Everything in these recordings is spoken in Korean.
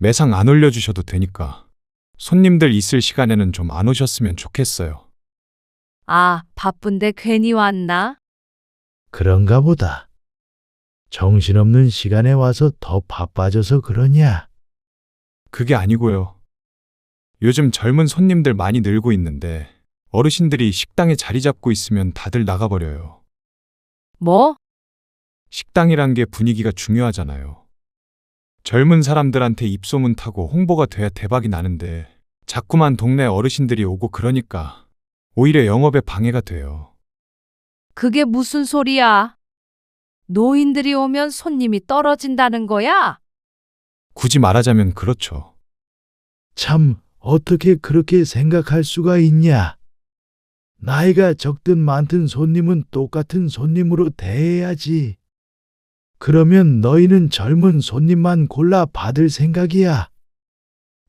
매상 안 올려주셔도 되니까 손님들 있을 시간에는 좀 안 오셨으면 좋겠어요. 아, 바쁜데 괜히 왔나? 그런가 보다. 정신없는 시간에 와서 더 바빠져서 그러냐? 그게 아니고요. 요즘 젊은 손님들 많이 늘고 있는데 어르신들이 식당에 자리 잡고 있으면 다들 나가버려요. 뭐? 식당이란 게 분위기가 중요하잖아요. 젊은 사람들한테 입소문 타고 홍보가 돼야 대박이 나는데 자꾸만 동네 어르신들이 오고 그러니까 오히려 영업에 방해가 돼요. 그게 무슨 소리야? 노인들이 오면 손님이 떨어진다는 거야? 굳이 말하자면 그렇죠. 참, 어떻게 그렇게 생각할 수가 있냐? 나이가 적든 많든 손님은 똑같은 손님으로 대해야지. 그러면 너희는 젊은 손님만 골라 받을 생각이야.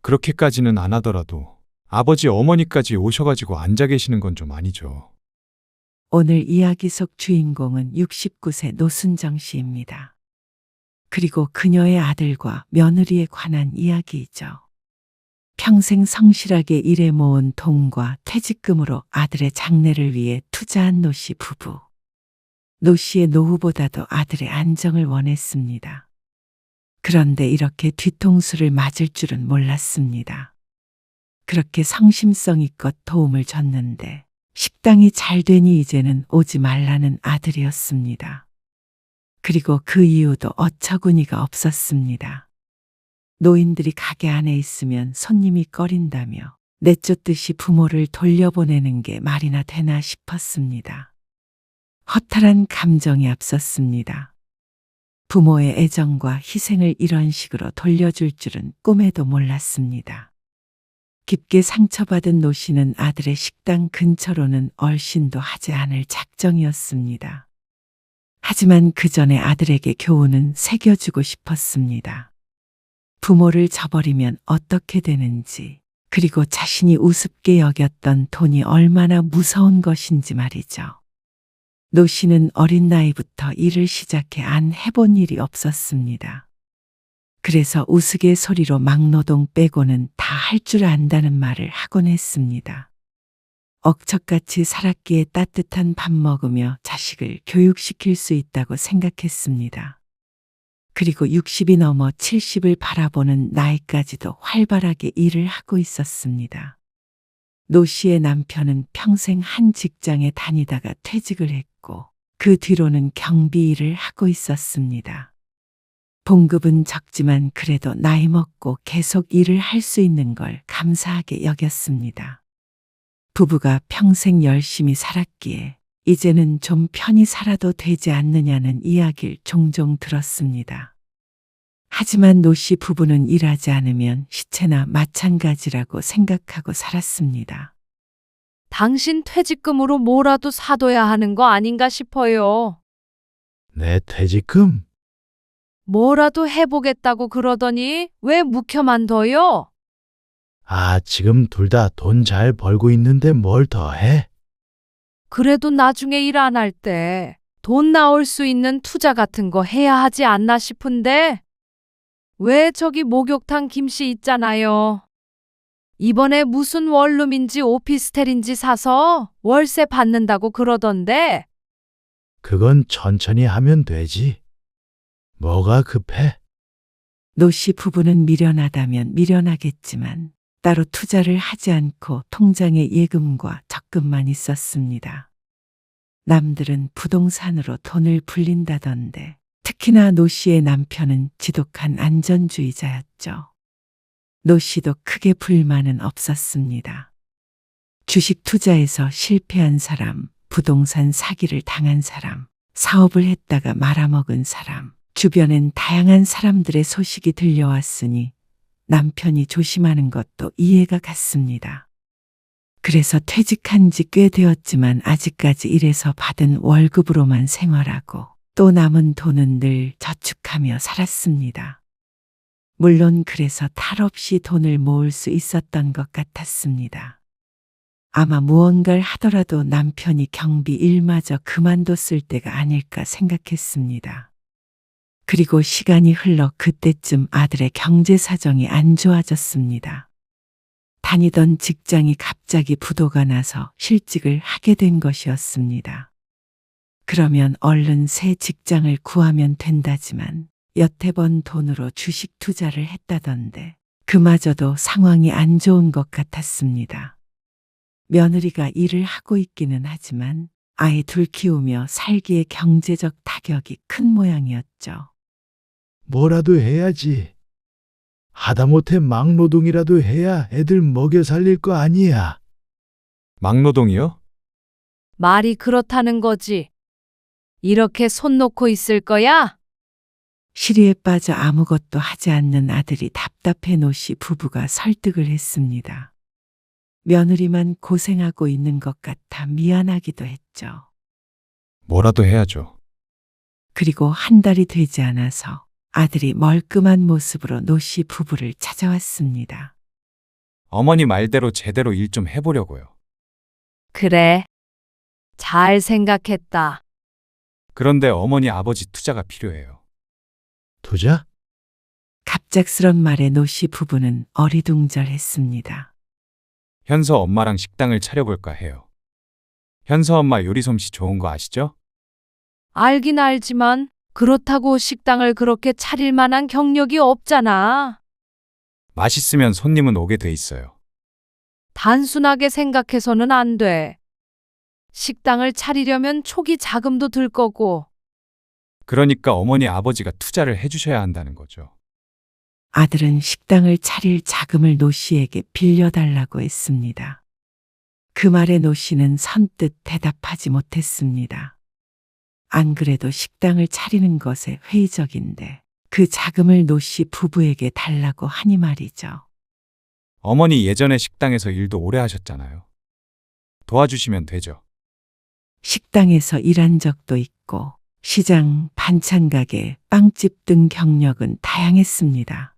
그렇게까지는 안 하더라도 아버지 어머니까지 오셔가지고 앉아 계시는 건 좀 아니죠. 오늘 이야기 속 주인공은 69세 노순정 씨입니다. 그리고 그녀의 아들과 며느리에 관한 이야기이죠. 평생 성실하게 일해 모은 돈과 퇴직금으로 아들의 장래를 위해 투자한 노 씨 부부. 노 씨의 노후보다도 아들의 안정을 원했습니다. 그런데 이렇게 뒤통수를 맞을 줄은 몰랐습니다. 그렇게 성심성의껏 도움을 줬는데 식당이 잘 되니 이제는 오지 말라는 아들이었습니다. 그리고 그 이유도 어처구니가 없었습니다. 노인들이 가게 안에 있으면 손님이 꺼린다며 내쫓듯이 부모를 돌려보내는 게 말이나 되나 싶었습니다. 허탈한 감정이 앞섰습니다. 부모의 애정과 희생을 이런 식으로 돌려줄 줄은 꿈에도 몰랐습니다. 깊게 상처받은 노 씨는 아들의 식당 근처로는 얼씬도 하지 않을 작정이었습니다. 하지만 그 전에 아들에게 교훈은 새겨주고 싶었습니다. 부모를 저버리면 어떻게 되는지, 그리고 자신이 우습게 여겼던 돈이 얼마나 무서운 것인지 말이죠. 노 씨는 어린 나이부터 일을 시작해 안 해본 일이 없었습니다. 그래서 우스갯소리로 막노동 빼고는 다 할 줄 안다는 말을 하곤 했습니다. 억척같이 살았기에 따뜻한 밥 먹으며 자식을 교육시킬 수 있다고 생각했습니다. 그리고 60이 넘어 70을 바라보는 나이까지도 활발하게 일을 하고 있었습니다. 노 씨의 남편은 평생 한 직장에 다니다가 퇴직을 했고 그 뒤로는 경비 일을 하고 있었습니다. 봉급은 적지만 그래도 나이 먹고 계속 일을 할 수 있는 걸 감사하게 여겼습니다. 부부가 평생 열심히 살았기에 이제는 좀 편히 살아도 되지 않느냐는 이야기를 종종 들었습니다. 하지만 노 씨 부부는 일하지 않으면 시체나 마찬가지라고 생각하고 살았습니다. 당신 퇴직금으로 뭐라도 사둬야 하는 거 아닌가 싶어요. 내 퇴직금? 뭐라도 해보겠다고 그러더니 왜 묵혀만 둬요? 아, 지금 둘 다 돈 잘 벌고 있는데 뭘 더 해? 그래도 나중에 일 안 할 때 돈 나올 수 있는 투자 같은 거 해야 하지 않나 싶은데 왜 저기 목욕탕 김씨 있잖아요. 이번에 무슨 원룸인지 오피스텔인지 사서 월세 받는다고 그러던데 그건 천천히 하면 되지. 뭐가 급해? 노 씨 부부는 미련하다면 미련하겠지만 따로 투자를 하지 않고 통장에 예금과 적금만 있었습니다. 남들은 부동산으로 돈을 불린다던데 특히나 노 씨의 남편은 지독한 안전주의자였죠. 노 씨도 크게 불만은 없었습니다. 주식 투자에서 실패한 사람, 부동산 사기를 당한 사람, 사업을 했다가 말아먹은 사람, 주변엔 다양한 사람들의 소식이 들려왔으니 남편이 조심하는 것도 이해가 갔습니다. 그래서 퇴직한 지 꽤 되었지만 아직까지 일해서 받은 월급으로만 생활하고 또 남은 돈은 늘 저축하며 살았습니다. 물론 그래서 탈 없이 돈을 모을 수 있었던 것 같았습니다. 아마 무언가를 하더라도 남편이 경비 일마저 그만뒀을 때가 아닐까 생각했습니다. 그리고 시간이 흘러 그때쯤 아들의 경제 사정이 안 좋아졌습니다. 다니던 직장이 갑자기 부도가 나서 실직을 하게 된 것이었습니다. 그러면 얼른 새 직장을 구하면 된다지만 여태 번 돈으로 주식 투자를 했다던데 그마저도 상황이 안 좋은 것 같았습니다. 며느리가 일을 하고 있기는 하지만 아이 둘 키우며 살기에 경제적 타격이 큰 모양이었죠. 뭐라도 해야지. 하다못해 막노동이라도 해야 애들 먹여 살릴 거 아니야. 막노동이요? 말이 그렇다는 거지. 이렇게 손 놓고 있을 거야? 시리에 빠져 아무것도 하지 않는 아들이 답답해 노씨 부부가 설득을 했습니다. 며느리만 고생하고 있는 것 같아 미안하기도 했죠. 뭐라도 해야죠. 그리고 한 달이 되지 않아서 아들이 멀끔한 모습으로 노씨 부부를 찾아왔습니다. 어머니 말대로 제대로 일 좀 해보려고요. 그래. 잘 생각했다. 그런데 어머니 아버지 투자가 필요해요. 투자? 갑작스런 말에 노씨 부부는 어리둥절했습니다. 현서 엄마랑 식당을 차려볼까 해요. 현서 엄마 요리 솜씨 좋은 거 아시죠? 알긴 알지만 그렇다고 식당을 그렇게 차릴 만한 경력이 없잖아. 맛있으면 손님은 오게 돼 있어요. 단순하게 생각해서는 안 돼. 식당을 차리려면 초기 자금도 들 거고. 그러니까 어머니 아버지가 투자를 해주셔야 한다는 거죠. 아들은 식당을 차릴 자금을 노씨에게 빌려달라고 했습니다. 그 말에 노씨는 선뜻 대답하지 못했습니다. 안 그래도 식당을 차리는 것에 회의적인데 그 자금을 노씨 부부에게 달라고 하니 말이죠. 어머니 예전에 식당에서 일도 오래 하셨잖아요. 도와주시면 되죠. 식당에서 일한 적도 있고 시장, 반찬가게, 빵집 등 경력은 다양했습니다.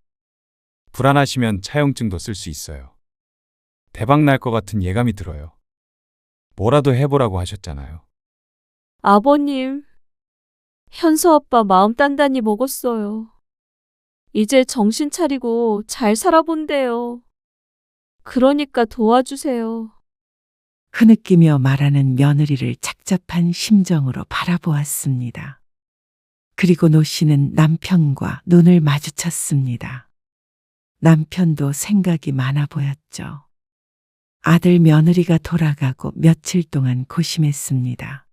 불안하시면 차용증도 쓸 수 있어요. 대박 날 것 같은 예감이 들어요. 뭐라도 해보라고 하셨잖아요. 아버님, 현수 아빠 마음 단단히 먹었어요. 이제 정신 차리고 잘 살아본대요. 그러니까 도와주세요. 흐느끼며 말하는 며느리를 착잡한 심정으로 바라보았습니다. 그리고 노씨는 남편과 눈을 마주쳤습니다. 남편도 생각이 많아 보였죠. 아들 며느리가 돌아가고 며칠 동안 고심했습니다.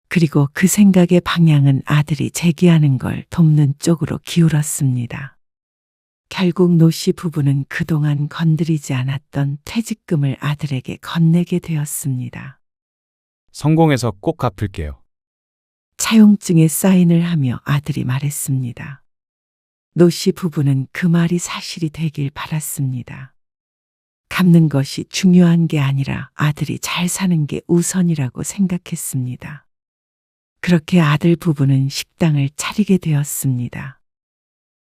그리고 그 생각의 방향은 아들이 재기하는 걸 돕는 쪽으로 기울었습니다. 결국 노씨 부부는 그동안 건드리지 않았던 퇴직금을 아들에게 건네게 되었습니다. 성공해서 꼭 갚을게요. 차용증에 사인을 하며 아들이 말했습니다. 노씨 부부는 그 말이 사실이 되길 바랐습니다. 갚는 것이 중요한 게 아니라 아들이 잘 사는 게 우선이라고 생각했습니다. 그렇게 아들 부부는 식당을 차리게 되었습니다.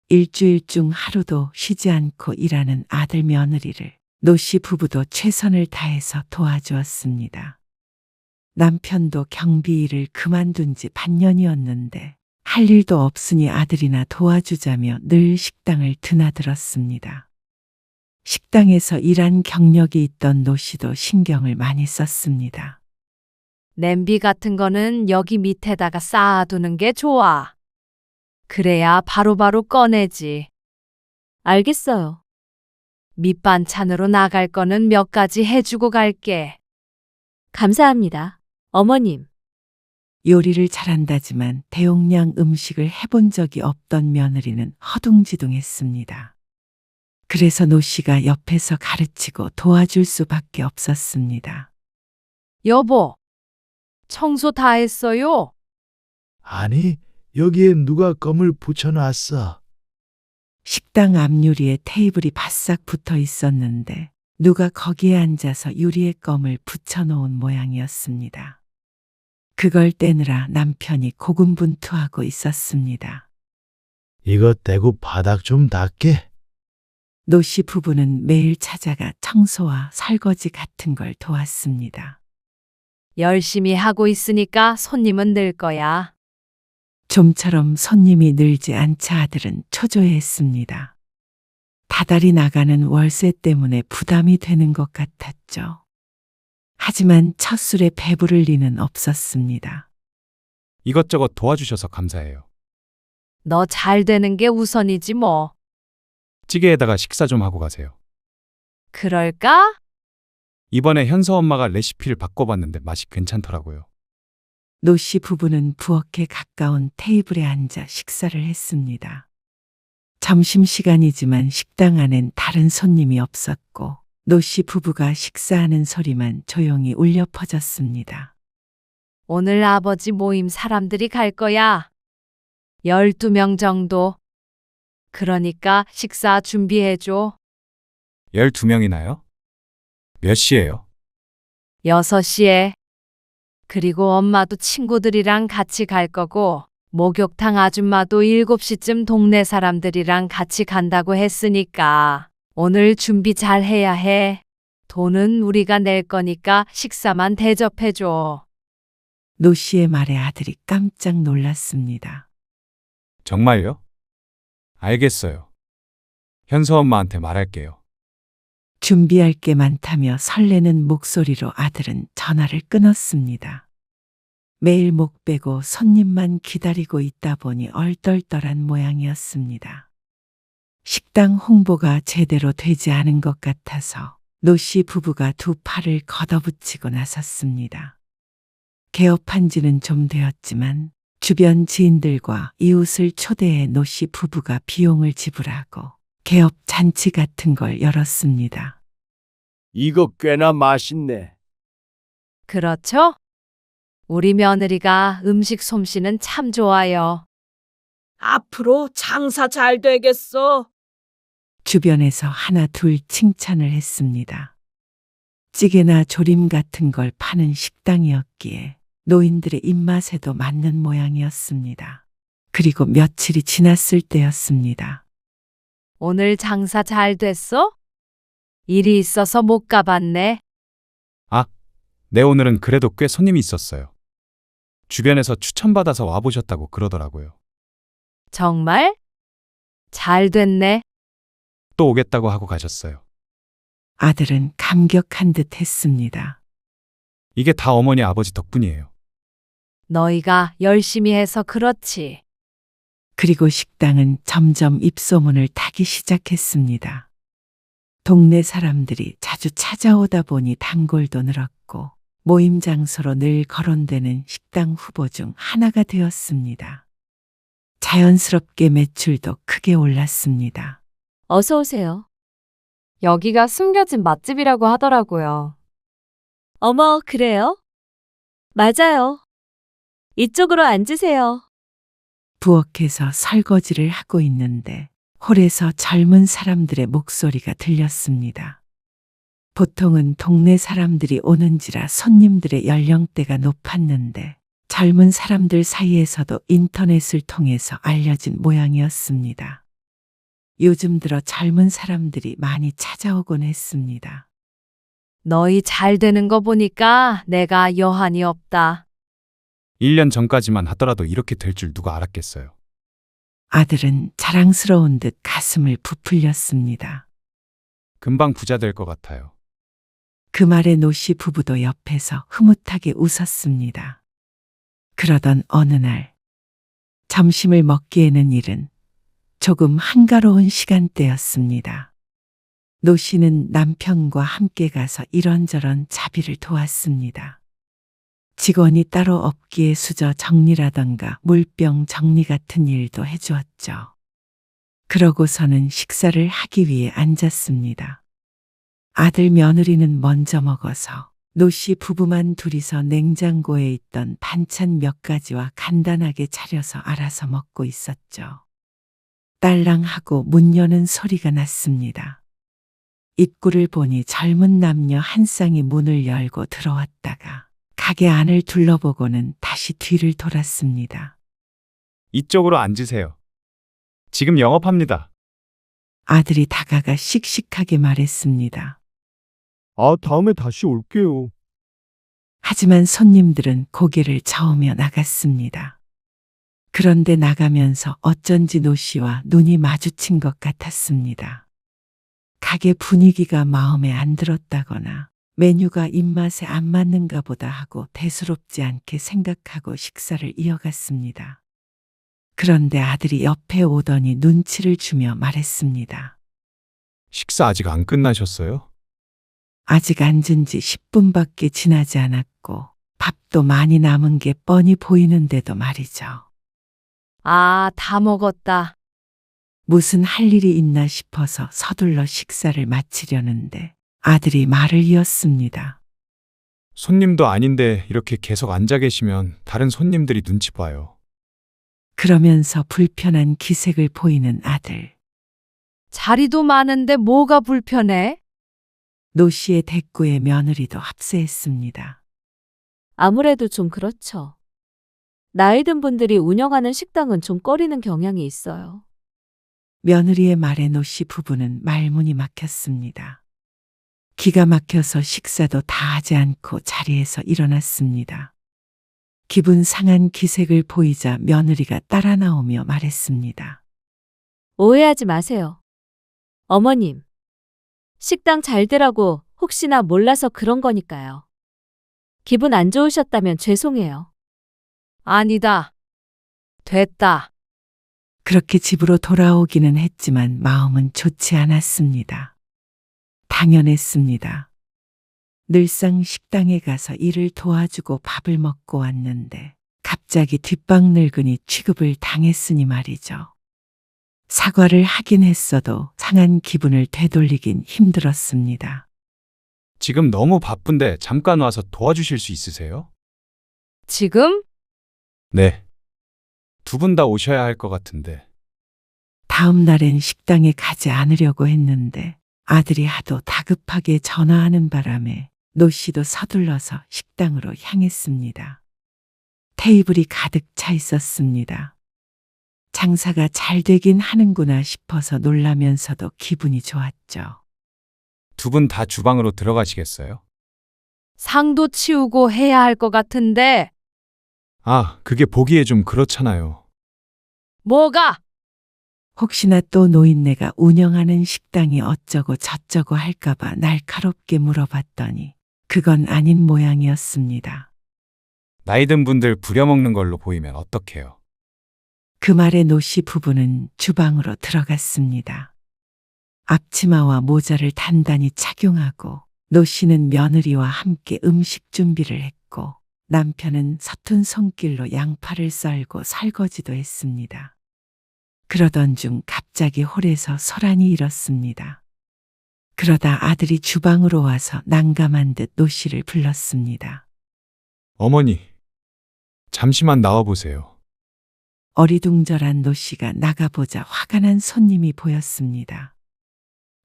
일주일 중 하루도 쉬지 않고 일하는 아들 며느리를 노씨 부부도 최선을 다해서 도와주었습니다. 남편도 경비 일을 그만둔 지 반년이었는데 할 일도 없으니 아들이나 도와주자며 늘 식당을 드나들었습니다. 식당에서 일한 경력이 있던 노씨도 신경을 많이 썼습니다. 냄비 같은 거는 여기 밑에다가 쌓아두는 게 좋아. 그래야 바로바로 꺼내지. 알겠어요. 밑반찬으로 나갈 거는 몇 가지 해주고 갈게. 감사합니다. 어머님, 요리를 잘한다지만 대용량 음식을 해본 적이 없던 며느리는 허둥지둥했습니다. 그래서 노씨가 옆에서 가르치고 도와줄 수밖에 없었습니다. 여보, 청소 다 했어요? 아니, 여기에 누가 껌을 붙여놨어. 식당 앞유리에 테이블이 바싹 붙어 있었는데 누가 거기에 앉아서 유리에 껌을 붙여놓은 모양이었습니다. 그걸 떼느라 남편이 고군분투하고 있었습니다. 이거 떼고 바닥 좀 닦게. 노씨 부부는 매일 찾아가 청소와 설거지 같은 걸 도왔습니다. 열심히 하고 있으니까 손님은 늘 거야. 좀처럼 손님이 늘지 않자 아들은 초조해했습니다. 다달이 나가는 월세 때문에 부담이 되는 것 같았죠. 하지만 첫 술에 배부를 리는 없었습니다. 이것저것 도와주셔서 감사해요. 너 잘 되는 게 우선이지 뭐. 찌개에다가 식사 좀 하고 가세요. 그럴까? 이번에 현서 엄마가 레시피를 바꿔봤는데 맛이 괜찮더라고요. 노 씨 부부는 부엌에 가까운 테이블에 앉아 식사를 했습니다. 점심시간이지만 식당 안엔 다른 손님이 없었고 노 씨 부부가 식사하는 소리만 조용히 울려 퍼졌습니다. 오늘 아버지 모임 사람들이 갈 거야. 12명 정도. 그러니까 식사 준비해줘. 12명이나요? 몇 시예요? 6시에. 그리고 엄마도 친구들이랑 같이 갈 거고, 목욕탕 아줌마도 7시쯤 동네 사람들이랑 같이 간다고 했으니까 오늘 준비 잘 해야 해. 돈은 우리가 낼 거니까 식사만 대접해줘. 노 씨의 말에 아들이 깜짝 놀랐습니다. 정말요? 알겠어요. 현서 엄마한테 말할게요. 준비할 게 많다며 설레는 목소리로 아들은 전화를 끊었습니다. 매일 목 빼고 손님만 기다리고 있다 보니 얼떨떨한 모양이었습니다. 식당 홍보가 제대로 되지 않은 것 같아서 노 씨 부부가 두 팔을 걷어붙이고 나섰습니다. 개업한 지는 좀 되었지만 주변 지인들과 이웃을 초대해 노 씨 부부가 비용을 지불하고 개업 잔치 같은 걸 열었습니다. 이거 꽤나 맛있네. 그렇죠? 우리 며느리가 음식 솜씨는 참 좋아요. 앞으로 장사 잘 되겠어. 주변에서 하나 둘 칭찬을 했습니다. 찌개나 조림 같은 걸 파는 식당이었기에 노인들의 입맛에도 맞는 모양이었습니다. 그리고 며칠이 지났을 때였습니다. 오늘 장사 잘 됐어? 일이 있어서 못 가봤네. 네, 오늘은 그래도 꽤 손님이 있었어요. 주변에서 추천받아서 와보셨다고 그러더라고요. 정말? 잘 됐네. 또 오겠다고 하고 가셨어요. 아들은 감격한 듯 했습니다. 이게 다 어머니 아버지 덕분이에요. 너희가 열심히 해서 그렇지. 그리고 식당은 점점 입소문을 타기 시작했습니다. 동네 사람들이 자주 찾아오다 보니 단골도 늘었고 모임 장소로 늘 거론되는 식당 후보 중 하나가 되었습니다. 자연스럽게 매출도 크게 올랐습니다. 어서 오세요. 여기가 숨겨진 맛집이라고 하더라고요. 어머, 그래요? 맞아요. 이쪽으로 앉으세요. 부엌에서 설거지를 하고 있는데 홀에서 젊은 사람들의 목소리가 들렸습니다. 보통은 동네 사람들이 오는지라 손님들의 연령대가 높았는데 젊은 사람들 사이에서도 인터넷을 통해서 알려진 모양이었습니다. 요즘 들어 젊은 사람들이 많이 찾아오곤 했습니다. 너희 잘 되는 거 보니까 내가 여한이 없다. 1년 전까지만 하더라도 이렇게 될 줄 누가 알았겠어요. 아들은 자랑스러운 듯 가슴을 부풀렸습니다. 금방 부자 될 것 같아요. 그 말에 노 씨 부부도 옆에서 흐뭇하게 웃었습니다. 그러던 어느 날 점심을 먹기에는 이른 조금 한가로운 시간대였습니다. 노 씨는 남편과 함께 가서 이런저런 자비를 도왔습니다. 직원이 따로 없기에 수저 정리라던가 물병 정리 같은 일도 해주었죠. 그러고서는 식사를 하기 위해 앉았습니다. 아들 며느리는 먼저 먹어서 노 씨 부부만 둘이서 냉장고에 있던 반찬 몇 가지와 간단하게 차려서 알아서 먹고 있었죠. 딸랑하고 문 여는 소리가 났습니다. 입구를 보니 젊은 남녀 한 쌍이 문을 열고 들어왔다가 가게 안을 둘러보고는 다시 뒤를 돌았습니다. 이쪽으로 앉으세요. 지금 영업합니다. 아들이 다가가 씩씩하게 말했습니다. 다음에 다시 올게요. 하지만 손님들은 고개를 저으며 나갔습니다. 그런데 나가면서 어쩐지 노 씨와 눈이 마주친 것 같았습니다. 가게 분위기가 마음에 안 들었다거나 메뉴가 입맛에 안 맞는가 보다 하고 대수롭지 않게 생각하고 식사를 이어갔습니다. 그런데 아들이 옆에 오더니 눈치를 주며 말했습니다. 식사 아직 안 끝나셨어요? 아직 앉은 지 10분밖에 지나지 않았고 밥도 많이 남은 게 뻔히 보이는데도 말이죠. 아, 다 먹었다. 무슨 할 일이 있나 싶어서 서둘러 식사를 마치려는데 아들이 말을 이었습니다. 손님도 아닌데 이렇게 계속 앉아 계시면 다른 손님들이 눈치 봐요. 그러면서 불편한 기색을 보이는 아들. 자리도 많은데 뭐가 불편해? 노 씨의 대꾸에 며느리도 합세했습니다. 아무래도 좀 그렇죠. 나이 든 분들이 운영하는 식당은 좀 꺼리는 경향이 있어요. 며느리의 말에 노 씨 부부는 말문이 막혔습니다. 기가 막혀서 식사도 다 하지 않고 자리에서 일어났습니다. 기분 상한 기색을 보이자 며느리가 따라 나오며 말했습니다. 오해하지 마세요. 어머님, 식당 잘 되라고 혹시나 몰라서 그런 거니까요. 기분 안 좋으셨다면 죄송해요. 아니다. 됐다. 그렇게 집으로 돌아오기는 했지만 마음은 좋지 않았습니다. 당연했습니다. 늘상 식당에 가서 일을 도와주고 밥을 먹고 왔는데 갑자기 뒷방 늙은이 취급을 당했으니 말이죠. 사과를 하긴 했어도 상한 기분을 되돌리긴 힘들었습니다. 지금 너무 바쁜데 잠깐 와서 도와주실 수 있으세요? 지금? 네. 두 분 다 오셔야 할 것 같은데. 다음 날엔 식당에 가지 않으려고 했는데 아들이 하도 다급하게 전화하는 바람에 노 씨도 서둘러서 식당으로 향했습니다. 테이블이 가득 차 있었습니다. 장사가 잘 되긴 하는구나 싶어서 놀라면서도 기분이 좋았죠. 두 분 다 주방으로 들어가시겠어요? 상도 치우고 해야 할 것 같은데. 아, 그게 보기에 좀 그렇잖아요. 뭐가? 혹시나 또 노인네가 운영하는 식당이 어쩌고 저쩌고 할까봐 날카롭게 물어봤더니 그건 아닌 모양이었습니다. 나이 든 분들 부려먹는 걸로 보이면 어떡해요? 그 말에 노 씨 부부는 주방으로 들어갔습니다. 앞치마와 모자를 단단히 착용하고 노 씨는 며느리와 함께 음식 준비를 했고 남편은 서툰 손길로 양파를 썰고 설거지도 했습니다. 그러던 중 갑자기 홀에서 소란이 일었습니다. 그러다 아들이 주방으로 와서 난감한 듯 노 씨를 불렀습니다. 어머니, 잠시만 나와보세요. 어리둥절한 노 씨가 나가보자 화가 난 손님이 보였습니다.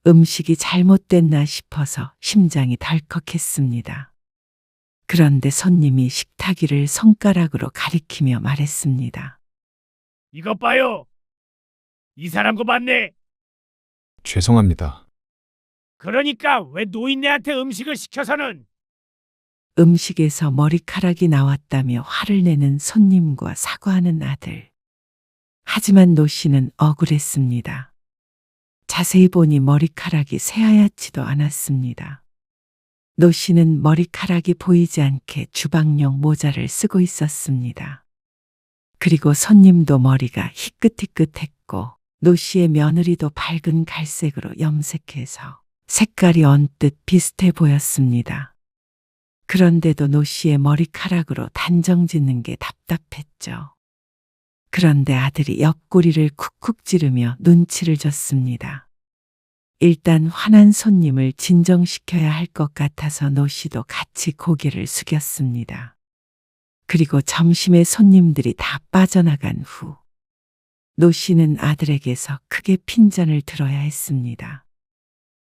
음식이 잘못됐나 싶어서 심장이 덜컥했습니다. 그런데 손님이 식탁 위를 손가락으로 가리키며 말했습니다. 이것 봐요. 이 사람 거 맞네. 죄송합니다. 그러니까 왜 노인네한테 음식을 시켜서는. 음식에서 머리카락이 나왔다며 화를 내는 손님과 사과하는 아들. 하지만 노 씨는 억울했습니다. 자세히 보니 머리카락이 새하얗지도 않았습니다. 노 씨는 머리카락이 보이지 않게 주방용 모자를 쓰고 있었습니다. 그리고 손님도 머리가 희끗희끗했고 노 씨의 며느리도 밝은 갈색으로 염색해서 색깔이 언뜻 비슷해 보였습니다. 그런데도 노 씨의 머리카락으로 단정 짓는 게 답답했죠. 그런데 아들이 옆구리를 쿡쿡 찌르며 눈치를 줬습니다. 일단 화난 손님을 진정시켜야 할 것 같아서 노 씨도 같이 고개를 숙였습니다. 그리고 점심에 손님들이 다 빠져나간 후 노 씨는 아들에게서 크게 핀잔을 들어야 했습니다.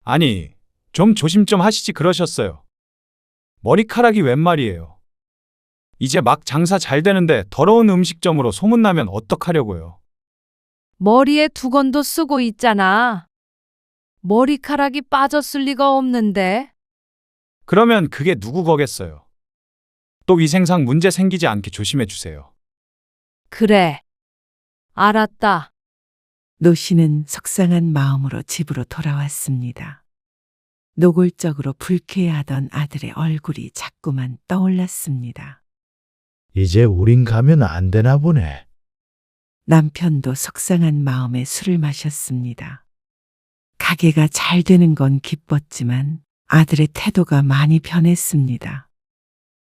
아니, 좀 조심 좀 하시지 그러셨어요. 머리카락이 웬 말이에요. 이제 막 장사 잘 되는데 더러운 음식점으로 소문나면 어떡하려고요. 머리에 두건도 쓰고 있잖아. 머리카락이 빠졌을 리가 없는데. 그러면 그게 누구 거겠어요. 또 위생상 문제 생기지 않게 조심해 주세요. 그래. 알았다. 노 씨는 속상한 마음으로 집으로 돌아왔습니다. 노골적으로 불쾌해하던 아들의 얼굴이 자꾸만 떠올랐습니다. 이제 우린 가면 안 되나 보네. 남편도 속상한 마음에 술을 마셨습니다. 가게가 잘 되는 건 기뻤지만 아들의 태도가 많이 변했습니다.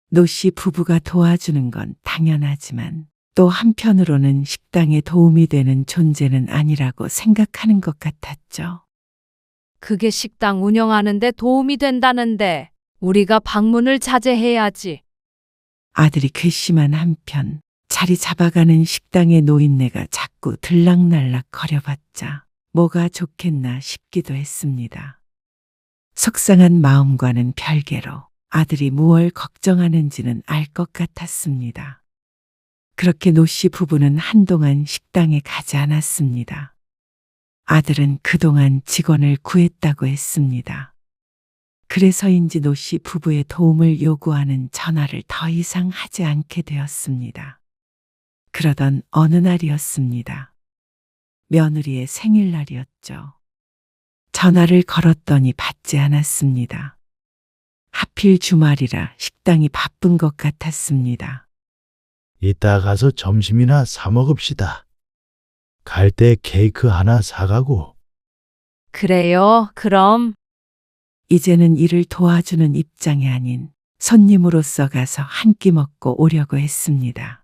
노 씨 부부가 도와주는 건 당연하지만 또 한편으로는 식당에 도움이 되는 존재는 아니라고 생각하는 것 같았죠. 그게 식당 운영하는데 도움이 된다는데 우리가 방문을 자제해야지. 아들이 괘씸한 한편 자리 잡아가는 식당의 노인네가 자꾸 들락날락 거려봤자 뭐가 좋겠나 싶기도 했습니다. 속상한 마음과는 별개로 아들이 무얼 걱정하는지는 알 것 같았습니다. 그렇게 노 씨 부부는 한동안 식당에 가지 않았습니다. 아들은 그동안 직원을 구했다고 했습니다. 그래서인지 노 씨 부부의 도움을 요구하는 전화를 더 이상 하지 않게 되었습니다. 그러던 어느 날이었습니다. 며느리의 생일날이었죠. 전화를 걸었더니 받지 않았습니다. 하필 주말이라 식당이 바쁜 것 같았습니다. 이따 가서 점심이나 사 먹읍시다. 갈 때 케이크 하나 사가고. 그래요, 그럼. 이제는 일을 도와주는 입장이 아닌 손님으로서 가서 한 끼 먹고 오려고 했습니다.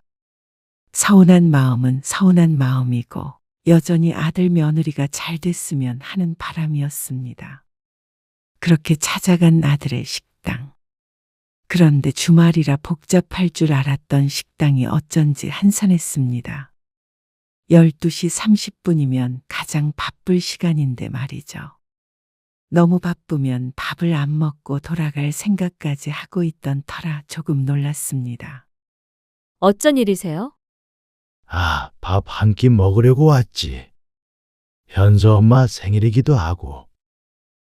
서운한 마음은 서운한 마음이고 여전히 아들 며느리가 잘 됐으면 하는 바람이었습니다. 그렇게 찾아간 아들의 식당. 그런데 주말이라 복잡할 줄 알았던 식당이 어쩐지 한산했습니다. 12시 30분이면 가장 바쁠 시간인데 말이죠. 너무 바쁘면 밥을 안 먹고 돌아갈 생각까지 하고 있던 터라 조금 놀랐습니다. 어쩐 일이세요? 아, 밥 한 끼 먹으려고 왔지. 현서 엄마 생일이기도 하고.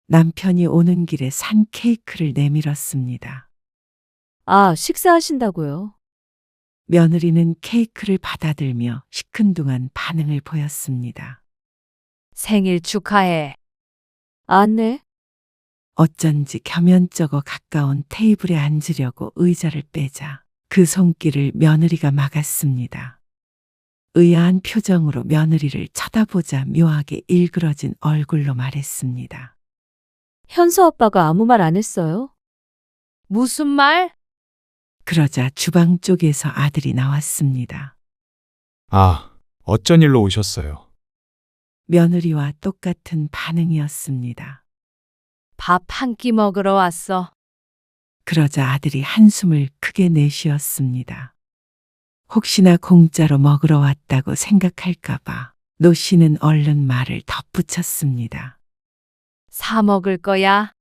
남편이 오는 길에 산 케이크를 내밀었습니다. 아, 식사하신다고요? 며느리는 케이크를 받아들며 시큰둥한 반응을 보였습니다. 생일 축하해. 아, 네. 어쩐지 겸연쩍어 가까운 테이블에 앉으려고 의자를 빼자 그 손길을 며느리가 막았습니다. 의아한 표정으로 며느리를 쳐다보자 묘하게 일그러진 얼굴로 말했습니다. 현수 아빠가 아무 말 안 했어요? 무슨 말? 그러자 주방 쪽에서 아들이 나왔습니다. 아, 어쩐 일로 오셨어요? 며느리와 똑같은 반응이었습니다. 밥 한 끼 먹으러 왔어. 그러자 아들이 한숨을 크게 내쉬었습니다. 혹시나 공짜로 먹으러 왔다고 생각할까봐 노 씨는 얼른 말을 덧붙였습니다. 사 먹을 거야.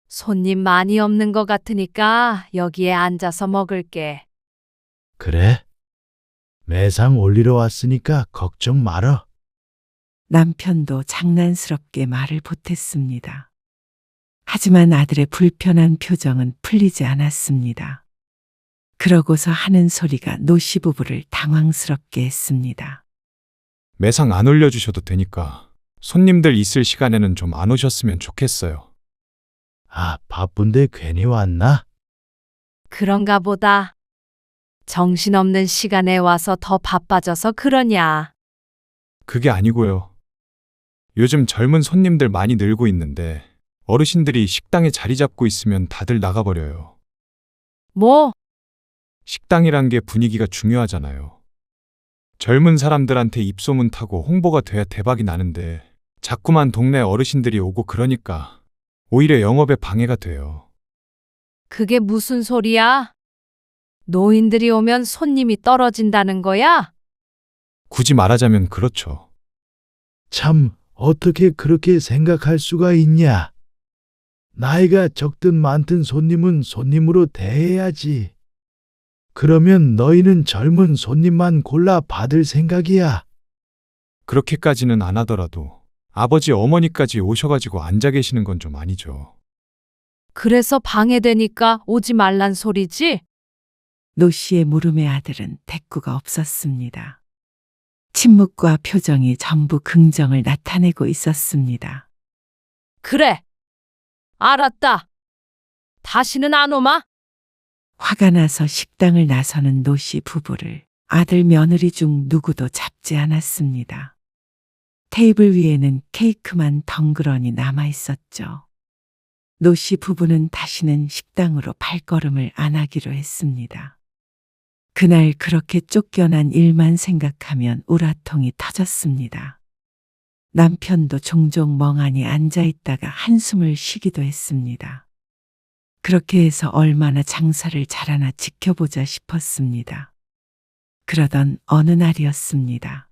손님 많이 없는 것 같으니까 여기에 앉아서 먹을게. 그래? 매상 올리러 왔으니까 걱정 말어. 남편도 장난스럽게 말을 보탰습니다. 하지만 아들의 불편한 표정은 풀리지 않았습니다. 그러고서 하는 소리가 노 씨 부부를 당황스럽게 했습니다. 매상 안 올려주셔도 되니까 손님들 있을 시간에는 좀 안 오셨으면 좋겠어요. 아, 바쁜데 괜히 왔나? 그런가 보다. 정신없는 시간에 와서 더 바빠져서 그러냐. 그게 아니고요. 요즘 젊은 손님들 많이 늘고 있는데 어르신들이 식당에 자리 잡고 있으면 다들 나가버려요. 뭐? 식당이란 게 분위기가 중요하잖아요. 젊은 사람들한테 입소문 타고 홍보가 돼야 대박이 나는데 자꾸만 동네 어르신들이 오고 그러니까 오히려 영업에 방해가 돼요. 그게 무슨 소리야? 노인들이 오면 손님이 떨어진다는 거야? 굳이 말하자면 그렇죠. 참, 어떻게 그렇게 생각할 수가 있냐? 나이가 적든 많든 손님은 손님으로 대해야지. 그러면 너희는 젊은 손님만 골라 받을 생각이야. 그렇게까지는 안 하더라도 아버지 어머니까지 오셔가지고 앉아 계시는 건 좀 아니죠. 그래서 방해되니까 오지 말란 소리지? 노 씨의 물음에 아들은 대꾸가 없었습니다. 침묵과 표정이 전부 긍정을 나타내고 있었습니다. 그래. 알았다. 다시는 안 오마? 화가 나서 식당을 나서는 노씨 부부를 아들 며느리 중 누구도 잡지 않았습니다. 테이블 위에는 케이크만 덩그러니 남아 있었죠. 노씨 부부는 다시는 식당으로 발걸음을 안 하기로 했습니다. 그날 그렇게 쫓겨난 일만 생각하면 우라통이 터졌습니다. 남편도 종종 멍하니 앉아 있다가 한숨을 쉬기도 했습니다. 그렇게 해서 얼마나 장사를 잘하나 지켜보자 싶었습니다. 그러던 어느 날이었습니다.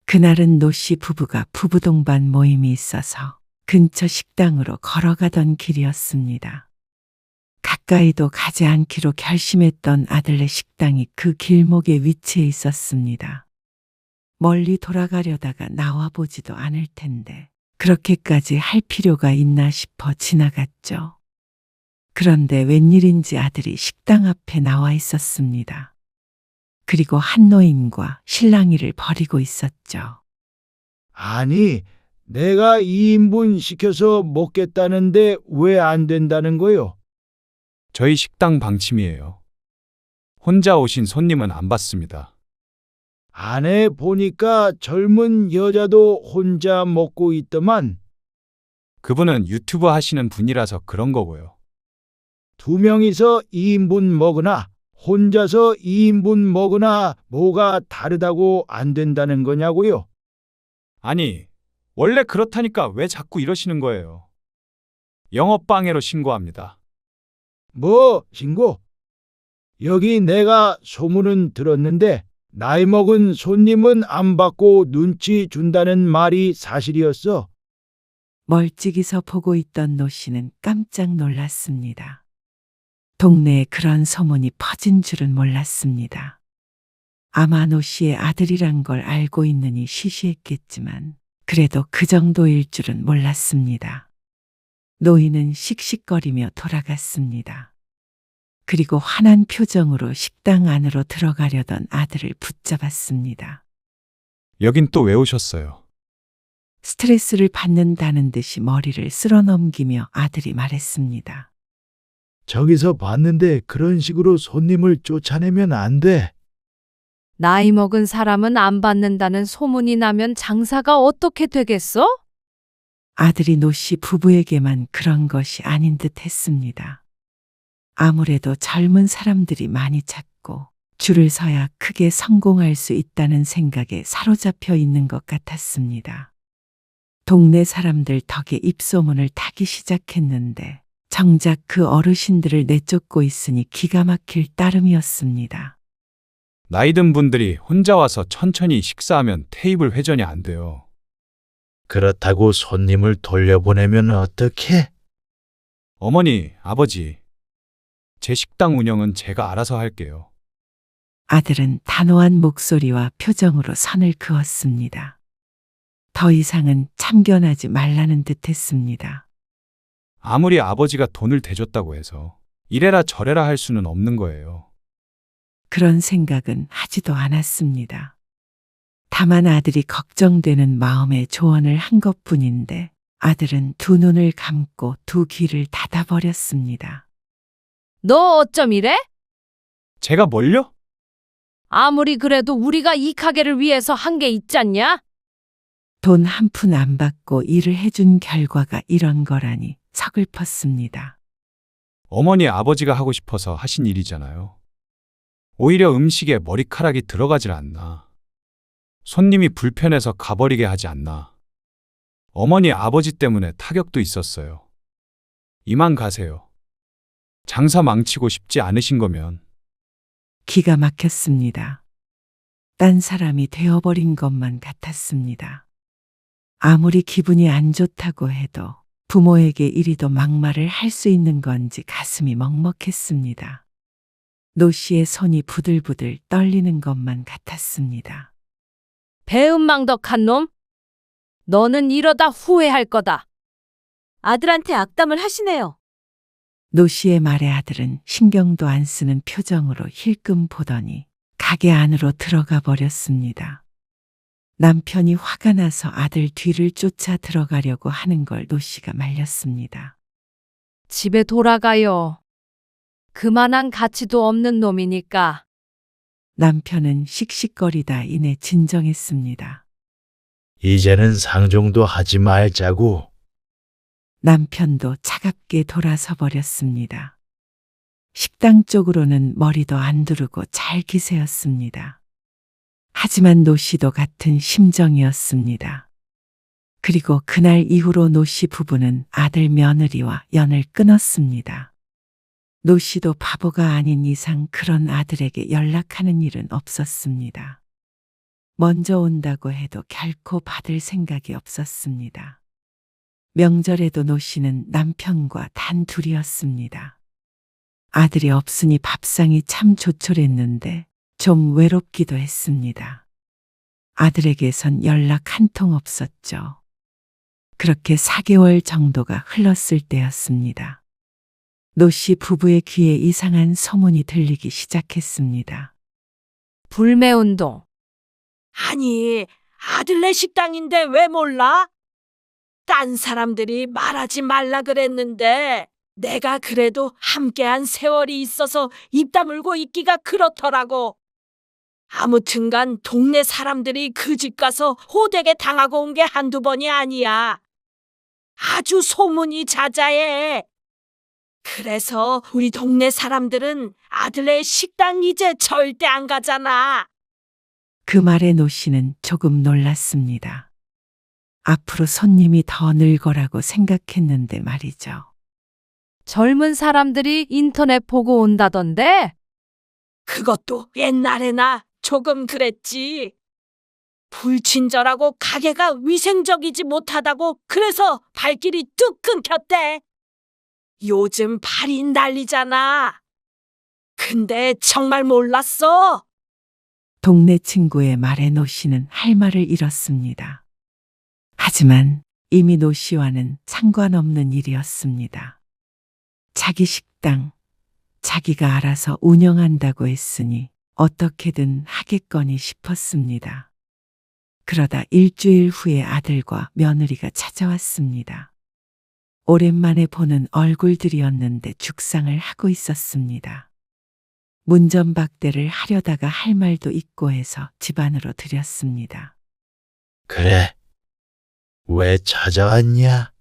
그날은 노씨 부부가 부부 동반 모임이 있어서 근처 식당으로 걸어가던 길이었습니다. 가까이도 가지 않기로 결심했던 아들네 식당이 그 길목에 위치해 있었습니다. 멀리 돌아가려다가 나와 보지도 않을 텐데 그렇게까지 할 필요가 있나 싶어 지나갔죠. 그런데 웬일인지 아들이 식당 앞에 나와 있었습니다. 그리고 한 노인과 실랑이를 벌이고 있었죠. 아니, 내가 2인분 시켜서 먹겠다는데 왜 안 된다는 거요? 저희 식당 방침이에요. 혼자 오신 손님은 안 받습니다. 안에 보니까 젊은 여자도 혼자 먹고 있더만. 그분은 유튜브 하시는 분이라서 그런 거고요. 2명이서 2인분 먹으나 혼자서 2인분 먹으나 뭐가 다르다고 안 된다는 거냐고요? 아니, 원래 그렇다니까 왜 자꾸 이러시는 거예요? 영업방해로 신고합니다. 뭐 신고? 여기 내가 소문은 들었는데 나이 먹은 손님은 안 받고 눈치 준다는 말이 사실이었어. 멀찍이서 보고 있던 노 씨는 깜짝 놀랐습니다. 동네에 그런 소문이 퍼진 줄은 몰랐습니다. 아마 노 씨의 아들이란 걸 알고 있느니 시시했겠지만 그래도 그 정도일 줄은 몰랐습니다. 노인은 씩씩거리며 돌아갔습니다. 그리고 환한 표정으로 식당 안으로 들어가려던 아들을 붙잡았습니다. 여긴 또 왜 오셨어요? 스트레스를 받는다는 듯이 머리를 쓸어넘기며 아들이 말했습니다. 저기서 봤는데 그런 식으로 손님을 쫓아내면 안 돼. 나이 먹은 사람은 안 받는다는 소문이 나면 장사가 어떻게 되겠어? 아들이 노 씨 부부에게만 그런 것이 아닌 듯 했습니다. 아무래도 젊은 사람들이 많이 찾고 줄을 서야 크게 성공할 수 있다는 생각에 사로잡혀 있는 것 같았습니다. 동네 사람들 덕에 입소문을 타기 시작했는데 정작 그 어르신들을 내쫓고 있으니 기가 막힐 따름이었습니다. 나이 든 분들이 혼자 와서 천천히 식사하면 테이블 회전이 안 돼요. 그렇다고 손님을 돌려보내면 어떡해? 어머니, 아버지, 제 식당 운영은 제가 알아서 할게요. 아들은 단호한 목소리와 표정으로 선을 그었습니다. 더 이상은 참견하지 말라는 듯 했습니다. 아무리 아버지가 돈을 대줬다고 해서 이래라 저래라 할 수는 없는 거예요. 그런 생각은 하지도 않았습니다. 다만 아들이 걱정되는 마음에 조언을 한 것뿐인데 아들은 두 눈을 감고 두 귀를 닫아버렸습니다. 너 어쩜 이래? 제가 뭘요? 아무리 그래도 우리가 이 가게를 위해서 한 게 있잖냐? 돈 한 푼 안 받고 일을 해준 결과가 이런 거라니 서글펐습니다. 어머니 아버지가 하고 싶어서 하신 일이잖아요. 오히려 음식에 머리카락이 들어가질 않나. 손님이 불편해서 가버리게 하지 않나. 어머니 아버지 때문에 타격도 있었어요. 이만 가세요. 장사 망치고 싶지 않으신 거면. 기가 막혔습니다. 딴 사람이 되어버린 것만 같았습니다. 아무리 기분이 안 좋다고 해도 부모에게 이리도 막말을 할 수 있는 건지 가슴이 먹먹했습니다. 노 씨의 손이 부들부들 떨리는 것만 같았습니다. 배은망덕한 놈? 너는 이러다 후회할 거다. 아들한테 악담을 하시네요. 노 씨의 말에 아들은 신경도 안 쓰는 표정으로 힐끔 보더니 가게 안으로 들어가 버렸습니다. 남편이 화가 나서 아들 뒤를 쫓아 들어가려고 하는 걸 노 씨가 말렸습니다. 집에 돌아가요. 그만한 가치도 없는 놈이니까. 남편은 씩씩거리다 이내 진정했습니다. 이제는 상종도 하지 말자고. 남편도 차갑게 돌아서 버렸습니다. 식당 쪽으로는 머리도 안 두르고 잘 기세였습니다. 하지만 노 씨도 같은 심정이었습니다. 그리고 그날 이후로 노 씨 부부는 아들 며느리와 연을 끊었습니다. 노 씨도 바보가 아닌 이상 그런 아들에게 연락하는 일은 없었습니다. 먼저 온다고 해도 결코 받을 생각이 없었습니다. 명절에도 노 씨는 남편과 단 둘이었습니다. 아들이 없으니 밥상이 참 조촐했는데 좀 외롭기도 했습니다. 아들에게선 연락 한 통 없었죠. 그렇게 4개월 정도가 흘렀을 때였습니다. 노 씨 부부의 귀에 이상한 소문이 들리기 시작했습니다. 불매운동. 아니, 아들네 식당인데 왜 몰라? 딴 사람들이 말하지 말라 그랬는데 내가 그래도 함께한 세월이 있어서 입 다물고 있기가 그렇더라고. 아무튼간 동네 사람들이 그 집 가서 호되게 당하고 온 게 한두 번이 아니야. 아주 소문이 자자해. 그래서 우리 동네 사람들은 아들네 식당 이제 절대 안 가잖아. 그 말에 노 씨는 조금 놀랐습니다. 앞으로 손님이 더 늘 거라고 생각했는데 말이죠. 젊은 사람들이 인터넷 보고 온다던데? 그것도 옛날에나 조금 그랬지. 불친절하고 가게가 위생적이지 못하다고 그래서 발길이 뚝 끊겼대. 요즘 발이 난리잖아. 근데 정말 몰랐어. 동네 친구의 말에 노 씨는 할 말을 잃었습니다. 하지만 이미 노 씨와는 상관없는 일이었습니다. 자기 식당, 자기가 알아서 운영한다고 했으니 어떻게든 하겠거니 싶었습니다. 그러다 일주일 후에 아들과 며느리가 찾아왔습니다. 오랜만에 보는 얼굴들이었는데 죽상을 하고 있었습니다. 문전박대를 하려다가 할 말도 있고 해서 집 안으로 들였습니다. 그래. 왜 찾아왔냐?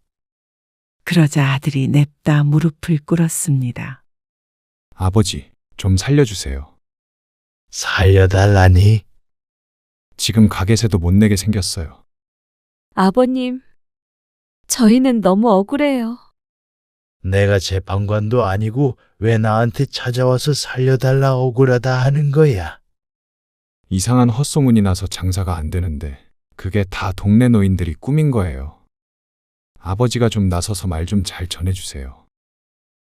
그러자 아들이 냅다 무릎을 꿇었습니다. 아버지, 좀 살려주세요. 살려달라니? 지금 가게세도 못 내게 생겼어요. 아버님, 저희는 너무 억울해요. 내가 재판관도 아니고 왜 나한테 찾아와서 살려달라 억울하다 하는 거야? 이상한 헛소문이 나서 장사가 안 되는데 그게 다 동네 노인들이 꾸민 거예요. 아버지가 좀 나서서 말 좀 잘 전해주세요.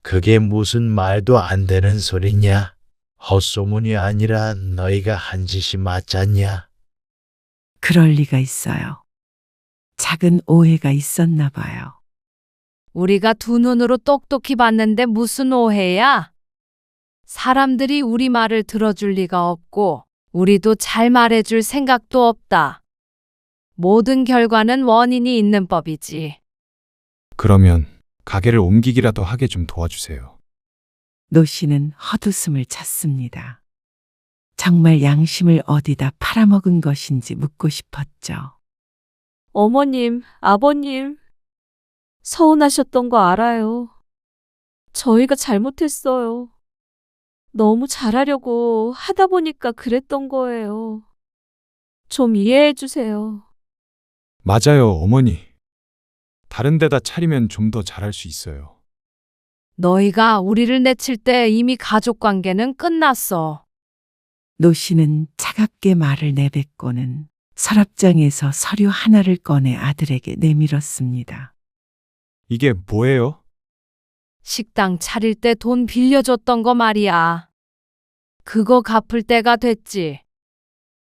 그게 무슨 말도 안 되는 소리냐? 헛소문이 아니라 너희가 한 짓이 맞잖냐? 그럴 리가 있어요. 작은 오해가 있었나 봐요. 우리가 두 눈으로 똑똑히 봤는데 무슨 오해야? 사람들이 우리 말을 들어줄 리가 없고 우리도 잘 말해줄 생각도 없다. 모든 결과는 원인이 있는 법이지. 그러면 가게를 옮기기라도 하게 좀 도와주세요. 노 씨는 헛웃음을 쳤습니다. 정말 양심을 어디다 팔아먹은 것인지 묻고 싶었죠. 어머님, 아버님, 서운하셨던 거 알아요. 저희가 잘못했어요. 너무 잘하려고 하다 보니까 그랬던 거예요. 좀 이해해 주세요. 맞아요, 어머니. 다른 데다 차리면 좀 더 잘할 수 있어요. 너희가 우리를 내칠 때 이미 가족 관계는 끝났어. 노 씨는 차갑게 말을 내뱉고는 서랍장에서 서류 하나를 꺼내 아들에게 내밀었습니다. 이게 뭐예요? 식당 차릴 때 돈 빌려줬던 거 말이야. 그거 갚을 때가 됐지.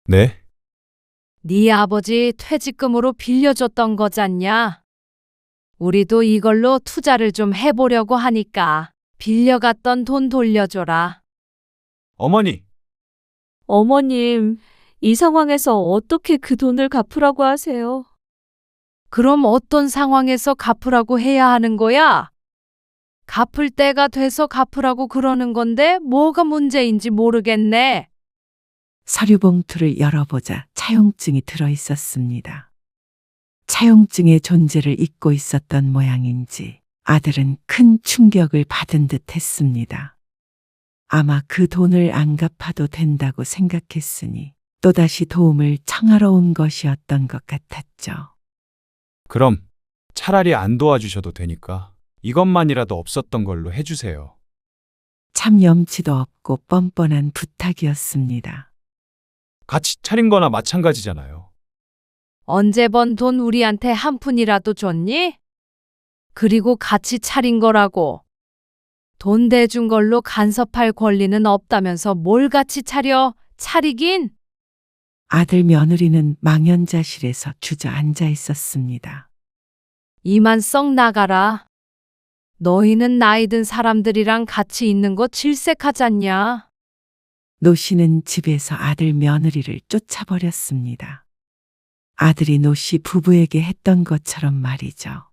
네? 네 아버지 퇴직금으로 빌려줬던 거잖냐? 우리도 이걸로 투자를 좀 해보려고 하니까 빌려갔던 돈 돌려줘라. 어머니! 어머님, 이 상황에서 어떻게 그 돈을 갚으라고 하세요? 그럼 어떤 상황에서 갚으라고 해야 하는 거야? 갚을 때가 돼서 갚으라고 그러는 건데 뭐가 문제인지 모르겠네. 서류 봉투를 열어보자 차용증이 들어 있었습니다. 차용증의 존재를 잊고 있었던 모양인지 아들은 큰 충격을 받은 듯 했습니다. 아마 그 돈을 안 갚아도 된다고 생각했으니 또다시 도움을 청하러 온 것이었던 것 같았죠. 그럼 차라리 안 도와주셔도 되니까 이것만이라도 없었던 걸로 해주세요. 참 염치도 없고 뻔뻔한 부탁이었습니다. 같이 차린 거나 마찬가지잖아요. 언제 번 돈 우리한테 한 푼이라도 줬니? 그리고 같이 차린 거라고. 돈 대준 걸로 간섭할 권리는 없다면서 뭘 같이 차려? 차리긴? 아들 며느리는 망연자실에서 주저앉아 있었습니다. 이만 썩 나가라. 너희는 나이 든 사람들이랑 같이 있는 거 질색하잖냐? 노 씨는 집에서 아들 며느리를 쫓아버렸습니다. 아들이 노 씨 부부에게 했던 것처럼 말이죠.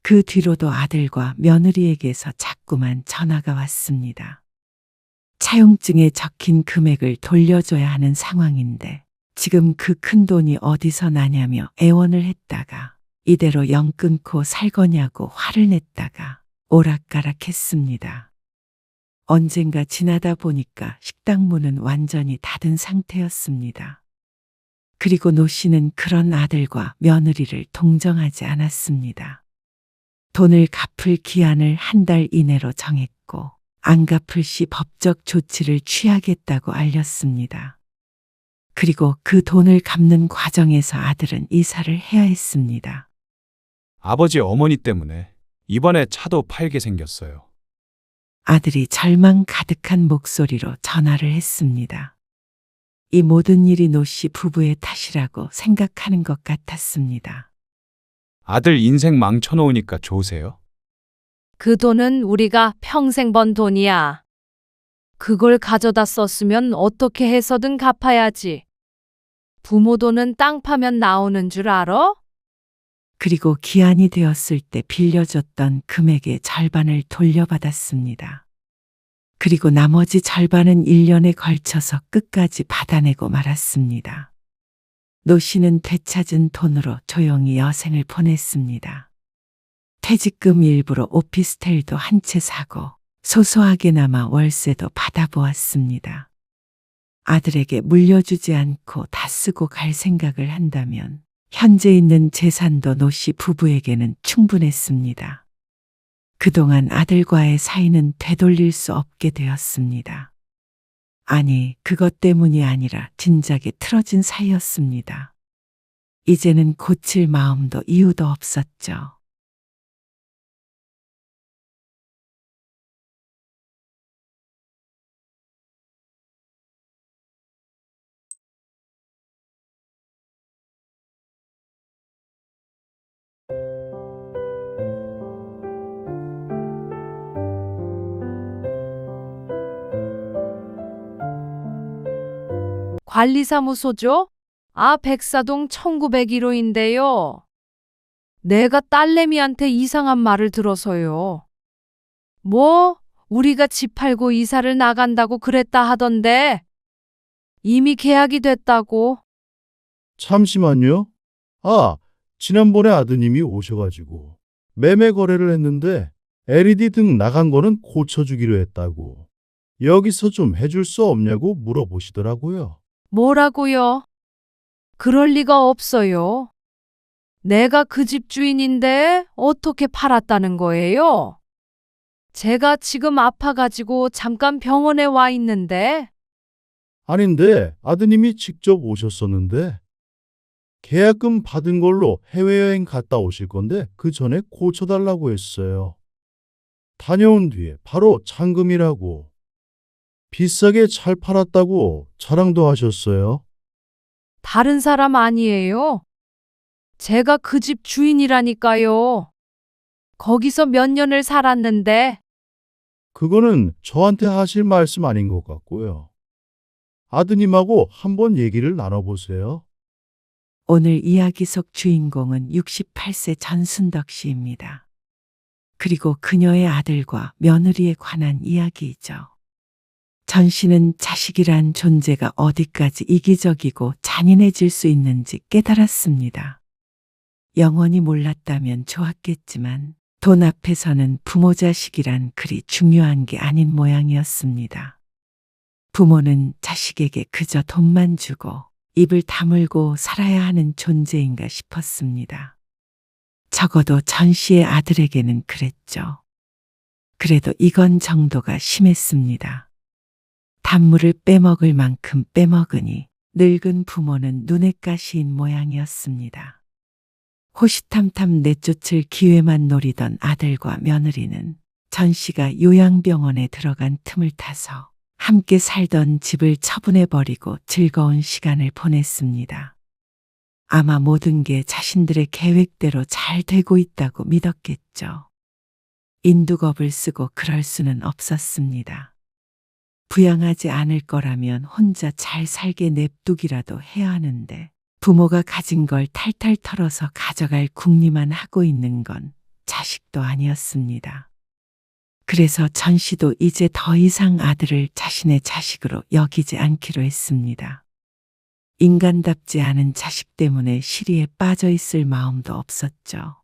그 뒤로도 아들과 며느리에게서 자꾸만 전화가 왔습니다. 차용증에 적힌 금액을 돌려줘야 하는 상황인데 지금 그 큰 돈이 어디서 나냐며 애원을 했다가 이대로 영 끊고 살 거냐고 화를 냈다가 오락가락했습니다. 언젠가 지나다 보니까 식당 문은 완전히 닫은 상태였습니다. 그리고 노 씨는 그런 아들과 며느리를 동정하지 않았습니다. 돈을 갚을 기한을 한 달 이내로 정했고 안 갚을 시 법적 조치를 취하겠다고 알렸습니다. 그리고 그 돈을 갚는 과정에서 아들은 이사를 해야 했습니다. 아버지 어머니 때문에 이번에 차도 팔게 생겼어요. 아들이 절망 가득한 목소리로 전화를 했습니다. 이 모든 일이 노 씨 부부의 탓이라고 생각하는 것 같았습니다. 아들 인생 망쳐놓으니까 좋으세요? 그 돈은 우리가 평생 번 돈이야. 그걸 가져다 썼으면 어떻게 해서든 갚아야지. 부모 돈은 땅 파면 나오는 줄 알아? 그리고 기한이 되었을 때 빌려줬던 금액의 절반을 돌려받았습니다. 그리고 나머지 절반은 1년에 걸쳐서 끝까지 받아내고 말았습니다. 노 씨는 되찾은 돈으로 조용히 여생을 보냈습니다. 퇴직금 일부로 오피스텔도 한 채 사고 소소하게나마 월세도 받아보았습니다. 아들에게 물려주지 않고 다 쓰고 갈 생각을 한다면 현재 있는 재산도 노 씨 부부에게는 충분했습니다. 그동안 아들과의 사이는 되돌릴 수 없게 되었습니다. 아니, 그것 때문이 아니라 진작에 틀어진 사이였습니다. 이제는 고칠 마음도 이유도 없었죠. 관리사무소죠? 아, 백사동 1901호인데요. 내가 딸내미한테 이상한 말을 들어서요. 뭐, 우리가 집 팔고 이사를 나간다고 그랬다 하던데. 이미 계약이 됐다고. 잠시만요. 아, 지난번에 아드님이 오셔가지고 매매 거래를 했는데 LED 등 나간 거는 고쳐주기로 했다고. 여기서 좀 해줄 수 없냐고 물어보시더라고요. 뭐라고요? 그럴 리가 없어요. 내가 그 집 주인인데 어떻게 팔았다는 거예요? 제가 지금 아파가지고 잠깐 병원에 와 있는데. 아닌데 아드님이 직접 오셨었는데 계약금 받은 걸로 해외여행 갔다 오실 건데 그 전에 고쳐달라고 했어요. 다녀온 뒤에 바로 잔금이라고. 비싸게 잘 팔았다고 자랑도 하셨어요. 다른 사람 아니에요. 제가 그 집 주인이라니까요. 거기서 몇 년을 살았는데. 그거는 저한테 하실 말씀 아닌 것 같고요. 아드님하고 한번 얘기를 나눠보세요. 오늘 이야기 속 주인공은 68세 전순덕 씨입니다. 그리고 그녀의 아들과 며느리에 관한 이야기이죠. 전 씨는 자식이란 존재가 어디까지 이기적이고 잔인해질 수 있는지 깨달았습니다. 영원히 몰랐다면 좋았겠지만 돈 앞에서는 부모 자식이란 그리 중요한 게 아닌 모양이었습니다. 부모는 자식에게 그저 돈만 주고 입을 다물고 살아야 하는 존재인가 싶었습니다. 적어도 전 씨의 아들에게는 그랬죠. 그래도 이건 정도가 심했습니다. 단물을 빼먹을 만큼 빼먹으니 늙은 부모는 눈엣 가시인 모양이었습니다. 호시탐탐 내쫓을 기회만 노리던 아들과 며느리는 전 씨가 요양병원에 들어간 틈을 타서 함께 살던 집을 처분해버리고 즐거운 시간을 보냈습니다. 아마 모든 게 자신들의 계획대로 잘 되고 있다고 믿었겠죠. 인두겁을 쓰고 그럴 수는 없었습니다. 부양하지 않을 거라면 혼자 잘 살게 냅두기라도 해야 하는데 부모가 가진 걸 탈탈 털어서 가져갈 궁리만 하고 있는 건 자식도 아니었습니다. 그래서 전 씨도 이제 더 이상 아들을 자신의 자식으로 여기지 않기로 했습니다. 인간답지 않은 자식 때문에 시리에 빠져 있을 마음도 없었죠.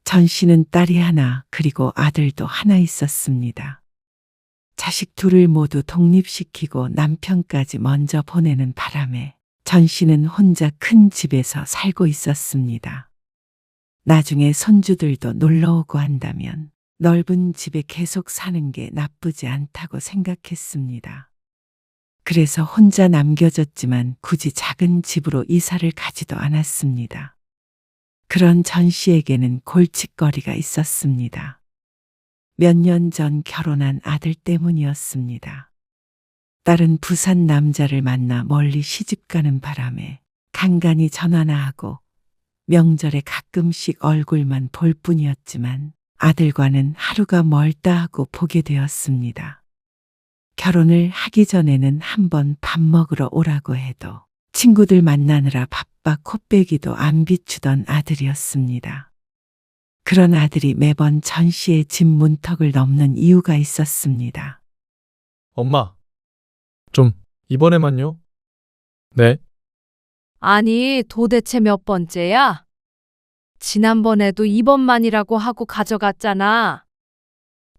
전 씨는 딸이 하나 그리고 아들도 하나 있었습니다. 자식 둘을 모두 독립시키고 남편까지 먼저 보내는 바람에 전 씨는 혼자 큰 집에서 살고 있었습니다. 나중에 손주들도 놀러오고 한다면 넓은 집에 계속 사는 게 나쁘지 않다고 생각했습니다. 그래서 혼자 남겨졌지만 굳이 작은 집으로 이사를 가지도 않았습니다. 그런 전 씨에게는 골칫거리가 있었습니다. 몇 년 전 결혼한 아들 때문이었습니다. 딸은 부산 남자를 만나 멀리 시집가는 바람에 간간히 전화나 하고 명절에 가끔씩 얼굴만 볼 뿐이었지만 아들과는 하루가 멀다 하고 보게 되었습니다. 결혼을 하기 전에는 한번 밥 먹으러 오라고 해도 친구들 만나느라 바빠 코빼기도 안 비추던 아들이었습니다. 그런 아들이 매번 전 씨의 집 문턱을 넘는 이유가 있었습니다. 엄마, 좀 이번에만요. 네. 아니, 도대체 몇 번째야? 지난번에도 이번만이라고 하고 가져갔잖아.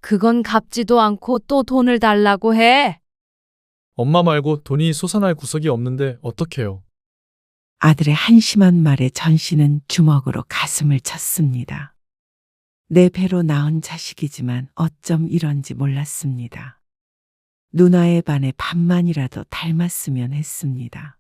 그건 갚지도 않고 또 돈을 달라고 해. 엄마 말고 돈이 솟아날 구석이 없는데 어떡해요? 아들의 한심한 말에 전 씨는 주먹으로 가슴을 쳤습니다. 내 배로 낳은 자식이지만 어쩜 이런지 몰랐습니다. 누나의 반에 반만이라도 닮았으면 했습니다.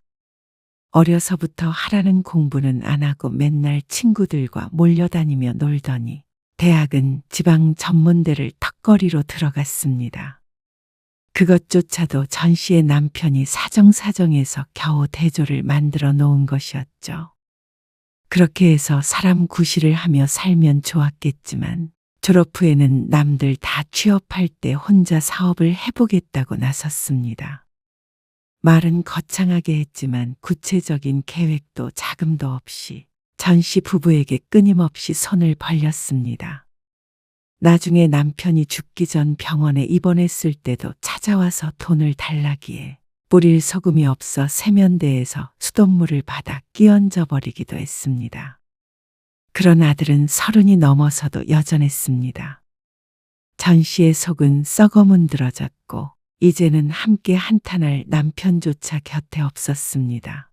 어려서부터 하라는 공부는 안 하고 맨날 친구들과 몰려다니며 놀더니 대학은 지방 전문대를 턱걸이로 들어갔습니다. 그것조차도 전 씨의 남편이 사정사정해서 겨우 대조를 만들어 놓은 것이었죠. 그렇게 해서 사람 구실을 하며 살면 좋았겠지만 졸업 후에는 남들 다 취업할 때 혼자 사업을 해보겠다고 나섰습니다. 말은 거창하게 했지만 구체적인 계획도 자금도 없이 전 씨 부부에게 끊임없이 손을 벌렸습니다. 나중에 남편이 죽기 전 병원에 입원했을 때도 찾아와서 돈을 달라기에 뿌릴 소금이 없어 세면대에서 수돗물을 받아 끼얹어 버리기도 했습니다. 그런 아들은 30이 넘어서도 여전했습니다. 전 씨의 속은 썩어 문드러졌고 이제는 함께 한탄할 남편조차 곁에 없었습니다.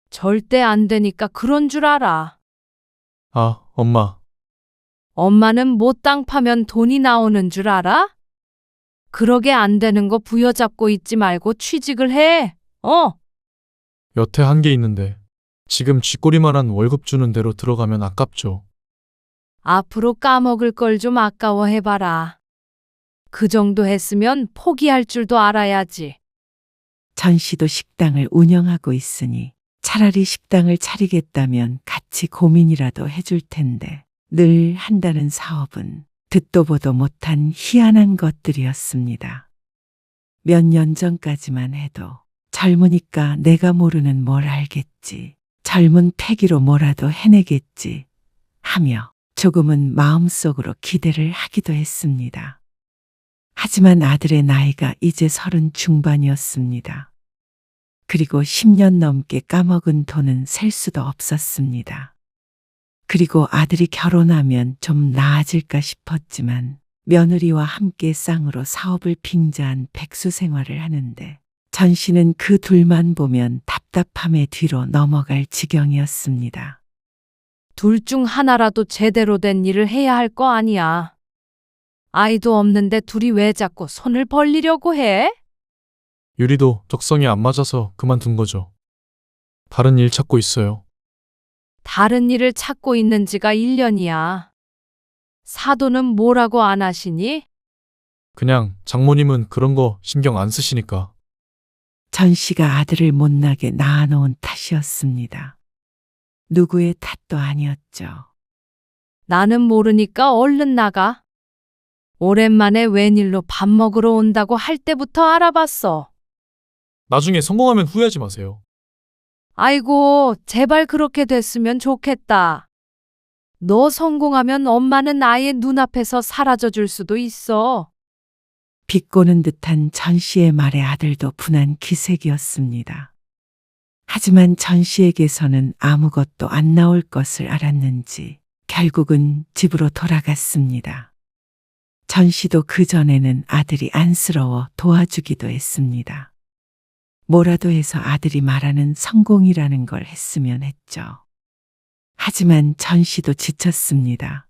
절대 안 되니까 그런 줄 알아. 아, 엄마. 엄마는 뭐 땅 파면 돈이 나오는 줄 알아? 그러게 안 되는 거 부여잡고 있지 말고 취직을 해. 여태 한 게 있는데 지금 쥐꼬리만한 월급 주는 대로 들어가면 아깝죠. 앞으로 까먹을 걸 좀 아까워해봐라. 그 정도 했으면 포기할 줄도 알아야지. 전 씨도 식당을 운영하고 있으니 차라리 식당을 차리겠다면 같이 고민이라도 해줄 텐데 늘 한다는 사업은 듣도 보도 못한 희한한 것들이었습니다. 몇 년 전까지만 해도 젊으니까 내가 모르는 뭘 알겠지. 젊은 패기로 뭐라도 해내겠지. 하며 조금은 마음속으로 기대를 하기도 했습니다. 하지만 아들의 나이가 이제 30 중반이었습니다. 그리고 10년 넘게 까먹은 돈은 셀 수도 없었습니다. 그리고 아들이 결혼하면 좀 나아질까 싶었지만 며느리와 함께 쌍으로 사업을 빙자한 백수 생활을 하는데 전 씨는 그 둘만 보면 답답함에 뒤로 넘어갈 지경이었습니다. 둘 중 하나라도 제대로 된 일을 해야 할 거 아니야. 아이도 없는데 둘이 왜 자꾸 손을 벌리려고 해? 유리도 적성이 안 맞아서 그만둔 거죠. 다른 일 찾고 있어요. 다른 일을 찾고 있는 지가 1년이야. 사돈은 뭐라고 안 하시니? 그냥 장모님은 그런 거 신경 안 쓰시니까. 전 씨가 아들을 못나게 낳아놓은 탓이었습니다. 누구의 탓도 아니었죠. 나는 모르니까 얼른 나가. 오랜만에 웬일로 밥 먹으러 온다고 할 때부터 알아봤어. 나중에 성공하면 후회하지 마세요. 아이고, 제발 그렇게 됐으면 좋겠다. 너 성공하면 엄마는 아예 눈앞에서 사라져 줄 수도 있어. 비꼬는 듯한 전 씨의 말에 아들도 분한 기색이었습니다. 하지만 전 씨에게서는 아무것도 안 나올 것을 알았는지 결국은 집으로 돌아갔습니다. 전 씨도 그전에는 아들이 안쓰러워 도와주기도 했습니다. 뭐라도 해서 아들이 말하는 성공이라는 걸 했으면 했죠. 하지만 전 씨도 지쳤습니다.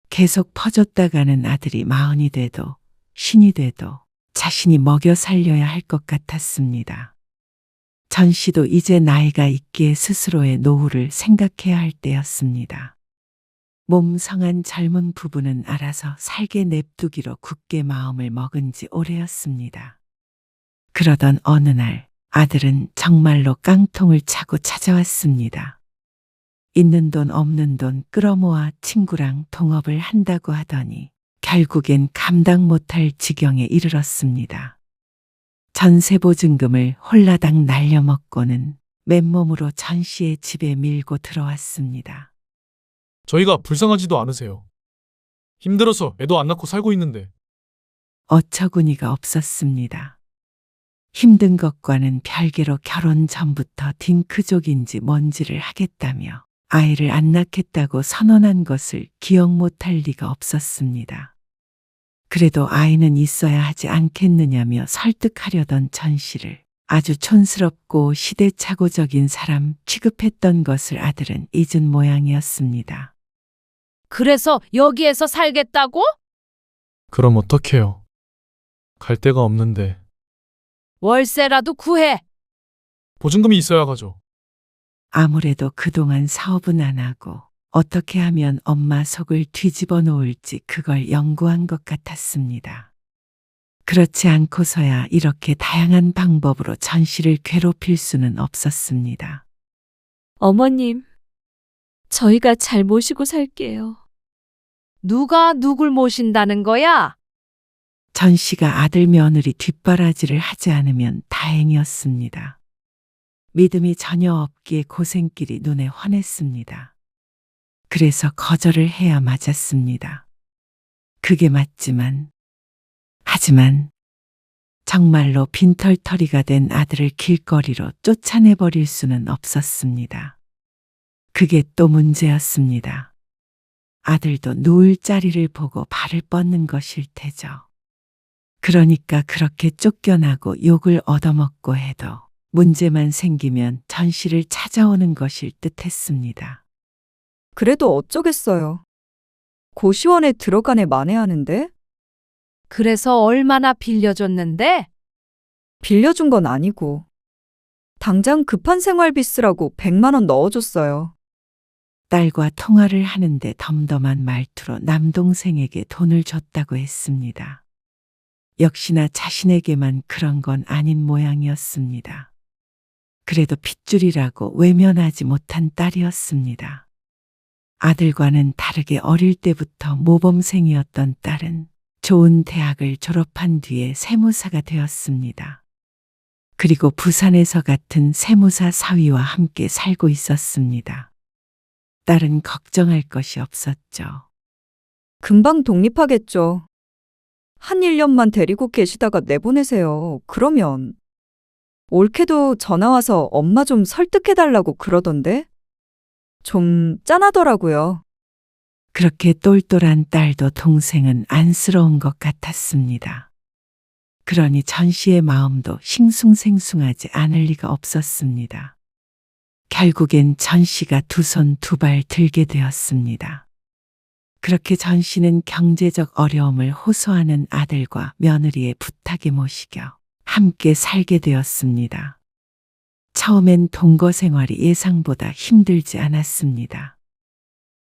계속 퍼졌다가는 아들이 40이 돼도 신이 돼도 자신이 먹여 살려야 할 것 같았습니다. 전 씨도 이제 나이가 있기에 스스로의 노후를 생각해야 할 때였습니다. 몸 성한 젊은 부부는 알아서 살게 냅두기로 굳게 마음을 먹은 지 오래였습니다. 그러던 어느 날 아들은 정말로 깡통을 차고 찾아왔습니다. 있는 돈 없는 돈 끌어모아 친구랑 동업을 한다고 하더니 결국엔 감당 못할 지경에 이르렀습니다. 전세 보증금을 홀라당 날려먹고는 맨몸으로 전 씨의 집에 밀고 들어왔습니다. 저희가 불쌍하지도 않으세요. 힘들어서 애도 안 낳고 살고 있는데. 어처구니가 없었습니다. 힘든 것과는 별개로 결혼 전부터 딩크족인지 뭔지를 하겠다며 아이를 안 낳겠다고 선언한 것을 기억 못할 리가 없었습니다. 그래도 아이는 있어야 하지 않겠느냐며 설득하려던 전 씨를 아주 촌스럽고 시대착오적인 사람 취급했던 것을 아들은 잊은 모양이었습니다. 그래서 여기에서 살겠다고? 그럼 어떡해요? 갈 데가 없는데. 월세라도 구해. 보증금이 있어야 가죠. 아무래도 그동안 사업은 안 하고 어떻게 하면 엄마 속을 뒤집어 놓을지 그걸 연구한 것 같았습니다. 그렇지 않고서야 이렇게 다양한 방법으로 전 씨를 괴롭힐 수는 없었습니다. 어머님, 저희가 잘 모시고 살게요. 누가 누굴 모신다는 거야? 전 씨가 아들 며느리 뒷바라지를 하지 않으면 다행이었습니다. 믿음이 전혀 없기에 고생길이 눈에 환했습니다. 그래서 거절을 해야 맞았습니다. 그게 맞지만, 하지만 정말로 빈털터리가 된 아들을 길거리로 쫓아내버릴 수는 없었습니다. 그게 또 문제였습니다. 아들도 누울 자리를 보고 발을 뻗는 것일 테죠. 그러니까 그렇게 쫓겨나고 욕을 얻어먹고 해도 문제만 생기면 전 씨를 찾아오는 것일 듯했습니다. 그래도 어쩌겠어요. 고시원에 들어가네 만회하는데? 그래서 얼마나 빌려줬는데? 빌려준 건 아니고. 당장 급한 생활비 쓰라고 100만 원 넣어줬어요. 딸과 통화를 하는데 덤덤한 말투로 남동생에게 돈을 줬다고 했습니다. 역시나 자신에게만 그런 건 아닌 모양이었습니다. 그래도 핏줄이라고 외면하지 못한 딸이었습니다. 아들과는 다르게 어릴 때부터 모범생이었던 딸은 좋은 대학을 졸업한 뒤에 세무사가 되었습니다. 그리고 부산에서 같은 세무사 사위와 함께 살고 있었습니다. 딸은 걱정할 것이 없었죠. 금방 독립하겠죠. 한 1년만 데리고 계시다가 내보내세요. 그러면. 올케도 전화와서 엄마 좀 설득해달라고 그러던데? 좀 짠하더라고요. 그렇게 똘똘한 딸도 동생은 안쓰러운 것 같았습니다. 그러니 전 씨의 마음도 싱숭생숭하지 않을 리가 없었습니다. 결국엔 전 씨가 두 손 두 발 들게 되었습니다. 그렇게 전 씨는 경제적 어려움을 호소하는 아들과 며느리의 부탁에 모시겨 함께 살게 되었습니다. 처음엔 동거 생활이 예상보다 힘들지 않았습니다.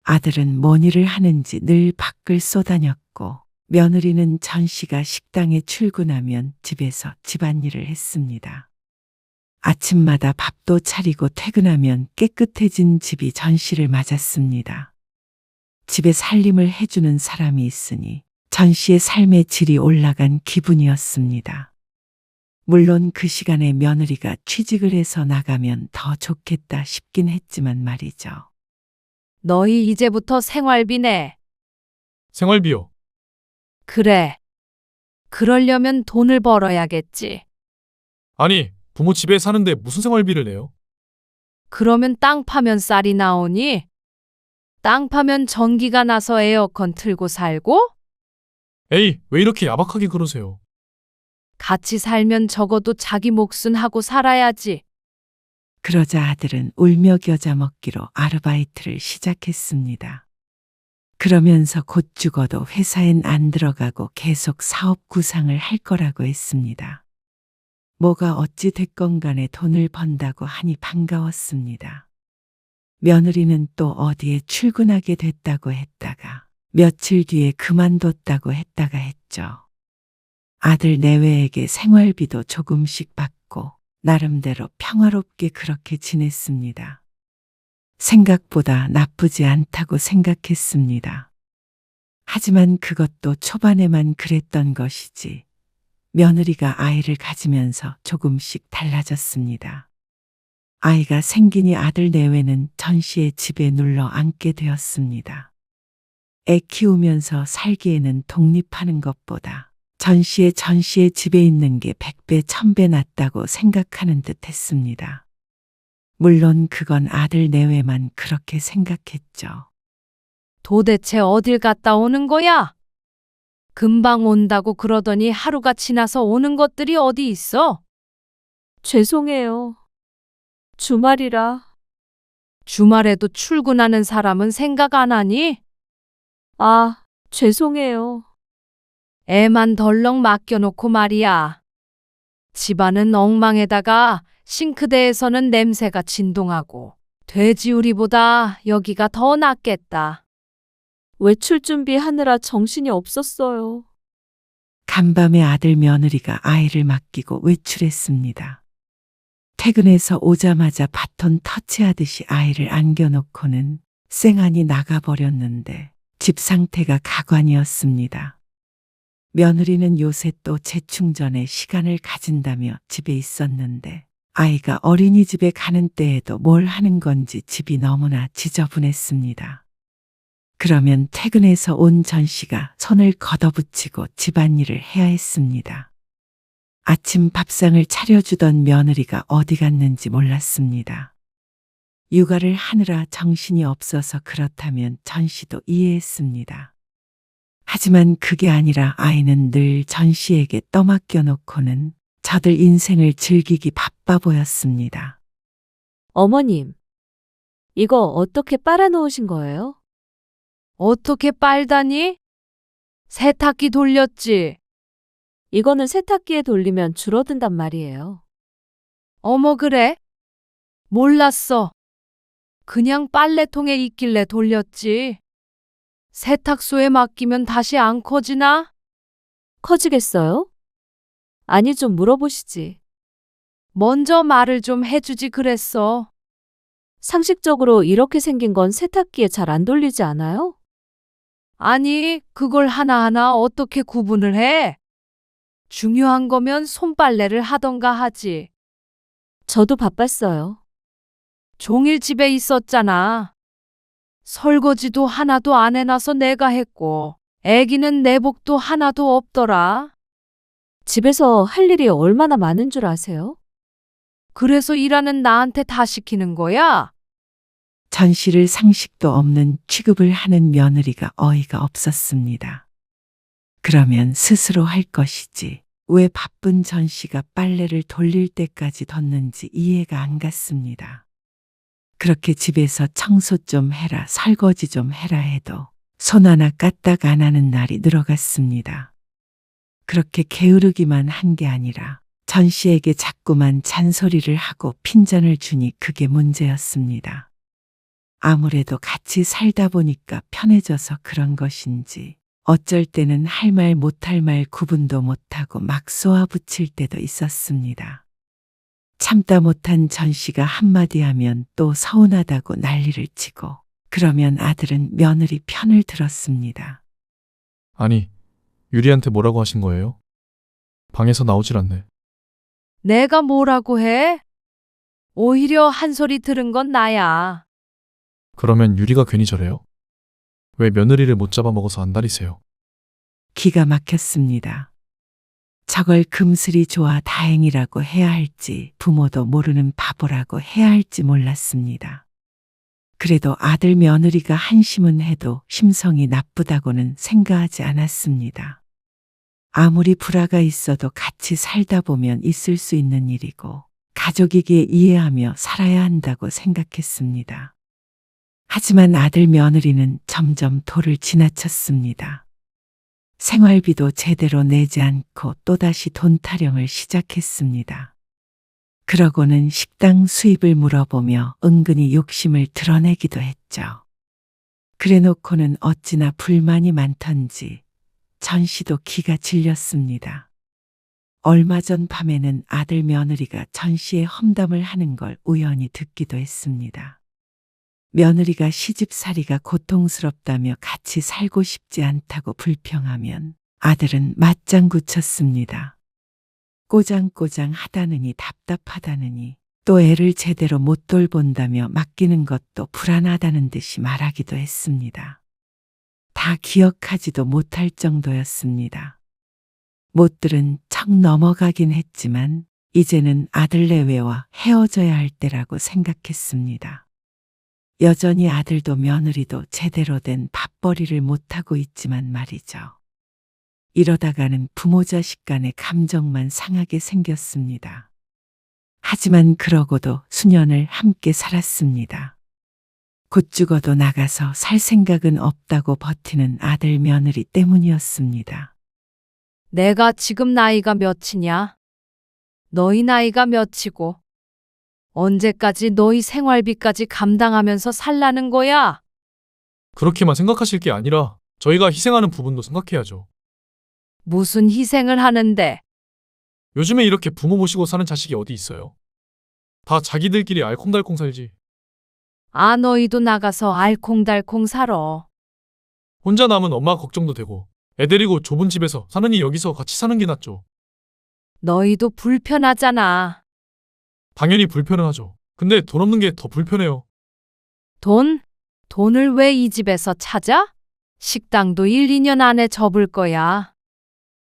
아들은 뭔 일을 하는지 늘 밖을 쏘다녔고 며느리는 전 씨가 식당에 출근하면 집에서 집안일을 했습니다. 아침마다 밥도 차리고 퇴근하면 깨끗해진 집이 전 씨를 맞았습니다. 집에 살림을 해주는 사람이 있으니 전 씨의 삶의 질이 올라간 기분이었습니다. 물론 그 시간에 며느리가 취직을 해서 나가면 더 좋겠다 싶긴 했지만 말이죠. 너희 이제부터 생활비 내. 생활비요. 그래. 그러려면 돈을 벌어야겠지. 아니, 부모 집에 사는데 무슨 생활비를 내요? 그러면 땅 파면 쌀이 나오니? 땅 파면 전기가 나서 에어컨 틀고 살고? 에이, 왜 이렇게 야박하게 그러세요? 같이 살면 적어도 자기 몫은 하고 살아야지. 그러자 아들은 울며 겨자 먹기로 아르바이트를 시작했습니다. 그러면서 곧 죽어도 회사엔 안 들어가고 계속 사업 구상을 할 거라고 했습니다. 뭐가 어찌 됐건 간에 돈을 번다고 하니 반가웠습니다. 며느리는 또 어디에 출근하게 됐다고 했다가 며칠 뒤에 그만뒀다고 했다가 했죠. 아들 내외에게 생활비도 조금씩 받고 나름대로 평화롭게 그렇게 지냈습니다. 생각보다 나쁘지 않다고 생각했습니다. 하지만 그것도 초반에만 그랬던 것이지 며느리가 아이를 가지면서 조금씩 달라졌습니다. 아이가 생기니 아들 내외는 전 씨의 집에 눌러 앉게 되었습니다. 애 키우면서 살기에는 독립하는 것보다 전 씨의 집에 있는 게 100배, 1000배 낫다고 생각하는 듯 했습니다. 물론 그건 아들 내외만 그렇게 생각했죠. 도대체 어딜 갔다 오는 거야? 금방 온다고 그러더니 하루가 지나서 오는 것들이 어디 있어? 죄송해요. 주말이라. 주말에도 출근하는 사람은 생각 안 하니? 아, 죄송해요. 애만 덜렁 맡겨놓고 말이야. 집안은 엉망에다가 싱크대에서는 냄새가 진동하고 돼지우리보다 여기가 더 낫겠다. 외출 준비하느라 정신이 없었어요. 간밤에 아들 며느리가 아이를 맡기고 외출했습니다. 퇴근해서 오자마자 바톤 터치하듯이 아이를 안겨놓고는 쌩안이 나가버렸는데 집 상태가 가관이었습니다. 며느리는 요새 또 재충전에 시간을 가진다며 집에 있었는데 아이가 어린이집에 가는 때에도 뭘 하는 건지 집이 너무나 지저분했습니다. 그러면 퇴근해서 온 전 씨가 손을 걷어붙이고 집안일을 해야 했습니다. 아침 밥상을 차려주던 며느리가 어디 갔는지 몰랐습니다. 육아를 하느라 정신이 없어서 그렇다면 전 씨도 이해했습니다. 하지만 그게 아니라 아이는 늘 전 씨에게 떠맡겨 놓고는 저들 인생을 즐기기 바빠 보였습니다. 어머님, 이거 어떻게 빨아놓으신 거예요? 어떻게 빨다니? 세탁기 돌렸지. 이거는 세탁기에 돌리면 줄어든단 말이에요. 어머 그래? 몰랐어. 그냥 빨래통에 있길래 돌렸지. 세탁소에 맡기면 다시 안 커지나? 커지겠어요? 아니, 좀 물어보시지. 먼저 말을 좀 해주지 그랬어. 상식적으로 이렇게 생긴 건 세탁기에 잘 안 돌리지 않아요? 아니, 그걸 하나하나 어떻게 구분을 해? 중요한 거면 손빨래를 하던가 하지. 저도 바빴어요. 종일 집에 있었잖아. 설거지도 하나도 안 해놔서 내가 했고, 애기는 내복도 하나도 없더라. 집에서 할 일이 얼마나 많은 줄 아세요? 그래서 일하는 나한테 다 시키는 거야? 전 씨를 상식도 없는 취급을 하는 며느리가 어이가 없었습니다. 그러면 스스로 할 것이지 왜 바쁜 전 씨가 빨래를 돌릴 때까지 뒀는지 이해가 안 갔습니다. 그렇게 집에서 청소 좀 해라, 설거지 좀 해라 해도 손 하나 까딱 안 하는 날이 늘어갔습니다. 그렇게 게으르기만 한 게 아니라 전 씨에게 자꾸만 잔소리를 하고 핀잔을 주니 그게 문제였습니다. 아무래도 같이 살다 보니까 편해져서 그런 것인지 어쩔 때는 할 말 못할 말 구분도 못하고 막 쏘아붙일 때도 있었습니다. 참다 못한 전 씨가 한마디 하면 또 서운하다고 난리를 치고 그러면 아들은 며느리 편을 들었습니다. 아니, 유리한테 뭐라고 하신 거예요? 방에서 나오질 않네. 내가 뭐라고 해? 오히려 한 소리 들은 건 나야. 그러면 유리가 괜히 저래요? 왜 며느리를 못 잡아먹어서 안달이세요? 기가 막혔습니다. 저걸 금슬이 좋아 다행이라고 해야 할지 부모도 모르는 바보라고 해야 할지 몰랐습니다. 그래도 아들 며느리가 한심은 해도 심성이 나쁘다고는 생각하지 않았습니다. 아무리 불화가 있어도 같이 살다 보면 있을 수 있는 일이고 가족이기에 이해하며 살아야 한다고 생각했습니다. 하지만 아들 며느리는 점점 도를 지나쳤습니다. 생활비도 제대로 내지 않고 또다시 돈 타령을 시작했습니다. 그러고는 식당 수입을 물어보며 은근히 욕심을 드러내기도 했죠. 그래놓고는 어찌나 불만이 많던지 전 씨도 기가 질렸습니다. 얼마 전 밤에는 아들 며느리가 전 씨의 험담을 하는 걸 우연히 듣기도 했습니다. 며느리가 시집살이가 고통스럽다며 같이 살고 싶지 않다고 불평하면 아들은 맞장구 쳤습니다. 꼬장꼬장 하다느니 답답하다느니 또 애를 제대로 못 돌본다며 맡기는 것도 불안하다는 듯이 말하기도 했습니다. 다 기억하지도 못할 정도였습니다. 못들은 척 넘어가긴 했지만 이제는 아들 내외와 헤어져야 할 때라고 생각했습니다. 여전히 아들도 며느리도 제대로 된 밥벌이를 못하고 있지만 말이죠. 이러다가는 부모 자식 간의 감정만 상하게 생겼습니다. 하지만 그러고도 수년을 함께 살았습니다. 곧 죽어도 나가서 살 생각은 없다고 버티는 아들 며느리 때문이었습니다. 내가 지금 나이가 몇이냐? 너희 나이가 몇이고? 언제까지 너희 생활비까지 감당하면서 살라는 거야? 그렇게만 생각하실 게 아니라 저희가 희생하는 부분도 생각해야죠. 무슨 희생을 하는데? 요즘에 이렇게 부모 모시고 사는 자식이 어디 있어요? 다 자기들끼리 알콩달콩 살지. 아, 너희도 나가서 알콩달콩 살아. 혼자 남은 엄마 걱정도 되고 애 데리고 좁은 집에서 사느니 여기서 같이 사는 게 낫죠. 너희도 불편하잖아. 당연히 불편하죠. 근데 돈 없는 게 더 불편해요. 돈? 돈을 왜 이 집에서 찾아? 식당도 1, 2년 안에 접을 거야.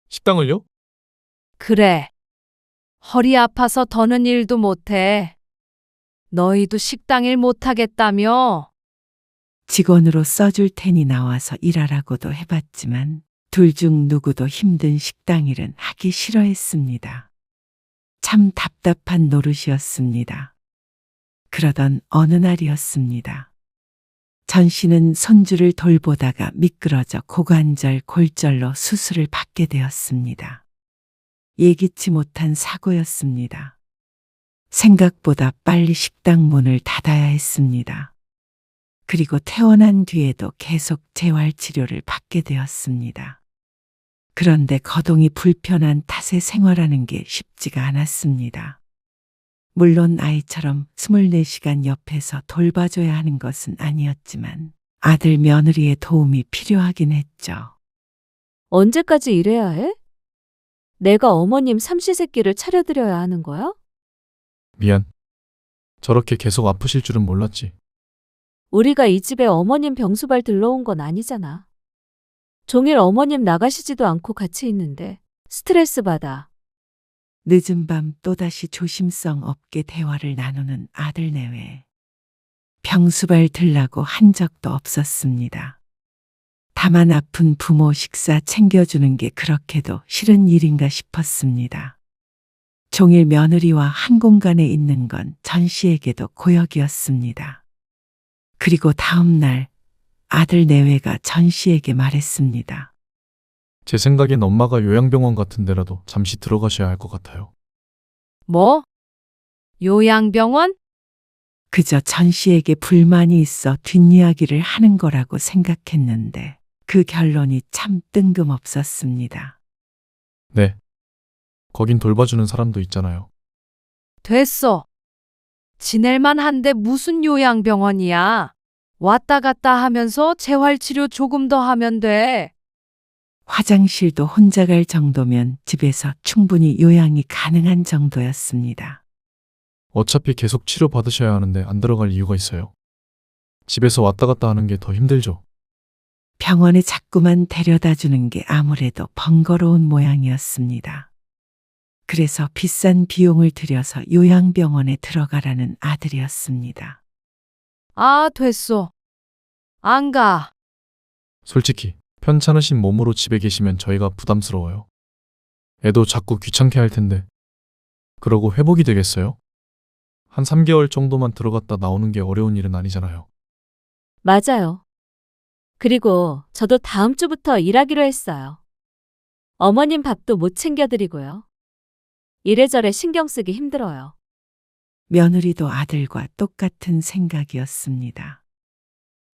식당을요? 그래. 허리 아파서 더는 일도 못해. 너희도 식당 일 못하겠다며? 직원으로 써줄 테니 나와서 일하라고도 해봤지만 둘 중 누구도 힘든 식당 일은 하기 싫어했습니다. 참 답답한 노릇이었습니다. 그러던 어느 날이었습니다. 전 씨는 손주를 돌보다가 미끄러져 고관절 골절로 수술을 받게 되었습니다. 예기치 못한 사고였습니다. 생각보다 빨리 식당 문을 닫아야 했습니다. 그리고 퇴원한 뒤에도 계속 재활치료를 받게 되었습니다. 그런데 거동이 불편한 탓에 생활하는 게 쉽지가 않았습니다. 물론 아이처럼 24시간 옆에서 돌봐줘야 하는 것은 아니었지만 아들 며느리의 도움이 필요하긴 했죠. 언제까지 일해야 해? 내가 어머님 삼시세끼를 차려드려야 하는 거야? 미안. 저렇게 계속 아프실 줄은 몰랐지. 우리가 이 집에 어머님 병수발 들러온 건 아니잖아. 종일 어머님 나가시지도 않고 같이 있는데 스트레스 받아. 늦은 밤 또다시 조심성 없게 대화를 나누는 아들 내외. 병수발 들라고 한 적도 없었습니다. 다만 아픈 부모 식사 챙겨주는 게 그렇게도 싫은 일인가 싶었습니다. 종일 며느리와 한 공간에 있는 건 전 씨에게도 고역이었습니다. 그리고 다음 날 아들 내외가 전 씨에게 말했습니다. 제 생각엔 엄마가 요양병원 같은 데라도 잠시 들어가셔야 할 것 같아요. 뭐? 요양병원? 그저 전 씨에게 불만이 있어 뒷이야기를 하는 거라고 생각했는데 그 결론이 참 뜬금없었습니다. 네. 거긴 돌봐주는 사람도 있잖아요. 됐어. 지낼만 한데 무슨 요양병원이야. 왔다 갔다 하면서 재활치료 조금 더 하면 돼. 화장실도 혼자 갈 정도면 집에서 충분히 요양이 가능한 정도였습니다. 어차피 계속 치료 받으셔야 하는데 안 들어갈 이유가 있어요. 집에서 왔다 갔다 하는 게 더 힘들죠. 병원에 자꾸만 데려다 주는 게 아무래도 번거로운 모양이었습니다. 그래서 비싼 비용을 들여서 요양병원에 들어가라는 아들이었습니다. 아, 됐어. 안 가. 솔직히 편찮으신 몸으로 집에 계시면 저희가 부담스러워요. 애도 자꾸 귀찮게 할 텐데. 그러고 회복이 되겠어요? 한 3개월 정도만 들어갔다 나오는 게 어려운 일은 아니잖아요. 맞아요. 그리고 저도 다음 주부터 일하기로 했어요. 어머님 밥도 못 챙겨드리고요. 이래저래 신경 쓰기 힘들어요. 며느리도 아들과 똑같은 생각이었습니다.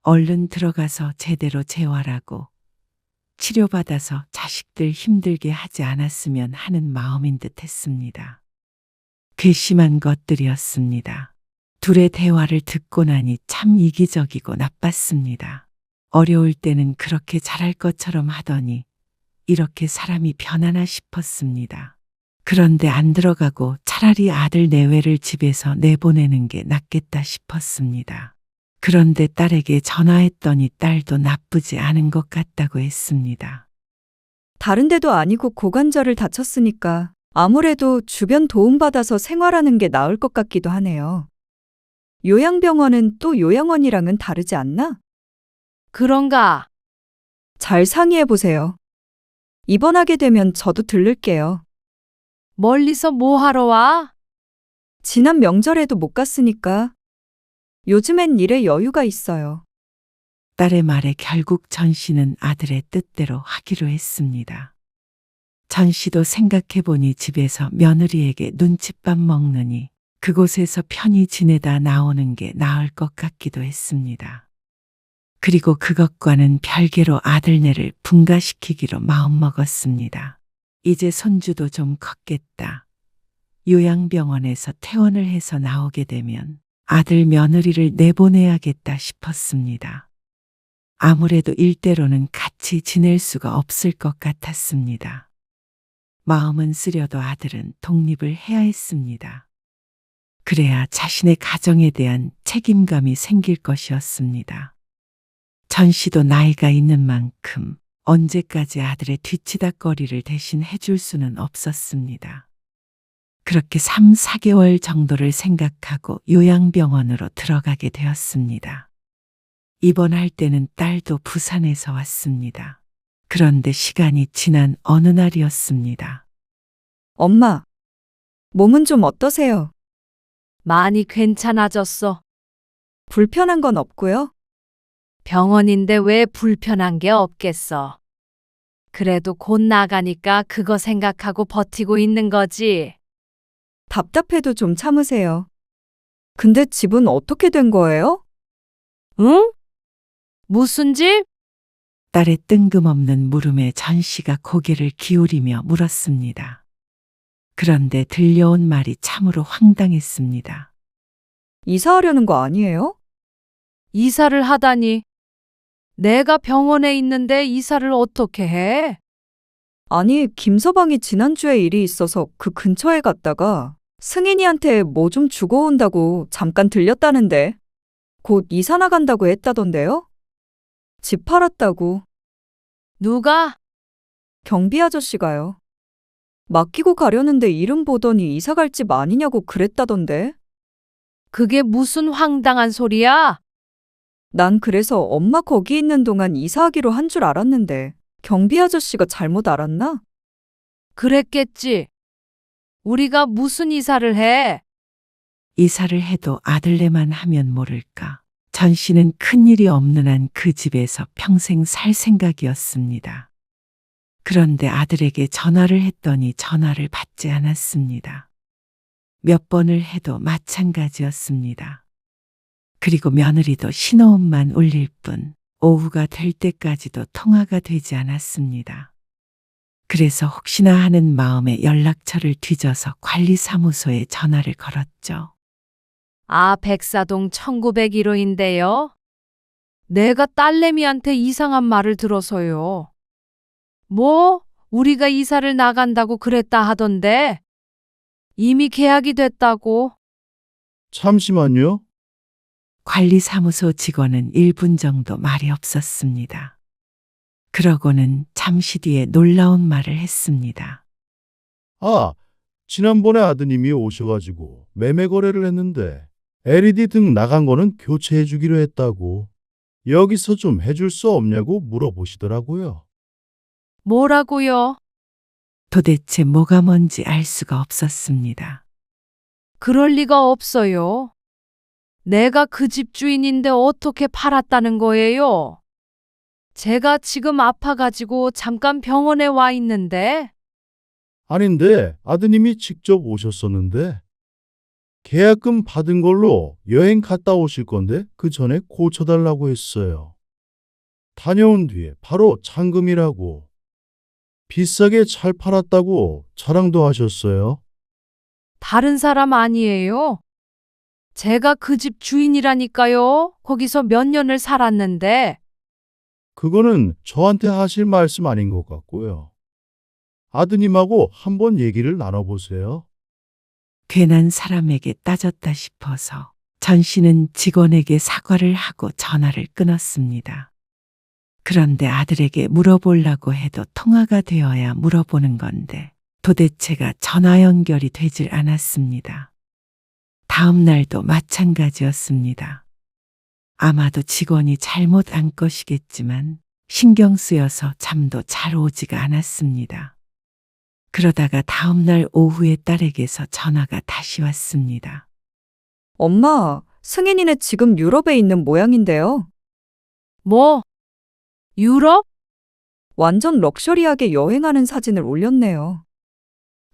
얼른 들어가서 제대로 재활하고 치료받아서 자식들 힘들게 하지 않았으면 하는 마음인 듯 했습니다. 괘씸한 것들이었습니다. 둘의 대화를 듣고 나니 참 이기적이고 나빴습니다. 어려울 때는 그렇게 잘할 것처럼 하더니 이렇게 사람이 변하나 싶었습니다. 그런데 안 들어가고 차라리 아들 내외를 집에서 내보내는 게 낫겠다 싶었습니다. 그런데 딸에게 전화했더니 딸도 나쁘지 않은 것 같다고 했습니다. 다른 데도 아니고 고관절을 다쳤으니까 아무래도 주변 도움받아서 생활하는 게 나을 것 같기도 하네요. 요양병원은 또 요양원이랑은 다르지 않나? 그런가? 잘 상의해 보세요. 입원하게 되면 저도 들를게요. 멀리서 뭐 하러 와? 지난 명절에도 못 갔으니까 요즘엔 일에 여유가 있어요. 딸의 말에 결국 전 씨는 아들의 뜻대로 하기로 했습니다. 전 씨도 생각해보니 집에서 며느리에게 눈칫밥 먹느니 그곳에서 편히 지내다 나오는 게 나을 것 같기도 했습니다. 그리고 그것과는 별개로 아들네를 분가시키기로 마음먹었습니다. 이제 손주도 좀 컸겠다. 요양병원에서 퇴원을 해서 나오게 되면 아들 며느리를 내보내야겠다 싶었습니다. 아무래도 일대로는 같이 지낼 수가 없을 것 같았습니다. 마음은 쓰려도 아들은 독립을 해야 했습니다. 그래야 자신의 가정에 대한 책임감이 생길 것이었습니다. 전 씨도 나이가 있는 만큼 언제까지 아들의 뒤치다꺼리를 대신 해줄 수는 없었습니다. 그렇게 3, 4개월 정도를 생각하고 요양병원으로 들어가게 되었습니다. 입원할 때는 딸도 부산에서 왔습니다. 그런데 시간이 지난 어느 날이었습니다. 엄마, 몸은 좀 어떠세요? 많이 괜찮아졌어. 불편한 건 없고요? 병원인데 왜 불편한 게 없겠어. 그래도 곧 나가니까 그거 생각하고 버티고 있는 거지. 답답해도 좀 참으세요. 근데 집은 어떻게 된 거예요? 응? 무슨 집? 딸의 뜬금없는 물음에 전 씨가 고개를 기울이며 물었습니다. 그런데 들려온 말이 참으로 황당했습니다. 이사하려는 거 아니에요? 이사를 하다니. 내가 병원에 있는데 이사를 어떻게 해? 아니, 김서방이 지난주에 일이 있어서 그 근처에 갔다가 승인이한테 뭐 좀 주고 온다고 잠깐 들렸다는데 곧 이사 나간다고 했다던데요? 집 팔았다고 누가? 경비 아저씨가요. 맡기고 가려는데 이름 보더니 이사 갈 집 아니냐고 그랬다던데. 그게 무슨 황당한 소리야? 난 그래서 엄마 거기 있는 동안 이사하기로 한 줄 알았는데 경비 아저씨가 잘못 알았나? 그랬겠지. 우리가 무슨 이사를 해? 이사를 해도 아들네만 하면 모를까. 전 씨는 큰일이 없는 한 그 집에서 평생 살 생각이었습니다. 그런데 아들에게 전화를 했더니 전화를 받지 않았습니다. 몇 번을 해도 마찬가지였습니다. 그리고 며느리도 신호음만 울릴 뿐 오후가 될 때까지도 통화가 되지 않았습니다. 그래서 혹시나 하는 마음에 연락처를 뒤져서 관리사무소에 전화를 걸었죠. 아, 백사동 1901호인데요. 내가 딸내미한테 이상한 말을 들어서요. 뭐? 우리가 이사를 나간다고 그랬다 하던데. 이미 계약이 됐다고. 잠시만요. 관리사무소 직원은 1분 정도 말이 없었습니다. 그러고는 잠시 뒤에 놀라운 말을 했습니다. 아, 지난번에 아드님이 오셔가지고 매매 거래를 했는데 LED 등 나간 거는 교체해 주기로 했다고. 여기서 좀 해줄 수 없냐고 물어보시더라고요. 뭐라고요? 도대체 뭐가 뭔지 알 수가 없었습니다. 그럴 리가 없어요. 내가 그 집 주인인데 어떻게 팔았다는 거예요? 제가 지금 아파가지고 잠깐 병원에 와 있는데. 아닌데 아드님이 직접 오셨었는데 계약금 받은 걸로 여행 갔다 오실 건데 그 전에 고쳐달라고 했어요. 다녀온 뒤에 바로 잔금이라고 비싸게 잘 팔았다고 자랑도 하셨어요. 다른 사람 아니에요? 제가 그 집 주인이라니까요. 거기서 몇 년을 살았는데. 그거는 저한테 하실 말씀 아닌 것 같고요. 아드님하고 한번 얘기를 나눠보세요. 괜한 사람에게 따졌다 싶어서 전 씨는 직원에게 사과를 하고 전화를 끊었습니다. 그런데 아들에게 물어보려고 해도 통화가 되어야 물어보는 건데 도대체가 전화 연결이 되질 않았습니다. 다음 날도 마찬가지였습니다. 아마도 직원이 잘못 안 것이겠지만 신경 쓰여서 잠도 잘 오지가 않았습니다. 그러다가 다음 날 오후에 딸에게서 전화가 다시 왔습니다. 엄마, 승인이네 지금 유럽에 있는 모양인데요. 뭐? 유럽? 완전 럭셔리하게 여행하는 사진을 올렸네요.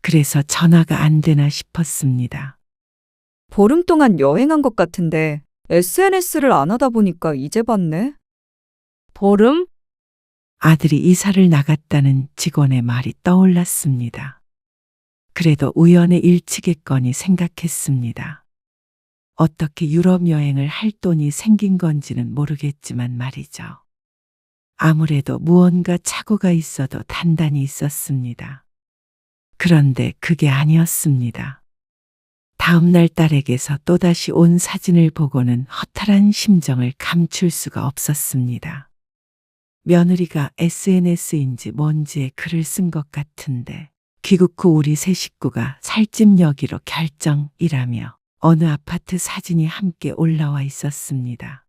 그래서 전화가 안 되나 싶었습니다. 보름 동안 여행한 것 같은데 SNS를 안 하다 보니까 이제 봤네. 보름? 아들이 이사를 나갔다는 직원의 말이 떠올랐습니다. 그래도 우연의 일치겠거니 생각했습니다. 어떻게 유럽 여행을 할 돈이 생긴 건지는 모르겠지만 말이죠. 아무래도 무언가 착오가 있어도 단단히 있었습니다. 그런데 그게 아니었습니다. 다음 날 딸에게서 또다시 온 사진을 보고는 허탈한 심정을 감출 수가 없었습니다. 며느리가 SNS인지 뭔지에 글을 쓴 것 같은데 귀국 후 우리 세 식구가 살집 여기로 결정이라며 어느 아파트 사진이 함께 올라와 있었습니다.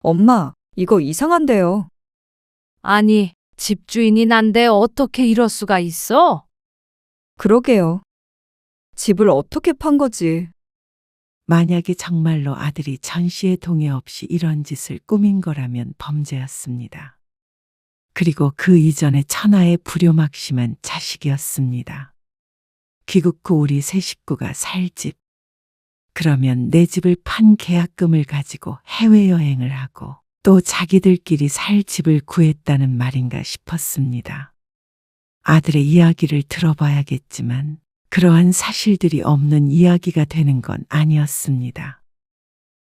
엄마, 이거 이상한데요. 아니, 집주인이 난데 어떻게 이럴 수가 있어? 그러게요. 집을 어떻게 판 거지? 만약에 정말로 아들이 전 씨의 동의 없이 이런 짓을 꾸민 거라면 범죄였습니다. 그리고 그 이전에 천하의 불효막심한 자식이었습니다. 귀국 후 우리 세 식구가 살 집. 그러면 내 집을 판 계약금을 가지고 해외여행을 하고 또 자기들끼리 살 집을 구했다는 말인가 싶었습니다. 아들의 이야기를 들어봐야겠지만 그러한 사실들이 없는 이야기가 되는 건 아니었습니다.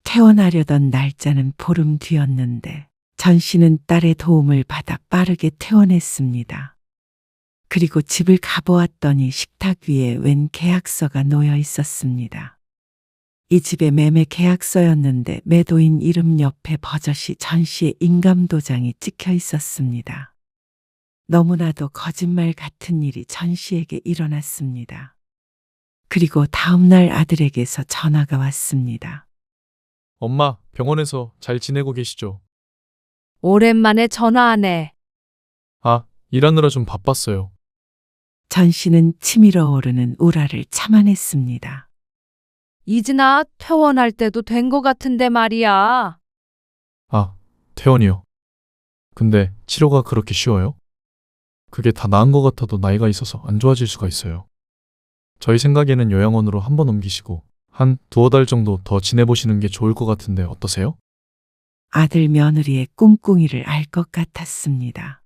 퇴원하려던 날짜는 보름 뒤였는데 전 씨는 딸의 도움을 받아 빠르게 퇴원했습니다. 그리고 집을 가보았더니 식탁 위에 웬 계약서가 놓여 있었습니다. 이 집의 매매 계약서였는데 매도인 이름 옆에 버젓이 전 씨의 인감도장이 찍혀 있었습니다. 너무나도 거짓말 같은 일이 전 씨에게 일어났습니다. 그리고 다음날 아들에게서 전화가 왔습니다. 엄마, 병원에서 잘 지내고 계시죠? 오랜만에 전화하네. 아, 일하느라 좀 바빴어요. 전 씨는 치밀어 오르는 우라를 참아냈습니다. 이진아, 퇴원할 때도 된 거 같은데 말이야. 아, 퇴원이요. 근데 치료가 그렇게 쉬워요? 그게 다 나은 것 같아도 나이가 있어서 안 좋아질 수가 있어요. 저희 생각에는 요양원으로 한번 옮기시고 한 두어 달 정도 더 지내보시는 게 좋을 것 같은데 어떠세요? 아들 며느리의 꿍꿍이를 알 것 같았습니다.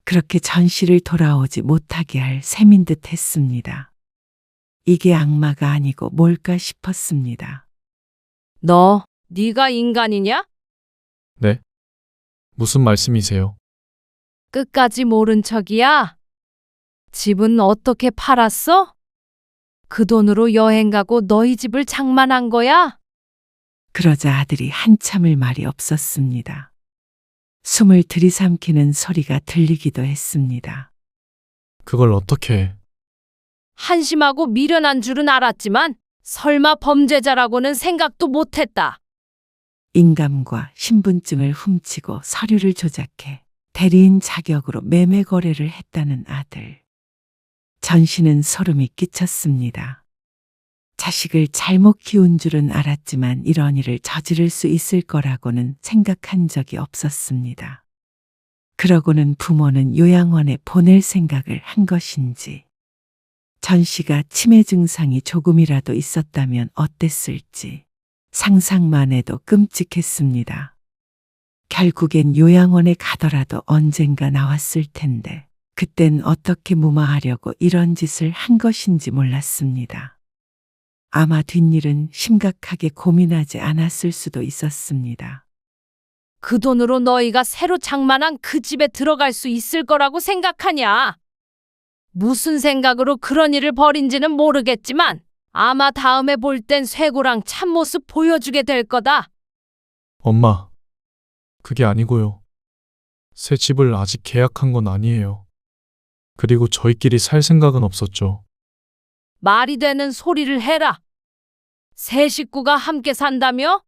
그렇게 전 씨를 돌아오지 못하게 할 셈인 듯 했습니다. 이게 악마가 아니고 뭘까 싶었습니다. 네가 인간이냐? 네? 무슨 말씀이세요? 끝까지 모른 척이야? 집은 어떻게 팔았어? 그 돈으로 여행 가고 너희 집을 장만한 거야? 그러자 아들이 한참을 말이 없었습니다. 숨을 들이삼키는 소리가 들리기도 했습니다. 그걸 어떻게 해? 한심하고 미련한 줄은 알았지만 설마 범죄자라고는 생각도 못했다. 인감과 신분증을 훔치고 서류를 조작해 대리인 자격으로 매매 거래를 했다는 아들. 전 씨는 소름이 끼쳤습니다. 자식을 잘못 키운 줄은 알았지만 이런 일을 저지를 수 있을 거라고는 생각한 적이 없었습니다. 그러고는 부모는 요양원에 보낼 생각을 한 것인지, 전 씨가 치매 증상이 조금이라도 있었다면 어땠을지 상상만 해도 끔찍했습니다. 결국엔 요양원에 가더라도 언젠가 나왔을 텐데 그땐 어떻게 무마하려고 이런 짓을 한 것인지 몰랐습니다. 아마 뒷일은 심각하게 고민하지 않았을 수도 있었습니다. 그 돈으로 너희가 새로 장만한 그 집에 들어갈 수 있을 거라고 생각하냐? 무슨 생각으로 그런 일을 벌인지는 모르겠지만 아마 다음에 볼 땐 쇠고랑 참모습 보여주게 될 거다. 엄마, 그게 아니고요. 새 집을 아직 계약한 건 아니에요. 그리고 저희끼리 살 생각은 없었죠. 말이 되는 소리를 해라. 세 식구가 함께 산다며?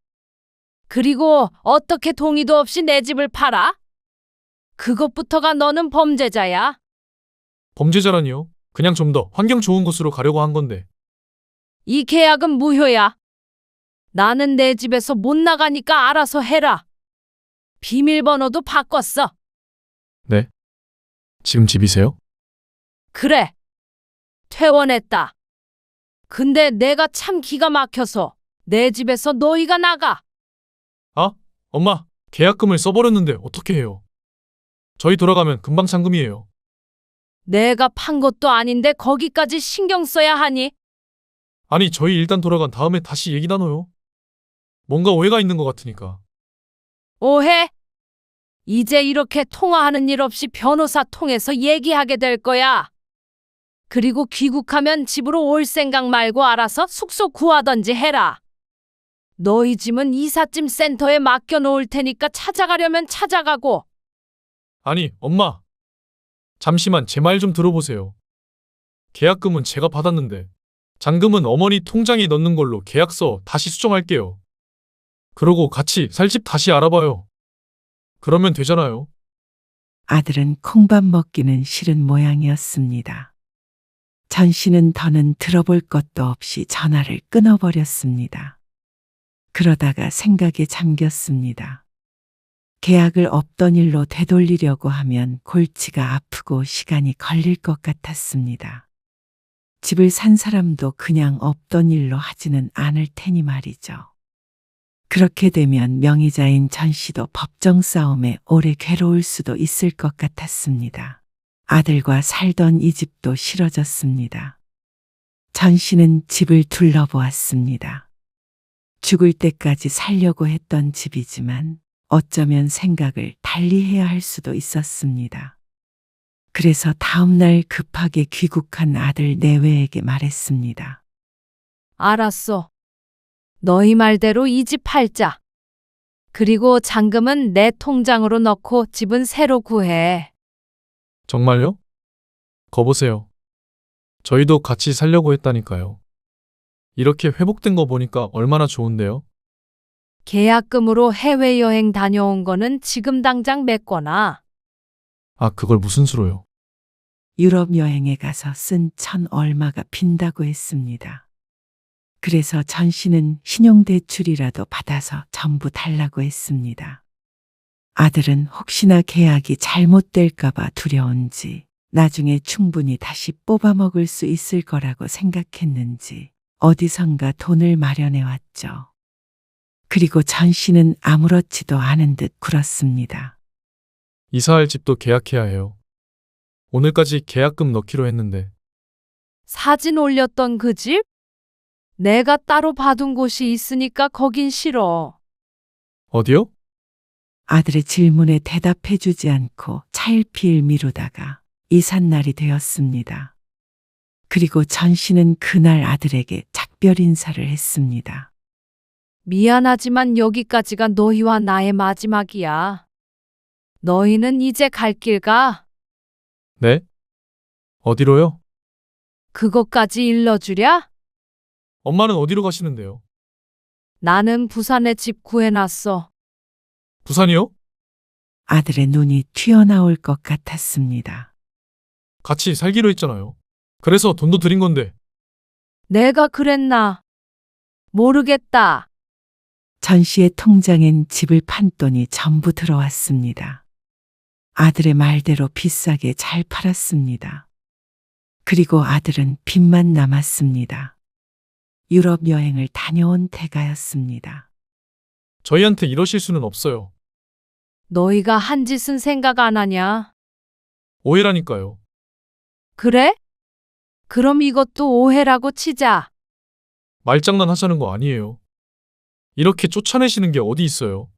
그리고 어떻게 동의도 없이 내 집을 팔아? 그것부터가 너는 범죄자야. 범죄자라니요? 그냥 좀 더 환경 좋은 곳으로 가려고 한 건데. 이 계약은 무효야. 나는 내 집에서 못 나가니까 알아서 해라. 비밀번호도 바꿨어. 네? 지금 집이세요? 그래. 퇴원했다. 근데 내가 참 기가 막혀서 내 집에서 너희가 나가. 아, 엄마, 계약금을 써버렸는데 어떻게 해요? 저희 돌아가면 금방 잔금이에요. 내가 판 것도 아닌데 거기까지 신경 써야 하니? 아니, 저희 일단 돌아간 다음에 다시 얘기 나눠요. 뭔가 오해가 있는 것 같으니까. 오해? 이제 이렇게 통화하는 일 없이 변호사 통해서 얘기하게 될 거야. 그리고 귀국하면 집으로 올 생각 말고 알아서 숙소 구하던지 해라. 너희 집은 이삿짐 센터에 맡겨놓을 테니까 찾아가려면 찾아가고. 아니, 엄마. 잠시만 제 말 좀 들어보세요. 계약금은 제가 받았는데 잔금은 어머니 통장에 넣는 걸로 계약서 다시 수정할게요. 그러고 같이 살 집 다시 알아봐요. 그러면 되잖아요. 아들은 콩밥 먹기는 싫은 모양이었습니다. 전 씨는 더는 들어볼 것도 없이 전화를 끊어버렸습니다. 그러다가 생각에 잠겼습니다. 계약을 없던 일로 되돌리려고 하면 골치가 아프고 시간이 걸릴 것 같았습니다. 집을 산 사람도 그냥 없던 일로 하지는 않을 테니 말이죠. 그렇게 되면 명의자인 전 씨도 법정 싸움에 오래 괴로울 수도 있을 것 같았습니다. 아들과 살던 이 집도 싫어졌습니다. 전 씨는 집을 둘러보았습니다. 죽을 때까지 살려고 했던 집이지만 어쩌면 생각을 달리 해야 할 수도 있었습니다. 그래서 다음날 급하게 귀국한 아들 내외에게 말했습니다. 알았어. 너희 말대로 이 집 팔자. 그리고 잔금은 내 통장으로 넣고 집은 새로 구해. 정말요? 거보세요. 저희도 같이 살려고 했다니까요. 이렇게 회복된 거 보니까 얼마나 좋은데요? 계약금으로 해외여행 다녀온 거는 지금 당장 메꿔놔. 아, 그걸 무슨 수로요? 유럽 여행에 가서 쓴 1,000 얼마가 빈다고 했습니다. 그래서 전 씨는 신용대출이라도 받아서 전부 달라고 했습니다. 아들은 혹시나 계약이 잘못될까봐 두려운지 나중에 충분히 다시 뽑아먹을 수 있을 거라고 생각했는지 어디선가 돈을 마련해 왔죠. 그리고 전 씨는 아무렇지도 않은 듯 굴었습니다. 이사할 집도 계약해야 해요. 오늘까지 계약금 넣기로 했는데. 사진 올렸던 그 집? 내가 따로 봐둔 곳이 있으니까 거긴 싫어. 어디요? 아들의 질문에 대답해 주지 않고 차일피일 미루다가 이삿날이 되었습니다. 그리고 전 씨는 그날 아들에게 작별 인사를 했습니다. 미안하지만 여기까지가 너희와 나의 마지막이야. 너희는 이제 갈 길 가. 네? 어디로요? 그것까지 일러주랴? 엄마는 어디로 가시는데요? 나는 부산에 집 구해놨어. 부산이요? 아들의 눈이 튀어나올 것 같았습니다. 같이 살기로 했잖아요. 그래서 돈도 드린 건데. 내가 그랬나? 모르겠다. 전 씨의 통장엔 집을 판 돈이 전부 들어왔습니다. 아들의 말대로 비싸게 잘 팔았습니다. 그리고 아들은 빚만 남았습니다. 유럽 여행을 다녀온 태가였습니다. 저희한테 이러실 수는 없어요. 너희가 한 짓은 생각 안 하냐? 오해라니까요. 그래? 그럼 이것도 오해라고 치자. 말장난 하자는 거 아니에요. 이렇게 쫓아내시는 게 어디 있어요?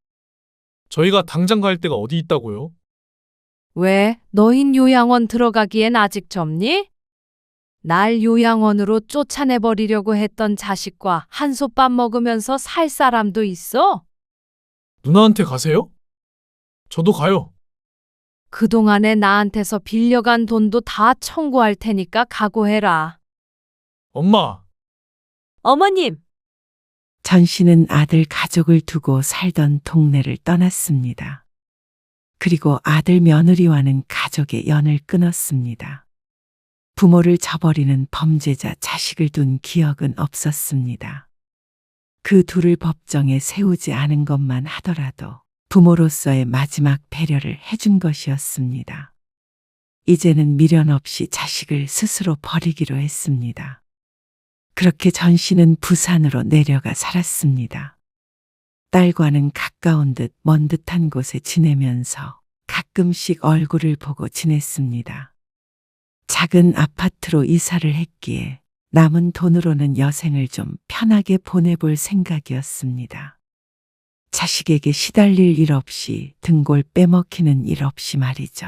저희가 당장 갈 데가 어디 있다고요? 왜? 너흰 요양원 들어가기엔 아직 젊니? 날 요양원으로 쫓아내버리려고 했던 자식과 한솥밥 먹으면서 살 사람도 있어? 누나한테 가세요? 저도 가요. 그동안에 나한테서 빌려간 돈도 다 청구할 테니까 각오해라. 엄마, 어머님, 전 씨는 아들 가족을 두고 살던 동네를 떠났습니다. 그리고 아들 며느리와는 가족의 연을 끊었습니다. 부모를 저버리는 범죄자 자식을 둔 기억은 없었습니다. 그 둘을 법정에 세우지 않은 것만 하더라도 부모로서의 마지막 배려를 해준 것이었습니다. 이제는 미련 없이 자식을 스스로 버리기로 했습니다. 그렇게 전 씨는 부산으로 내려가 살았습니다. 딸과는 가까운 듯 먼 듯한 곳에 지내면서 가끔씩 얼굴을 보고 지냈습니다. 작은 아파트로 이사를 했기에 남은 돈으로는 여생을 좀 편하게 보내볼 생각이었습니다. 자식에게 시달릴 일 없이 등골 빼먹히는 일 없이 말이죠.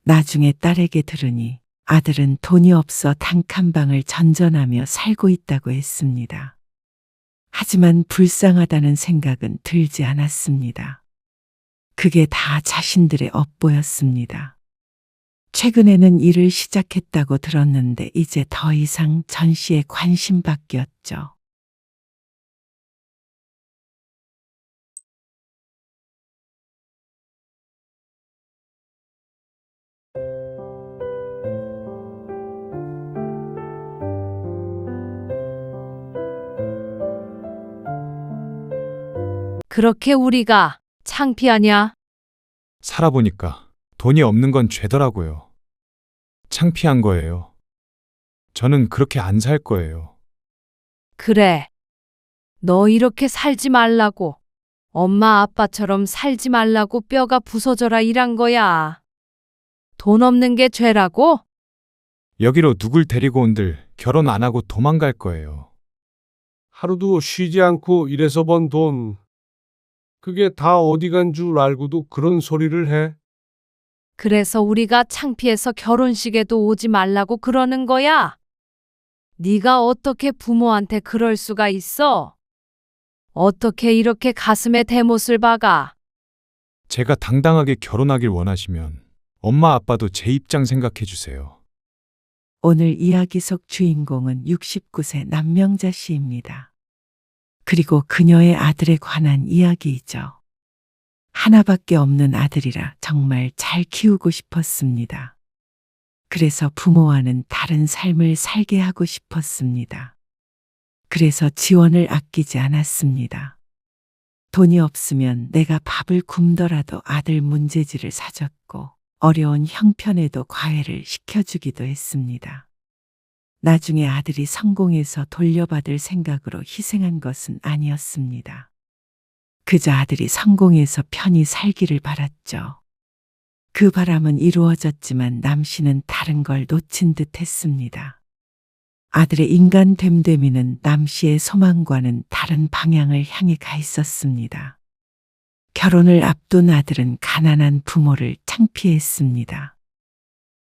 나중에 딸에게 들으니 아들은 돈이 없어 단칸방을 전전하며 살고 있다고 했습니다. 하지만 불쌍하다는 생각은 들지 않았습니다. 그게 다 자신들의 업보였습니다. 최근에는 일을 시작했다고 들었는데 이제 더 이상 전 씨의 관심 밖이었죠. 그렇게 우리가 창피하냐? 살아보니까 돈이 없는 건 죄더라고요. 창피한 거예요. 저는 그렇게 안 살 거예요. 그래. 너 이렇게 살지 말라고. 엄마 아빠처럼 살지 말라고 뼈가 부서져라 일한 거야. 돈 없는 게 죄라고? 여기로 누굴 데리고 온들 결혼 안 하고 도망갈 거예요. 하루도 쉬지 않고 일해서 번 돈. 그게 다 어디 간 줄 알고도 그런 소리를 해? 그래서 우리가 창피해서 결혼식에도 오지 말라고 그러는 거야? 네가 어떻게 부모한테 그럴 수가 있어? 어떻게 이렇게 가슴에 대못을 박아? 제가 당당하게 결혼하길 원하시면 엄마 아빠도 제 입장 생각해 주세요. 오늘 이야기 속 주인공은 69세 남명자 씨입니다. 그리고 그녀의 아들에 관한 이야기이죠. 하나밖에 없는 아들이라 정말 잘 키우고 싶었습니다. 그래서 부모와는 다른 삶을 살게 하고 싶었습니다. 그래서 지원을 아끼지 않았습니다. 돈이 없으면 내가 밥을 굶더라도 아들 문제지를 사줬고 어려운 형편에도 과외를 시켜주기도 했습니다. 나중에 아들이 성공해서 돌려받을 생각으로 희생한 것은 아니었습니다. 그저 아들이 성공해서 편히 살기를 바랐죠. 그 바람은 이루어졌지만 남 씨는 다른 걸 놓친 듯 했습니다. 아들의 인간 됨됨이는 남 씨의 소망과는 다른 방향을 향해 가 있었습니다. 결혼을 앞둔 아들은 가난한 부모를 창피했습니다.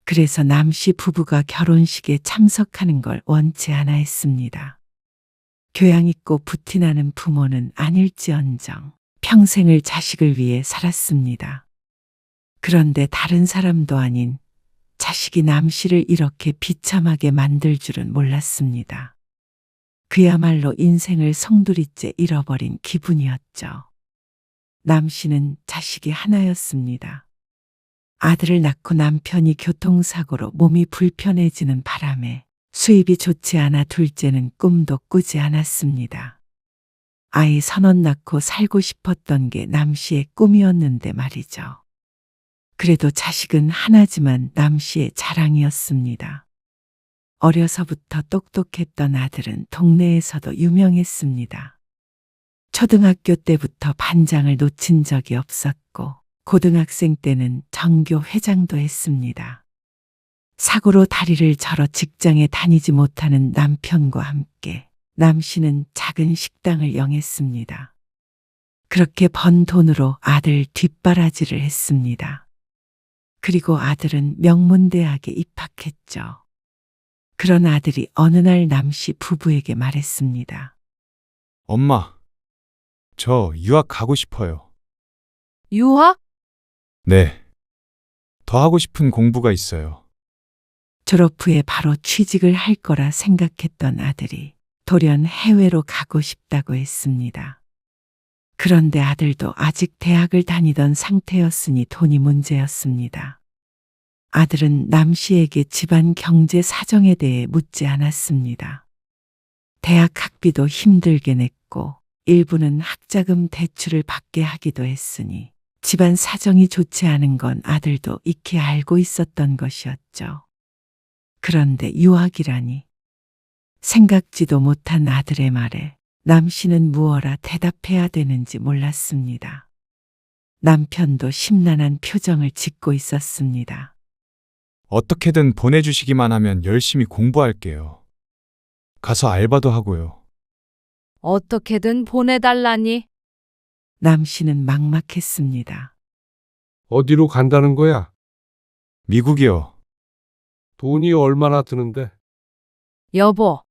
그래서 남 씨 부부가 결혼식에 참석하는 걸 원치 않아 했습니다. 교양 있고 부티나는 부모는 아닐지언정 평생을 자식을 위해 살았습니다. 그런데 다른 사람도 아닌 자식이 남 씨를 이렇게 비참하게 만들 줄은 몰랐습니다. 그야말로 인생을 송두리째 잃어버린 기분이었죠. 남 씨는 자식이 하나였습니다. 아들을 낳고 남편이 교통사고로 몸이 불편해지는 바람에 수입이 좋지 않아 둘째는 꿈도 꾸지 않았습니다. 아이 선원 낳고 살고 싶었던 게 남 씨의 꿈이었는데 말이죠. 그래도 자식은 하나지만 남 씨의 자랑이었습니다. 어려서부터 똑똑했던 아들은 동네에서도 유명했습니다. 초등학교 때부터 반장을 놓친 적이 없었고 고등학생 때는 전교 회장도 했습니다. 사고로 다리를 절어 직장에 다니지 못하는 남편과 함께 남 씨는 작은 식당을 영했습니다. 그렇게 번 돈으로 아들 뒷바라지를 했습니다. 그리고 아들은 명문대학에 입학했죠. 그런 아들이 어느 날 남 씨 부부에게 말했습니다. 엄마, 저 유학 가고 싶어요. 유학? 네. 더 하고 싶은 공부가 있어요. 졸업 후에 바로 취직을 할 거라 생각했던 아들이 돌연 해외로 가고 싶다고 했습니다. 그런데 아들도 아직 대학을 다니던 상태였으니 돈이 문제였습니다. 아들은 남 씨에게 집안 경제 사정에 대해 묻지 않았습니다. 대학 학비도 힘들게 냈고 일부는 학자금 대출을 받게 하기도 했으니 집안 사정이 좋지 않은 건 아들도 익히 알고 있었던 것이었죠. 그런데 유학이라니. 생각지도 못한 아들의 말에 남 씨는 무어라 대답해야 되는지 몰랐습니다. 남편도 심란한 표정을 짓고 있었습니다. 어떻게든 보내주시기만 하면 열심히 공부할게요. 가서 알바도 하고요. 어떻게든 보내달라니? 남 씨는 막막했습니다. 어디로 간다는 거야? 미국이요. 돈이 얼마나 드는데? 여보,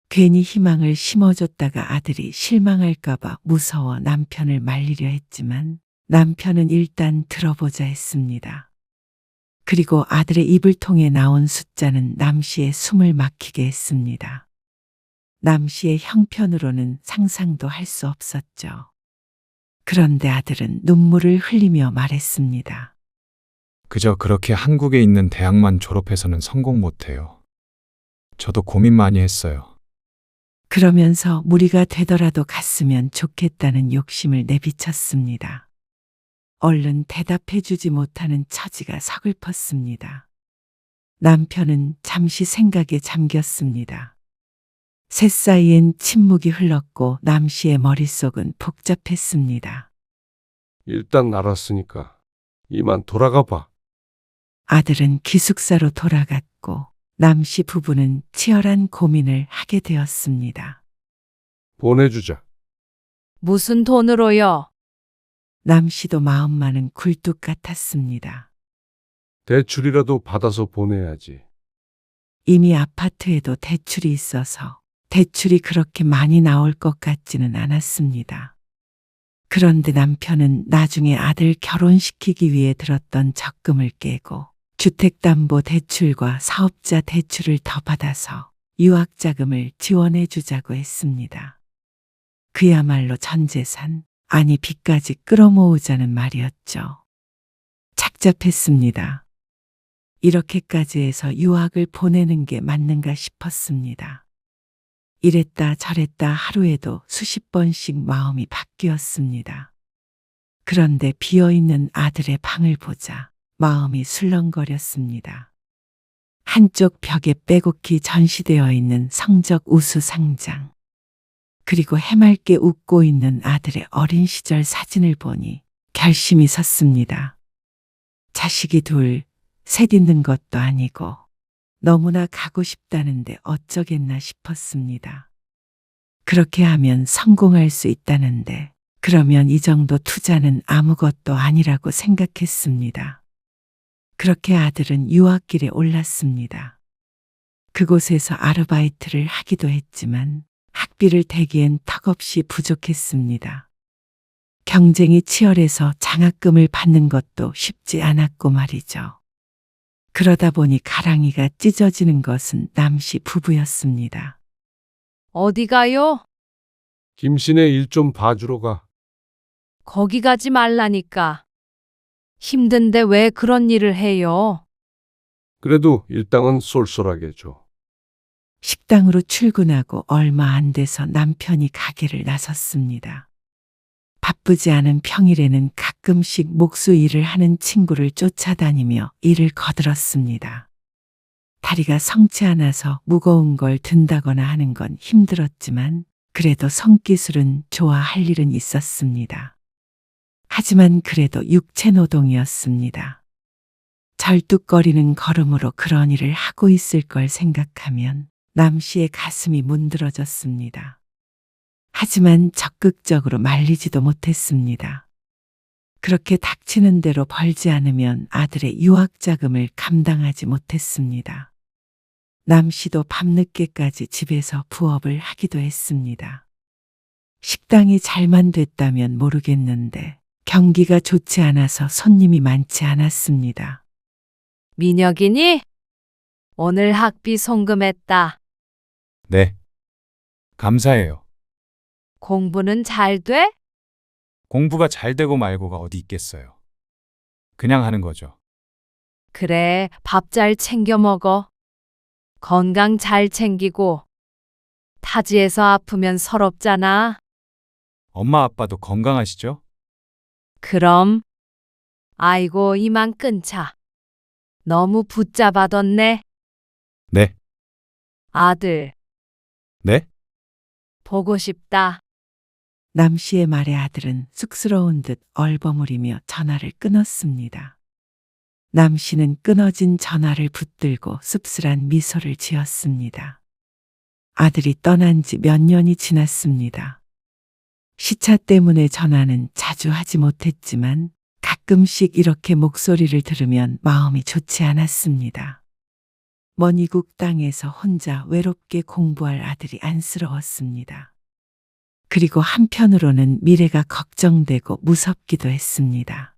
괜히 희망을 심어줬다가 아들이 실망할까봐 무서워 남편을 말리려 했지만 남편은 일단 들어보자 했습니다. 그리고 아들의 입을 통해 나온 숫자는 남 씨의 숨을 막히게 했습니다. 남 씨의 형편으로는 상상도 할 수 없었죠. 그런데 아들은 눈물을 흘리며 말했습니다. 그저 그렇게 한국에 있는 대학만 졸업해서는 성공 못해요. 저도 고민 많이 했어요. 그러면서 무리가 되더라도 갔으면 좋겠다는 욕심을 내비쳤습니다. 얼른 대답해주지 못하는 처지가 서글펐습니다. 남편은 잠시 생각에 잠겼습니다. 셋 사이엔 침묵이 흘렀고 남 씨의 머릿속은 복잡했습니다. 일단 알았으니까 이만 돌아가 봐. 아들은 기숙사로 돌아갔고 남 씨 부부는 치열한 고민을 하게 되었습니다. 보내주자. 무슨 돈으로요? 남 씨도 마음만은 굴뚝 같았습니다. 대출이라도 받아서 보내야지. 이미 아파트에도 대출이 있어서 대출이 그렇게 많이 나올 것 같지는 않았습니다. 그런데 남편은 나중에 아들 결혼시키기 위해 들었던 적금을 깨고 주택담보대출과 사업자 대출을 더 받아서 유학자금을 지원해 주자고 했습니다. 그야말로 전 재산, 아니 빚까지 끌어모으자는 말이었죠. 착잡했습니다. 이렇게까지 해서 유학을 보내는 게 맞는가 싶었습니다. 이랬다 저랬다 하루에도 수십 번씩 마음이 바뀌었습니다. 그런데 비어있는 아들의 방을 보자 마음이 술렁거렸습니다. 한쪽 벽에 빼곡히 전시되어 있는 성적 우수 상장, 그리고 해맑게 웃고 있는 아들의 어린 시절 사진을 보니 결심이 섰습니다. 자식이 둘, 셋 있는 것도 아니고 너무나 가고 싶다는데 어쩌겠나 싶었습니다. 그렇게 하면 성공할 수 있다는데 그러면 이 정도 투자는 아무것도 아니라고 생각했습니다. 그렇게 아들은 유학길에 올랐습니다. 그곳에서 아르바이트를 하기도 했지만 학비를 대기엔 턱없이 부족했습니다. 경쟁이 치열해서 장학금을 받는 것도 쉽지 않았고 말이죠. 그러다 보니 가랑이가 찢어지는 것은 남씨 부부였습니다. 어디 가요? 김씨네 일 좀 봐주러 가. 거기 가지 말라니까. 힘든데 왜 그런 일을 해요? 그래도 일당은 쏠쏠하게 줘. 식당으로 출근하고 얼마 안 돼서 남편이 가게를 나섰습니다. 바쁘지 않은 평일에는 가끔씩 목수 일을 하는 친구를 쫓아다니며 일을 거들었습니다. 다리가 성치 않아서 무거운 걸 든다거나 하는 건 힘들었지만 그래도 손기술은 좋아할 일은 있었습니다. 하지만 그래도 육체 노동이었습니다. 절뚝거리는 걸음으로 그런 일을 하고 있을 걸 생각하면 남씨의 가슴이 문드러졌습니다. 하지만 적극적으로 말리지도 못했습니다. 그렇게 닥치는 대로 벌지 않으면 아들의 유학자금을 감당하지 못했습니다. 남씨도 밤늦게까지 집에서 부업을 하기도 했습니다. 식당이 잘만 됐다면 모르겠는데 경기가 좋지 않아서 손님이 많지 않았습니다. 민혁이니? 오늘 학비 송금했다. 네. 감사해요. 공부는 잘 돼? 공부가 잘 되고 말고가 어디 있겠어요. 그냥 하는 거죠. 그래, 밥 잘 챙겨 먹어. 건강 잘 챙기고. 타지에서 아프면 서럽잖아. 엄마 아빠도 건강하시죠? 그럼. 아이고, 이만 끊자. 너무 붙잡아뒀네. 네. 아들, 네? 보고 싶다. 남씨의 말에 아들은 쑥스러운 듯 얼버무리며 전화를 끊었습니다. 남씨는 끊어진 전화를 붙들고 씁쓸한 미소를 지었습니다. 아들이 떠난 지 몇 년이 지났습니다. 시차 때문에 전화는 자주 하지 못했지만 가끔씩 이렇게 목소리를 들으면 마음이 좋지 않았습니다. 먼 이국 땅에서 혼자 외롭게 공부할 아들이 안쓰러웠습니다. 그리고 한편으로는 미래가 걱정되고 무섭기도 했습니다.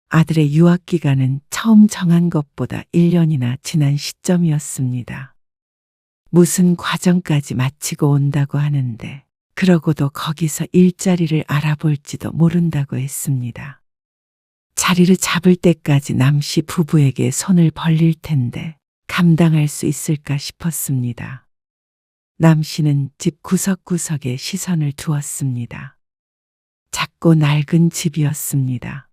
아들의 유학 기간은 처음 정한 것보다 1년이나 지난 시점이었습니다. 무슨 과정까지 마치고 온다고 하는데 그러고도 거기서 일자리를 알아볼지도 모른다고 했습니다. 자리를 잡을 때까지 남씨 부부에게 손을 벌릴 텐데 감당할 수 있을까 싶었습니다. 남씨는 집 구석구석에 시선을 두었습니다. 작고 낡은 집이었습니다.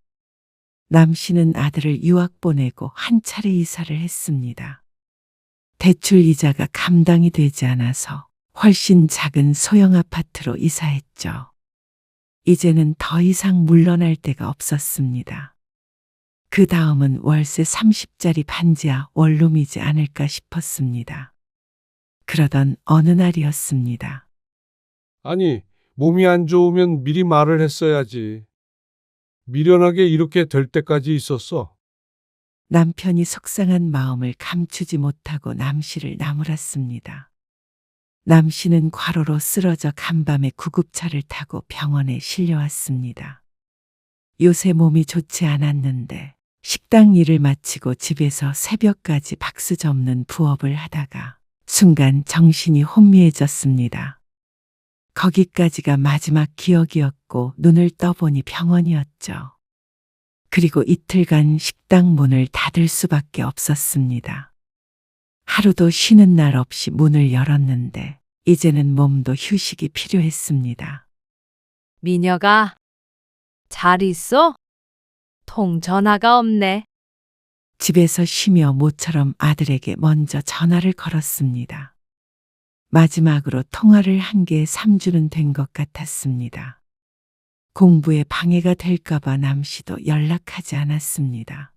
남씨는 아들을 유학 보내고 한 차례 이사를 했습니다. 대출 이자가 감당이 되지 않아서 훨씬 작은 소형 아파트로 이사했죠. 이제는 더 이상 물러날 데가 없었습니다. 그 다음은 월세 30짜리 반지하 원룸이지 않을까 싶었습니다. 그러던 어느 날이었습니다. 아니, 몸이 안 좋으면 미리 말을 했어야지. 미련하게 이렇게 될 때까지 있었어. 남편이 속상한 마음을 감추지 못하고 남씨를 나무랐습니다. 남씨는 과로로 쓰러져 간밤에 구급차를 타고 병원에 실려왔습니다. 요새 몸이 좋지 않았는데 식당 일을 마치고 집에서 새벽까지 박수 접는 부업을 하다가 순간 정신이 혼미해졌습니다. 거기까지가 마지막 기억이었고 눈을 떠보니 병원이었죠. 그리고 이틀간 식당 문을 닫을 수밖에 없었습니다. 하루도 쉬는 날 없이 문을 열었는데 이제는 몸도 휴식이 필요했습니다. 미녀가 잘 있어? 통전화가 없네. 집에서 쉬며 모처럼 아들에게 먼저 전화를 걸었습니다. 마지막으로 통화를 한 게 3주는 된 것 같았습니다. 공부에 방해가 될까봐 남씨도 연락하지 않았습니다.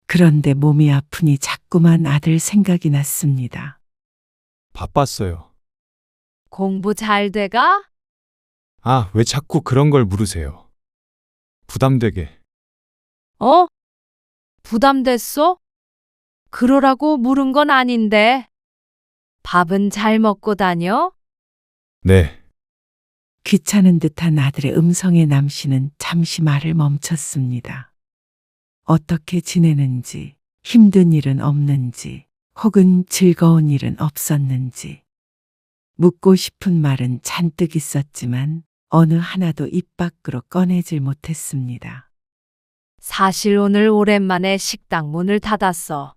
그런데 몸이 아프니 자꾸만 아들 생각이 났습니다. 바빴어요. 공부 잘 돼가? 아, 왜 자꾸 그런 걸 물으세요? 부담되게. 어? 부담됐어? 그러라고 물은 건 아닌데. 밥은 잘 먹고 다녀? 네. 귀찮은 듯한 아들의 음성에 남씨는 잠시 말을 멈췄습니다. 어떻게 지내는지, 힘든 일은 없는지, 혹은 즐거운 일은 없었는지. 묻고 싶은 말은 잔뜩 있었지만 어느 하나도 입 밖으로 꺼내질 못했습니다. 사실 오늘 오랜만에 식당 문을 닫았어.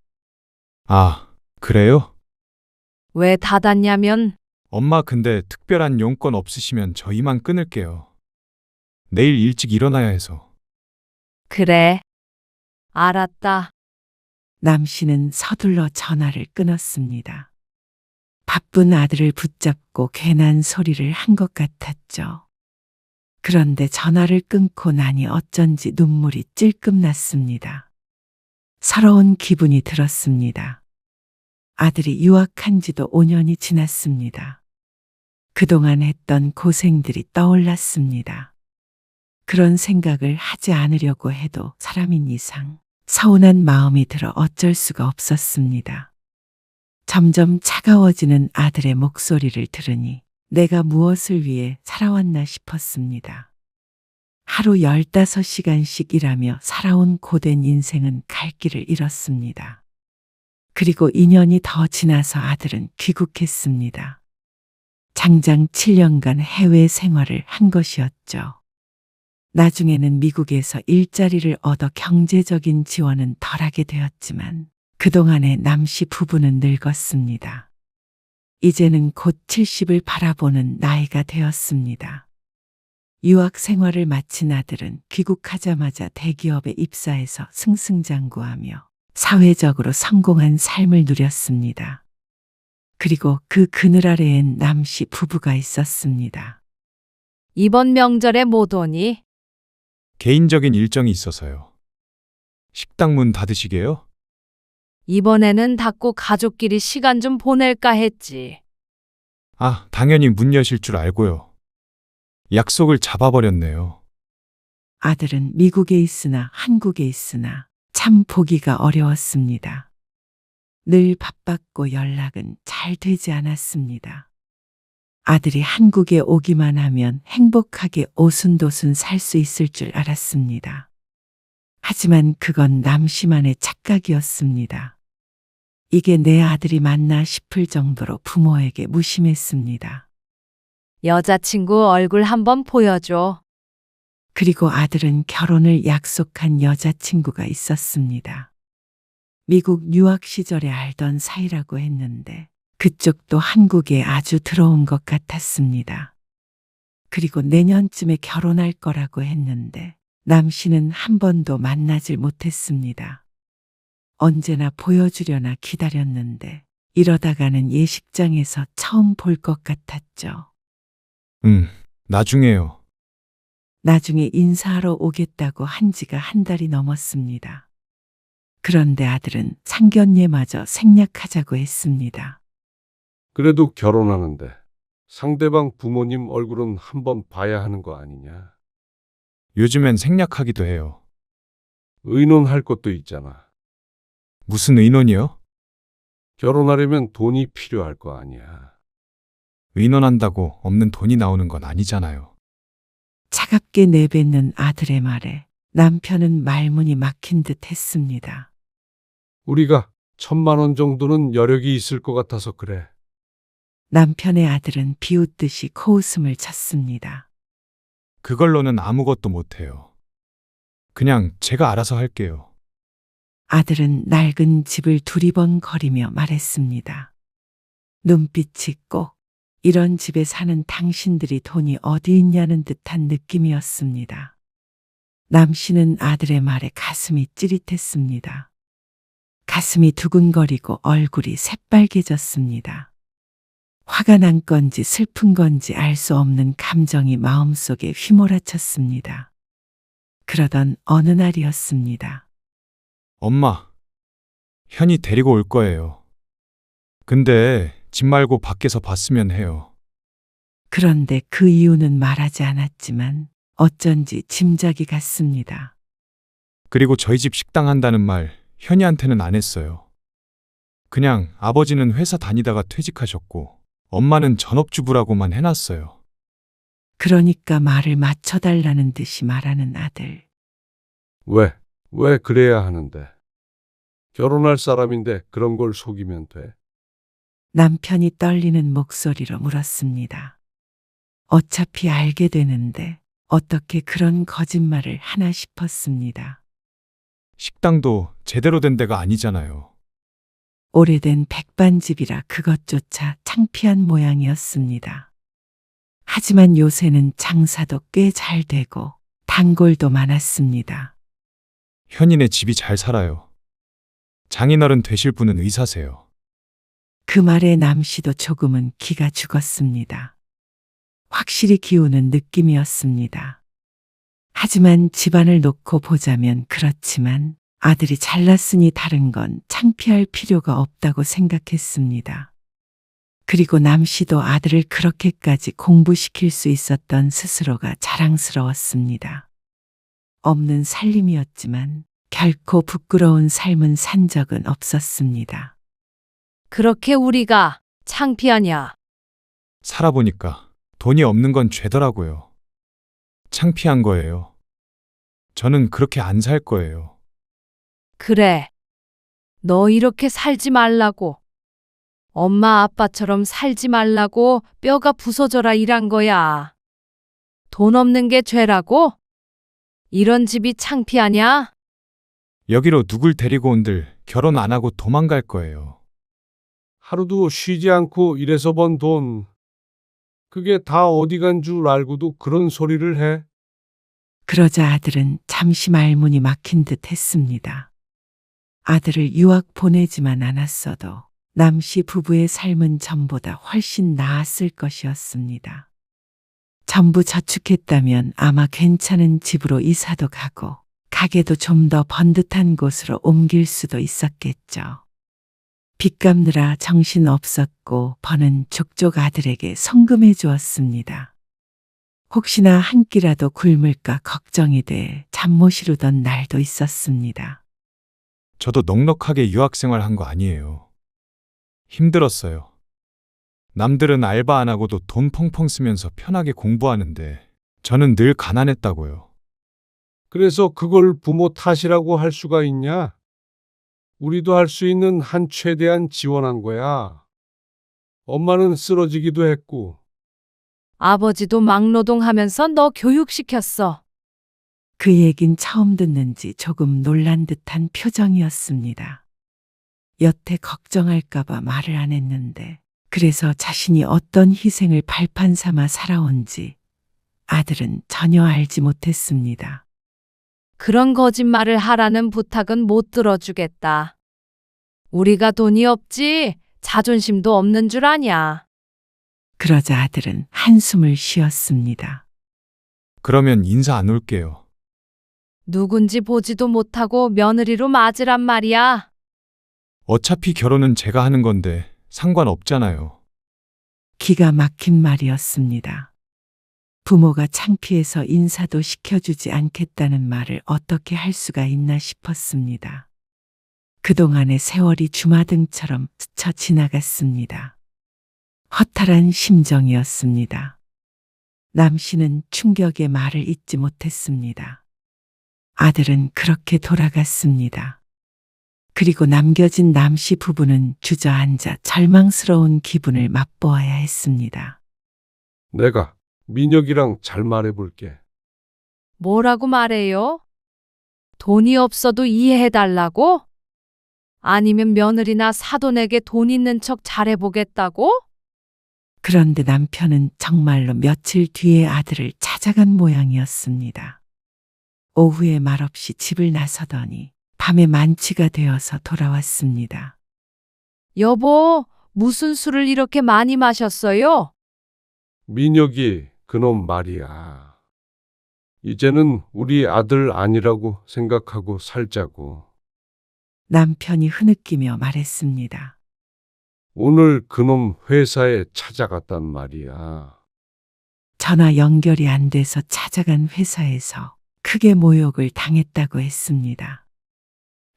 아, 그래요? 왜 닫았냐면 엄마 근데 특별한 용건 없으시면 저희만 끊을게요. 내일 일찍 일어나야 해서. 그래. 알았다. 남씨는 서둘러 전화를 끊었습니다. 바쁜 아들을 붙잡고 괜한 소리를 한 것 같았죠. 그런데 전화를 끊고 나니 어쩐지 눈물이 찔끔 났습니다. 서러운 기분이 들었습니다. 아들이 유학한 지도 5년이 지났습니다. 그동안 했던 고생들이 떠올랐습니다. 그런 생각을 하지 않으려고 해도 사람인 이상 서운한 마음이 들어 어쩔 수가 없었습니다. 점점 차가워지는 아들의 목소리를 들으니 내가 무엇을 위해 살아왔나 싶었습니다. 하루 15시간씩 일하며 살아온 고된 인생은 갈 길을 잃었습니다. 그리고 2년이 더 지나서 아들은 귀국했습니다. 장장 7년간 해외 생활을 한 것이었죠. 나중에는 미국에서 일자리를 얻어 경제적인 지원은 덜하게 되었지만 그동안의 남씨 부부는 늙었습니다. 이제는 곧 70을 바라보는 나이가 되었습니다. 유학 생활을 마친 아들은 귀국하자마자 대기업에 입사해서 승승장구하며 사회적으로 성공한 삶을 누렸습니다. 그리고 그 그늘 아래엔 남씨 부부가 있었습니다. 이번 명절에 못 오니? 개인적인 일정이 있어서요. 식당 문 닫으시게요? 이번에는 닫고 가족끼리 시간 좀 보낼까 했지. 아, 당연히 문 여실 줄 알고요. 약속을 잡아버렸네요. 아들은 미국에 있으나 한국에 있으나 참 보기가 어려웠습니다. 늘 바빴고 연락은 잘 되지 않았습니다. 아들이 한국에 오기만 하면 행복하게 오순도순 살 수 있을 줄 알았습니다. 하지만 그건 남씨만의 착각이었습니다. 이게 내 아들이 맞나 싶을 정도로 부모에게 무심했습니다. 여자친구 얼굴 한번 보여줘. 그리고 아들은 결혼을 약속한 여자친구가 있었습니다. 미국 유학 시절에 알던 사이라고 했는데 그쪽도 한국에 아주 들어온 것 같았습니다. 그리고 내년쯤에 결혼할 거라고 했는데 남씨는 한 번도 만나질 못했습니다. 언제나 보여주려나 기다렸는데 이러다가는 예식장에서 처음 볼 것 같았죠. 나중에요. 나중에 인사하러 오겠다고 한 지가 한 달이 넘었습니다. 그런데 아들은 상견례마저 생략하자고 했습니다. 그래도 결혼하는데 상대방 부모님 얼굴은 한번 봐야 하는 거 아니냐? 요즘엔 생략하기도 해요. 의논할 것도 있잖아. 무슨 의논이요? 결혼하려면 돈이 필요할 거 아니야. 의논한다고 없는 돈이 나오는 건 아니잖아요. 차갑게 내뱉는 아들의 말에 남편은 말문이 막힌 듯 했습니다. 우리가 1,000만 원 정도는 여력이 있을 것 같아서 그래. 남편의 아들은 비웃듯이 코웃음을 쳤습니다. 그걸로는 아무것도 못해요. 그냥 제가 알아서 할게요. 아들은 낡은 집을 두리번거리며 말했습니다. 눈빛이 꼭 이런 집에 사는 당신들이 돈이 어디 있냐는 듯한 느낌이었습니다. 남 씨는 아들의 말에 가슴이 찌릿했습니다. 가슴이 두근거리고 얼굴이 새빨개졌습니다. 화가 난 건지 슬픈 건지 알 수 없는 감정이 마음속에 휘몰아쳤습니다. 그러던 어느 날이었습니다. 엄마, 현이 데리고 올 거예요. 근데 집 말고 밖에서 봤으면 해요. 그런데 그 이유는 말하지 않았지만 어쩐지 짐작이 갔습니다. 그리고 저희 집 식당 한다는 말 현이한테는 안 했어요. 그냥 아버지는 회사 다니다가 퇴직하셨고 엄마는 전업주부라고만 해놨어요. 그러니까 말을 맞춰달라는 듯이 말하는 아들. 왜 그래야 하는데? 결혼할 사람인데 그런 걸 속이면 돼. 남편이 떨리는 목소리로 물었습니다. 어차피 알게 되는데 어떻게 그런 거짓말을 하나 싶었습니다. 식당도 제대로 된 데가 아니잖아요. 오래된 백반집이라 그것조차 창피한 모양이었습니다. 하지만 요새는 장사도 꽤 잘 되고 단골도 많았습니다. 현이네 집이 잘 살아요. 장인어른 되실 분은 의사세요. 그 말에 남 씨도 조금은 기가 죽었습니다. 확실히 기우는 느낌이었습니다. 하지만 집안을 놓고 보자면 그렇지만 아들이 잘났으니 다른 건 창피할 필요가 없다고 생각했습니다. 그리고 남 씨도 아들을 그렇게까지 공부시킬 수 있었던 스스로가 자랑스러웠습니다. 없는 살림이었지만 결코 부끄러운 삶은 산 적은 없었습니다. 그렇게 우리가 창피하냐? 살아보니까 돈이 없는 건 죄더라고요. 창피한 거예요. 저는 그렇게 안 살 거예요. 그래. 너 이렇게 살지 말라고. 엄마 아빠처럼 살지 말라고 뼈가 부서져라 일한 거야. 돈 없는 게 죄라고? 이런 집이 창피하냐? 여기로 누굴 데리고 온들 결혼 안 하고 도망갈 거예요. 하루도 쉬지 않고 일해서 번 돈. 그게 다 어디 간 줄 알고도 그런 소리를 해. 그러자 아들은 잠시 말문이 막힌 듯 했습니다. 아들을 유학 보내지만 않았어도 남씨 부부의 삶은 전보다 훨씬 나았을 것이었습니다. 전부 저축했다면 아마 괜찮은 집으로 이사도 가고 가게도 좀 더 번듯한 곳으로 옮길 수도 있었겠죠. 빚 갚느라 정신 없었고 버는 족족 아들에게 송금해 주었습니다. 혹시나 한 끼라도 굶을까 걱정이 돼 잠 못 이루던 날도 있었습니다. 저도 넉넉하게 유학생활 한 거 아니에요. 힘들었어요. 남들은 알바 안 하고도 돈 펑펑 쓰면서 편하게 공부하는데 저는 늘 가난했다고요. 그래서 그걸 부모 탓이라고 할 수가 있냐? 우리도 할 수 있는 한 최대한 지원한 거야. 엄마는 쓰러지기도 했고. 아버지도 막노동하면서 너 교육시켰어. 그 얘긴 처음 듣는지 조금 놀란 듯한 표정이었습니다. 여태 걱정할까봐 말을 안 했는데 그래서 자신이 어떤 희생을 발판 삼아 살아온지 아들은 전혀 알지 못했습니다. 그런 거짓말을 하라는 부탁은 못 들어주겠다. 우리가 돈이 없지 자존심도 없는 줄 아냐. 그러자 아들은 한숨을 쉬었습니다. 그러면 인사 안 올게요. 누군지 보지도 못하고 며느리로 맞으란 말이야. 어차피 결혼은 제가 하는 건데 상관없잖아요. 기가 막힌 말이었습니다. 부모가 창피해서 인사도 시켜주지 않겠다는 말을 어떻게 할 수가 있나 싶었습니다. 그동안의 세월이 주마등처럼 스쳐 지나갔습니다. 허탈한 심정이었습니다. 남 씨는 충격의 말을 잇지 못했습니다. 아들은 그렇게 돌아갔습니다. 그리고 남겨진 남 씨 부부는 주저앉아 절망스러운 기분을 맛보아야 했습니다. 내가 민혁이랑 잘 말해볼게. 뭐라고 말해요? 돈이 없어도 이해해달라고? 아니면 며느리나 사돈에게 돈 있는 척 잘해보겠다고? 그런데 남편은 정말로 며칠 뒤에 아들을 찾아간 모양이었습니다. 오후에 말없이 집을 나서더니 밤에 만취가 되어서 돌아왔습니다. 여보, 무슨 술을 이렇게 많이 마셨어요? 민혁이 그놈 말이야. 이제는 우리 아들 아니라고 생각하고 살자고. 남편이 흐느끼며 말했습니다. 오늘 그놈 회사에 찾아갔단 말이야. 전화 연결이 안 돼서 찾아간 회사에서 크게 모욕을 당했다고 했습니다.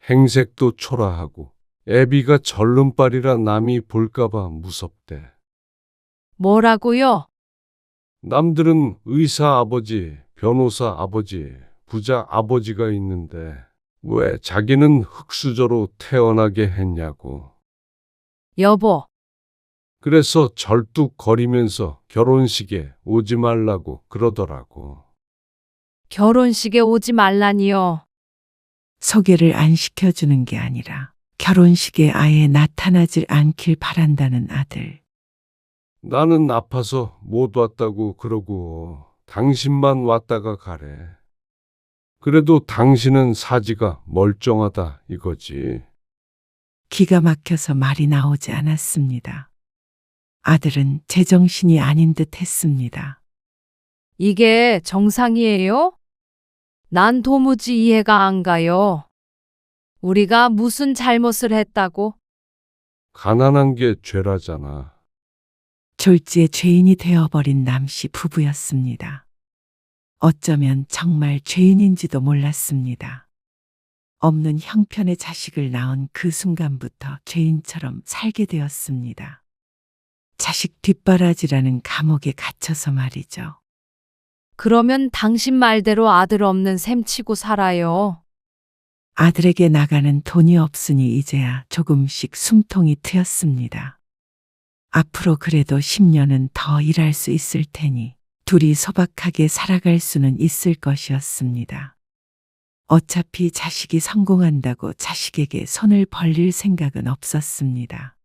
행색도 초라하고 애비가 절름발이라 남이 볼까봐 무섭대. 뭐라고요? 남들은 의사 아버지, 변호사 아버지, 부자 아버지가 있는데 왜 자기는 흙수저로 태어나게 했냐고. 여보, 그래서 절뚝거리면서 결혼식에 오지 말라고 그러더라고. 결혼식에 오지 말라니요. 소개를 안 시켜주는 게 아니라 결혼식에 아예 나타나질 않길 바란다는 아들. 나는 아파서 못 왔다고 그러고 당신만 왔다가 가래. 그래도 당신은 사지가 멀쩡하다 이거지. 기가 막혀서 말이 나오지 않았습니다. 아들은 제정신이 아닌 듯 했습니다. 이게 정상이에요? 난 도무지 이해가 안 가요. 우리가 무슨 잘못을 했다고? 가난한 게 죄라잖아. 졸지의 죄인이 되어버린 남씨 부부였습니다. 어쩌면 정말 죄인인지도 몰랐습니다. 없는 형편의 자식을 낳은 그 순간부터 죄인처럼 살게 되었습니다. 자식 뒷바라지라는 감옥에 갇혀서 말이죠. 그러면 당신 말대로 아들 없는 셈 치고 살아요. 아들에게 나가는 돈이 없으니 이제야 조금씩 숨통이 트였습니다. 앞으로 그래도 10년은 더 일할 수 있을 테니 둘이 소박하게 살아갈 수는 있을 것이었습니다. 어차피 자식이 성공한다고 자식에게 손을 벌릴 생각은 없었습니다.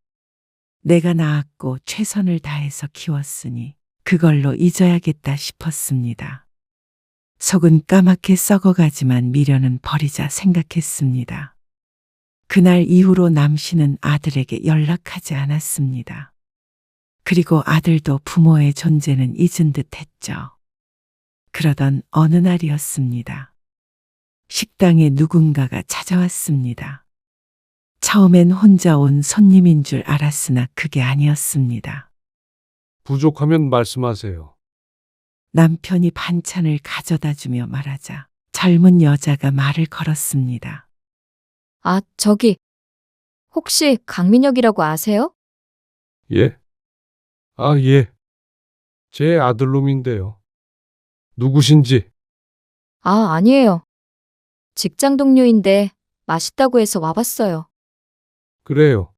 내가 낳았고 최선을 다해서 키웠으니 그걸로 잊어야겠다 싶었습니다. 속은 까맣게 썩어가지만 미련은 버리자 생각했습니다. 그날 이후로 남씨는 아들에게 연락하지 않았습니다. 그리고 아들도 부모의 존재는 잊은 듯 했죠. 그러던 어느 날이었습니다. 식당에 누군가가 찾아왔습니다. 처음엔 혼자 온 손님인 줄 알았으나 그게 아니었습니다. 부족하면 말씀하세요. 남편이 반찬을 가져다 주며 말하자 젊은 여자가 말을 걸었습니다. 아, 저기, 혹시 강민혁이라고 아세요? 예? 아, 예. 제 아들놈인데요. 누구신지. 아, 아니에요. 직장 동료인데 맛있다고 해서 와봤어요. 그래요.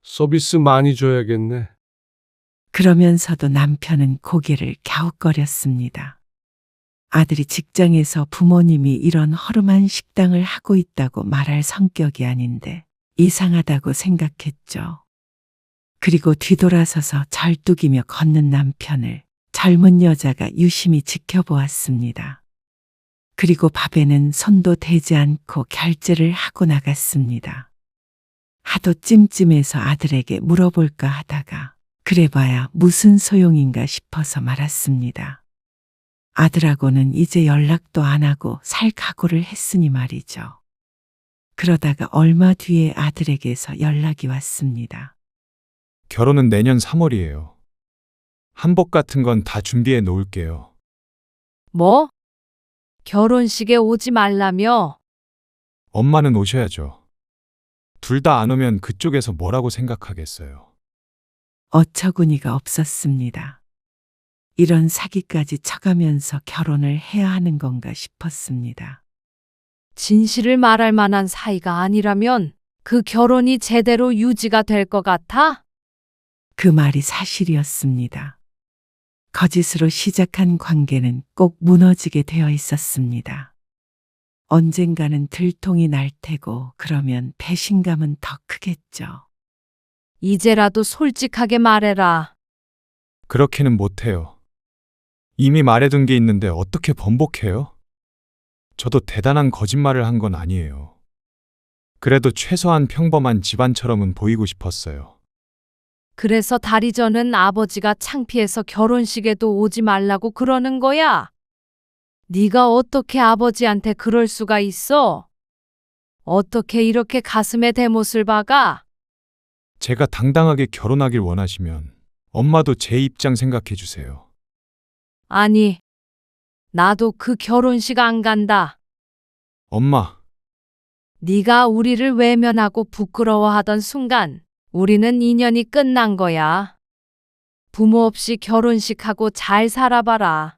서비스 많이 줘야겠네. 그러면서도 남편은 고개를 갸웃거렸습니다. 아들이 직장에서 부모님이 이런 허름한 식당을 하고 있다고 말할 성격이 아닌데 이상하다고 생각했죠. 그리고 뒤돌아서서 절뚝이며 걷는 남편을 젊은 여자가 유심히 지켜보았습니다. 그리고 밥에는 손도 대지 않고 결제를 하고 나갔습니다. 하도 찜찜해서 아들에게 물어볼까 하다가 그래봐야 무슨 소용인가 싶어서 말았습니다. 아들하고는 이제 연락도 안 하고 살 각오를 했으니 말이죠. 그러다가 얼마 뒤에 아들에게서 연락이 왔습니다. 결혼은 내년 3월이에요. 한복 같은 건 다 준비해 놓을게요. 뭐? 결혼식에 오지 말라며? 엄마는 오셔야죠. 둘 다 안 오면 그쪽에서 뭐라고 생각하겠어요. 어처구니가 없었습니다. 이런 사기까지 쳐가면서 결혼을 해야 하는 건가 싶었습니다. 진실을 말할 만한 사이가 아니라면 그 결혼이 제대로 유지가 될 것 같아? 그 말이 사실이었습니다. 거짓으로 시작한 관계는 꼭 무너지게 되어 있었습니다. 언젠가는 들통이 날 테고 그러면 배신감은 더 크겠죠. 이제라도 솔직하게 말해라. 그렇게는 못해요. 이미 말해둔 게 있는데 어떻게 번복해요? 저도 대단한 거짓말을 한 건 아니에요. 그래도 최소한 평범한 집안처럼은 보이고 싶었어요. 그래서 다리 저는 아버지가 창피해서 결혼식에도 오지 말라고 그러는 거야? 네가 어떻게 아버지한테 그럴 수가 있어? 어떻게 이렇게 가슴에 대못을 박아? 제가 당당하게 결혼하길 원하시면 엄마도 제 입장 생각해 주세요. 아니, 나도 그 결혼식 안 간다. 엄마, 네가 우리를 외면하고 부끄러워하던 순간 우리는 인연이 끝난 거야. 부모 없이 결혼식하고 잘 살아봐라.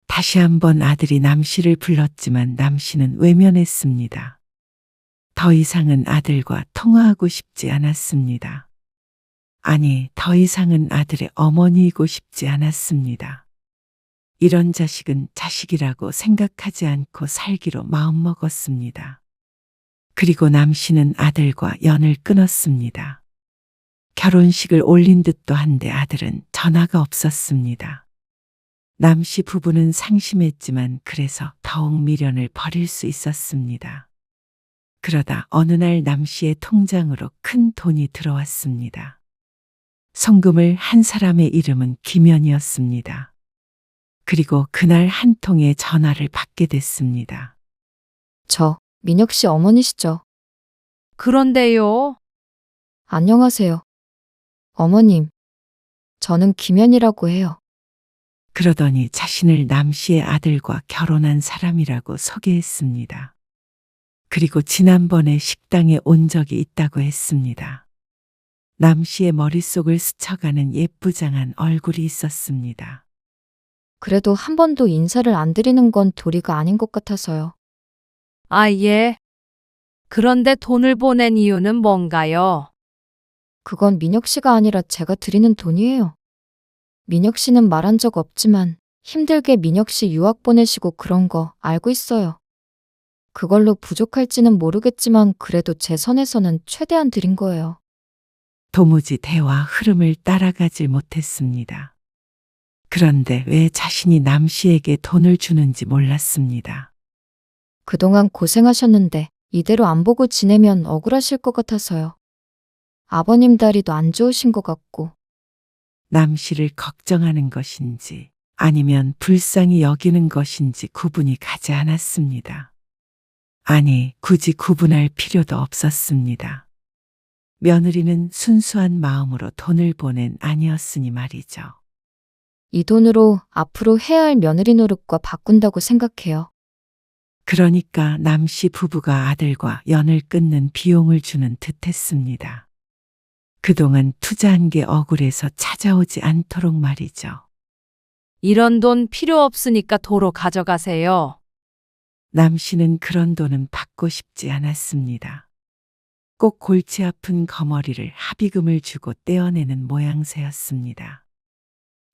다시 한번 아들이 남 씨를 불렀지만 남 씨는 외면했습니다. 더 이상은 아들과 통화하고 싶지 않았습니다. 아니, 더 이상은 아들의 어머니이고 싶지 않았습니다. 이런 자식은 자식이라고 생각하지 않고 살기로 마음먹었습니다. 그리고 남 씨는 아들과 연을 끊었습니다. 결혼식을 올린 듯도 한데 아들은 전화가 없었습니다. 남 씨 부부는 상심했지만 그래서 더욱 미련을 버릴 수 있었습니다. 그러다 어느 날 남 씨의 통장으로 큰 돈이 들어왔습니다. 송금을 한 사람의 이름은 김연이었습니다. 그리고 그날 한 통의 전화를 받게 됐습니다. 저, 민혁 씨 어머니시죠? 그런데요. 안녕하세요. 어머님, 저는 김연이라고 해요. 그러더니 자신을 남 씨의 아들과 결혼한 사람이라고 소개했습니다. 그리고 지난번에 식당에 온 적이 있다고 했습니다. 남 씨의 머릿속을 스쳐가는 예쁘장한 얼굴이 있었습니다. 그래도 한 번도 인사를 안 드리는 건 도리가 아닌 것 같아서요. 아, 예. 그런데 돈을 보낸 이유는 뭔가요? 그건 민혁 씨가 아니라 제가 드리는 돈이에요. 민혁 씨는 말한 적 없지만 힘들게 민혁 씨 유학 보내시고 그런 거 알고 있어요. 그걸로 부족할지는 모르겠지만 그래도 제 선에서는 최대한 드린 거예요. 도무지 대화 흐름을 따라가질 못했습니다. 그런데 왜 자신이 남 씨에게 돈을 주는지 몰랐습니다. 그동안 고생하셨는데 이대로 안 보고 지내면 억울하실 것 같아서요. 아버님 다리도 안 좋으신 것 같고. 남 씨를 걱정하는 것인지 아니면 불쌍히 여기는 것인지 구분이 가지 않았습니다. 아니, 굳이 구분할 필요도 없었습니다. 며느리는 순수한 마음으로 돈을 보낸 아니었으니 말이죠. 이 돈으로 앞으로 해야 할 며느리 노릇과 바꾼다고 생각해요. 그러니까 남 씨 부부가 아들과 연을 끊는 비용을 주는 듯했습니다. 그동안 투자한 게 억울해서 찾아오지 않도록 말이죠. 이런 돈 필요 없으니까 도로 가져가세요. 남 씨는 그런 돈은 받고 싶지 않았습니다. 꼭 골치 아픈 거머리를 합의금을 주고 떼어내는 모양새였습니다.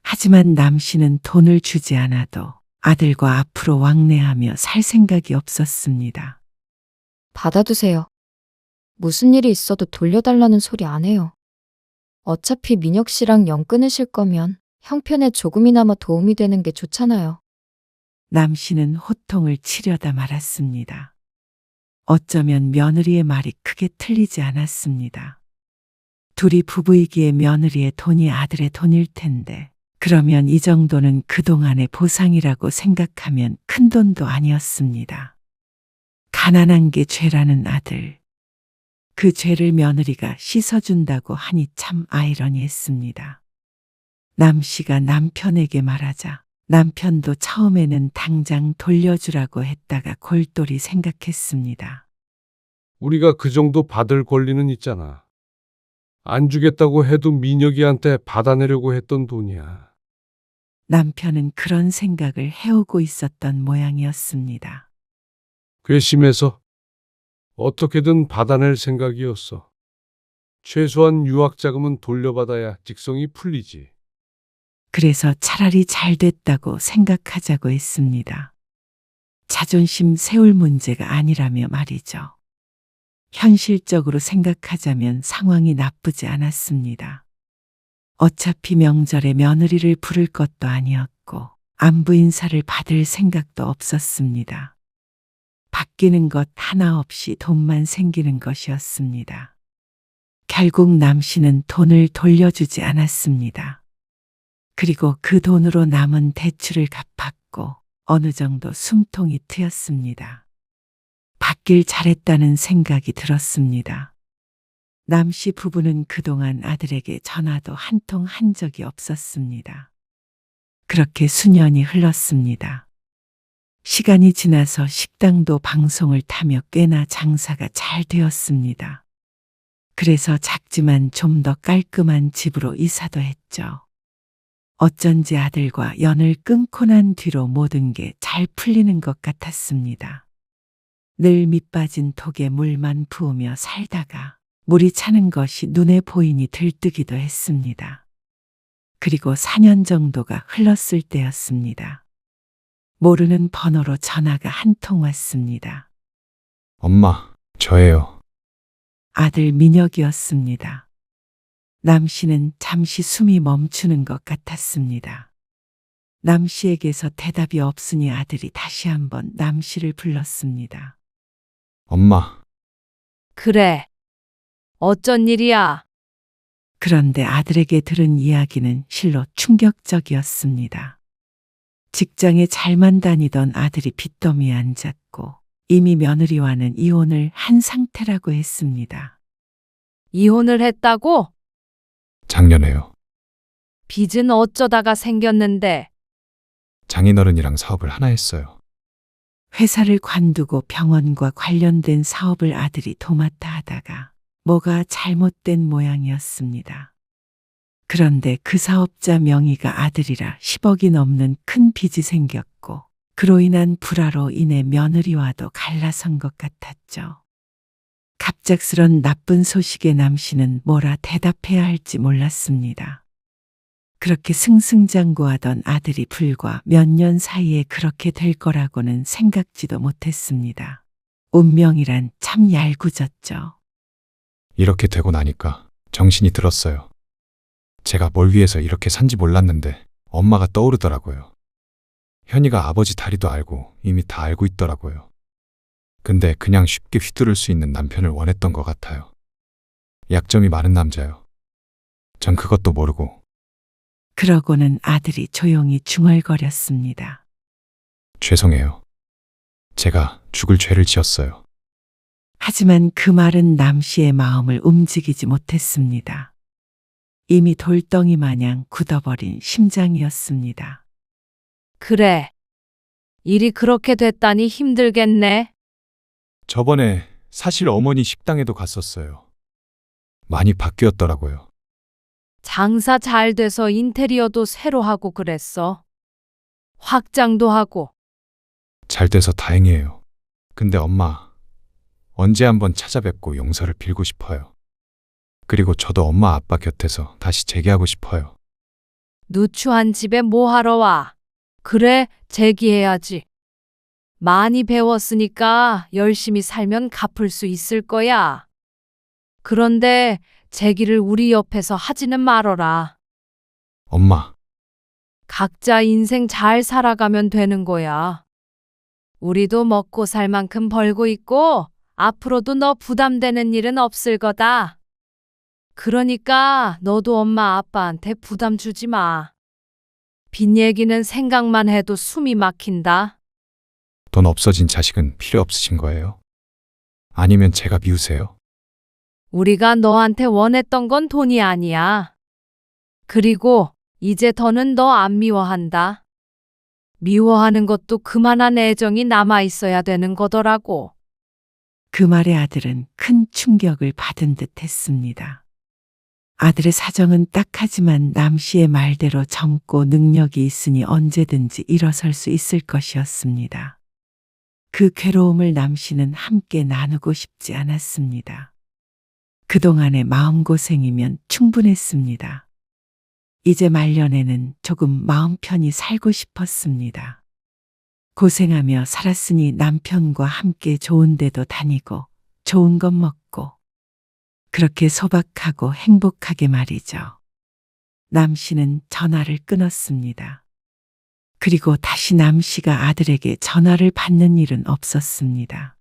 하지만 남 씨는 돈을 주지 않아도 아들과 앞으로 왕래하며 살 생각이 없었습니다. 받아두세요. 무슨 일이 있어도 돌려달라는 소리 안 해요. 어차피 민혁 씨랑 연 끊으실 거면 형편에 조금이나마 도움이 되는 게 좋잖아요. 남 씨는 호통을 치려다 말았습니다. 어쩌면 며느리의 말이 크게 틀리지 않았습니다. 둘이 부부이기에 며느리의 돈이 아들의 돈일 텐데 그러면 이 정도는 그동안의 보상이라고 생각하면 큰 돈도 아니었습니다. 가난한 게 죄라는 아들. 그 죄를 며느리가 씻어준다고 하니 참 아이러니했습니다. 남 씨가 남편에게 말하자 남편도 처음에는 당장 돌려주라고 했다가 골똘히 생각했습니다. 우리가 그 정도 받을 권리는 있잖아. 안 주겠다고 해도 민혁이한테 받아내려고 했던 돈이야. 남편은 그런 생각을 해오고 있었던 모양이었습니다. 괘씸해서 어떻게든 받아낼 생각이었어. 최소한 유학 자금은 돌려받아야 직성이 풀리지. 그래서 차라리 잘 됐다고 생각하자고 했습니다. 자존심 세울 문제가 아니라며 말이죠. 현실적으로 생각하자면 상황이 나쁘지 않았습니다. 어차피 명절에 며느리를 부를 것도 아니었고 안부 인사를 받을 생각도 없었습니다. 바뀌는 것 하나 없이 돈만 생기는 것이었습니다. 결국 남 씨는 돈을 돌려주지 않았습니다. 그리고 그 돈으로 남은 대출을 갚았고 어느 정도 숨통이 트였습니다. 받길 잘했다는 생각이 들었습니다. 남 씨 부부는 그동안 아들에게 전화도 한 통 한 적이 없었습니다. 그렇게 수년이 흘렀습니다. 시간이 지나서 식당도 방송을 타며 꽤나 장사가 잘 되었습니다. 그래서 작지만 좀 더 깔끔한 집으로 이사도 했죠. 어쩐지 아들과 연을 끊고 난 뒤로 모든 게 잘 풀리는 것 같았습니다. 늘 밑빠진 톡에 물만 부으며 살다가 물이 차는 것이 눈에 보이니 들뜨기도 했습니다. 그리고 4년 정도가 흘렀을 때였습니다. 모르는 번호로 전화가 한 통 왔습니다. 엄마, 저예요. 아들 민혁이었습니다. 남 씨는 잠시 숨이 멈추는 것 같았습니다. 남 씨에게서 대답이 없으니 아들이 다시 한번 남 씨를 불렀습니다. 엄마, 그래. 어쩐 일이야? 그런데 아들에게 들은 이야기는 실로 충격적이었습니다. 직장에 잘만 다니던 아들이 빚더미에 앉았고 이미 며느리와는 이혼을 한 상태라고 했습니다. 이혼을 했다고? 작년에요. 빚은 어쩌다가 생겼는데? 장인어른이랑 사업을 하나 했어요. 회사를 관두고 병원과 관련된 사업을 아들이 도맡아 하다가 뭐가 잘못된 모양이었습니다. 그런데 그 사업자 명의가 아들이라 10억이 넘는 큰 빚이 생겼고 그로 인한 불화로 인해 며느리와도 갈라선 것 같았죠. 갑작스런 나쁜 소식에 남 씨는 뭐라 대답해야 할지 몰랐습니다. 그렇게 승승장구하던 아들이 불과 몇 년 사이에 그렇게 될 거라고는 생각지도 못했습니다. 운명이란 참 얄궂었죠. 이렇게 되고 나니까 정신이 들었어요. 제가 뭘 위해서 이렇게 산지 몰랐는데 엄마가 떠오르더라고요. 현이가 아버지 다리도 알고 이미 다 알고 있더라고요. 근데 그냥 쉽게 휘두를 수 있는 남편을 원했던 것 같아요. 약점이 많은 남자요. 전 그것도 모르고. 그러고는 아들이 조용히 중얼거렸습니다. 죄송해요. 제가 죽을 죄를 지었어요. 하지만 그 말은 남 씨의 마음을 움직이지 못했습니다. 이미 돌덩이 마냥 굳어버린 심장이었습니다. 그래. 일이 그렇게 됐다니 힘들겠네. 저번에 사실 어머니 식당에도 갔었어요. 많이 바뀌었더라고요. 장사 잘 돼서 인테리어도 새로 하고 그랬어. 확장도 하고. 잘 돼서 다행이에요. 근데 엄마, 언제 한번 찾아뵙고 용서를 빌고 싶어요. 그리고 저도 엄마 아빠 곁에서 다시 재기하고 싶어요. 누추한 집에 뭐 하러 와? 그래, 재기해야지. 많이 배웠으니까 열심히 살면 갚을 수 있을 거야. 그런데 재기를 우리 옆에서 하지는 말어라. 엄마, 각자 인생 잘 살아가면 되는 거야. 우리도 먹고 살 만큼 벌고 있고 앞으로도 너 부담되는 일은 없을 거다. 그러니까 너도 엄마 아빠한테 부담 주지 마. 빚 얘기는 생각만 해도 숨이 막힌다. 돈 없어진 자식은 필요 없으신 거예요? 아니면 제가 미우세요? 우리가 너한테 원했던 건 돈이 아니야. 그리고 이제 더는 너 안 미워한다. 미워하는 것도 그만한 애정이 남아 있어야 되는 거더라고. 그 말에 아들은 큰 충격을 받은 듯 했습니다. 아들의 사정은 딱하지만 남 씨의 말대로 젊고 능력이 있으니 언제든지 일어설 수 있을 것이었습니다. 그 괴로움을 남 씨는 함께 나누고 싶지 않았습니다. 그동안의 마음고생이면 충분했습니다. 이제 말년에는 조금 마음 편히 살고 싶었습니다. 고생하며 살았으니 남편과 함께 좋은 데도 다니고 좋은 것 먹고 그렇게 소박하고 행복하게 말이죠. 남 씨는 전화를 끊었습니다. 그리고 다시 남 씨가 아들에게 전화를 받는 일은 없었습니다.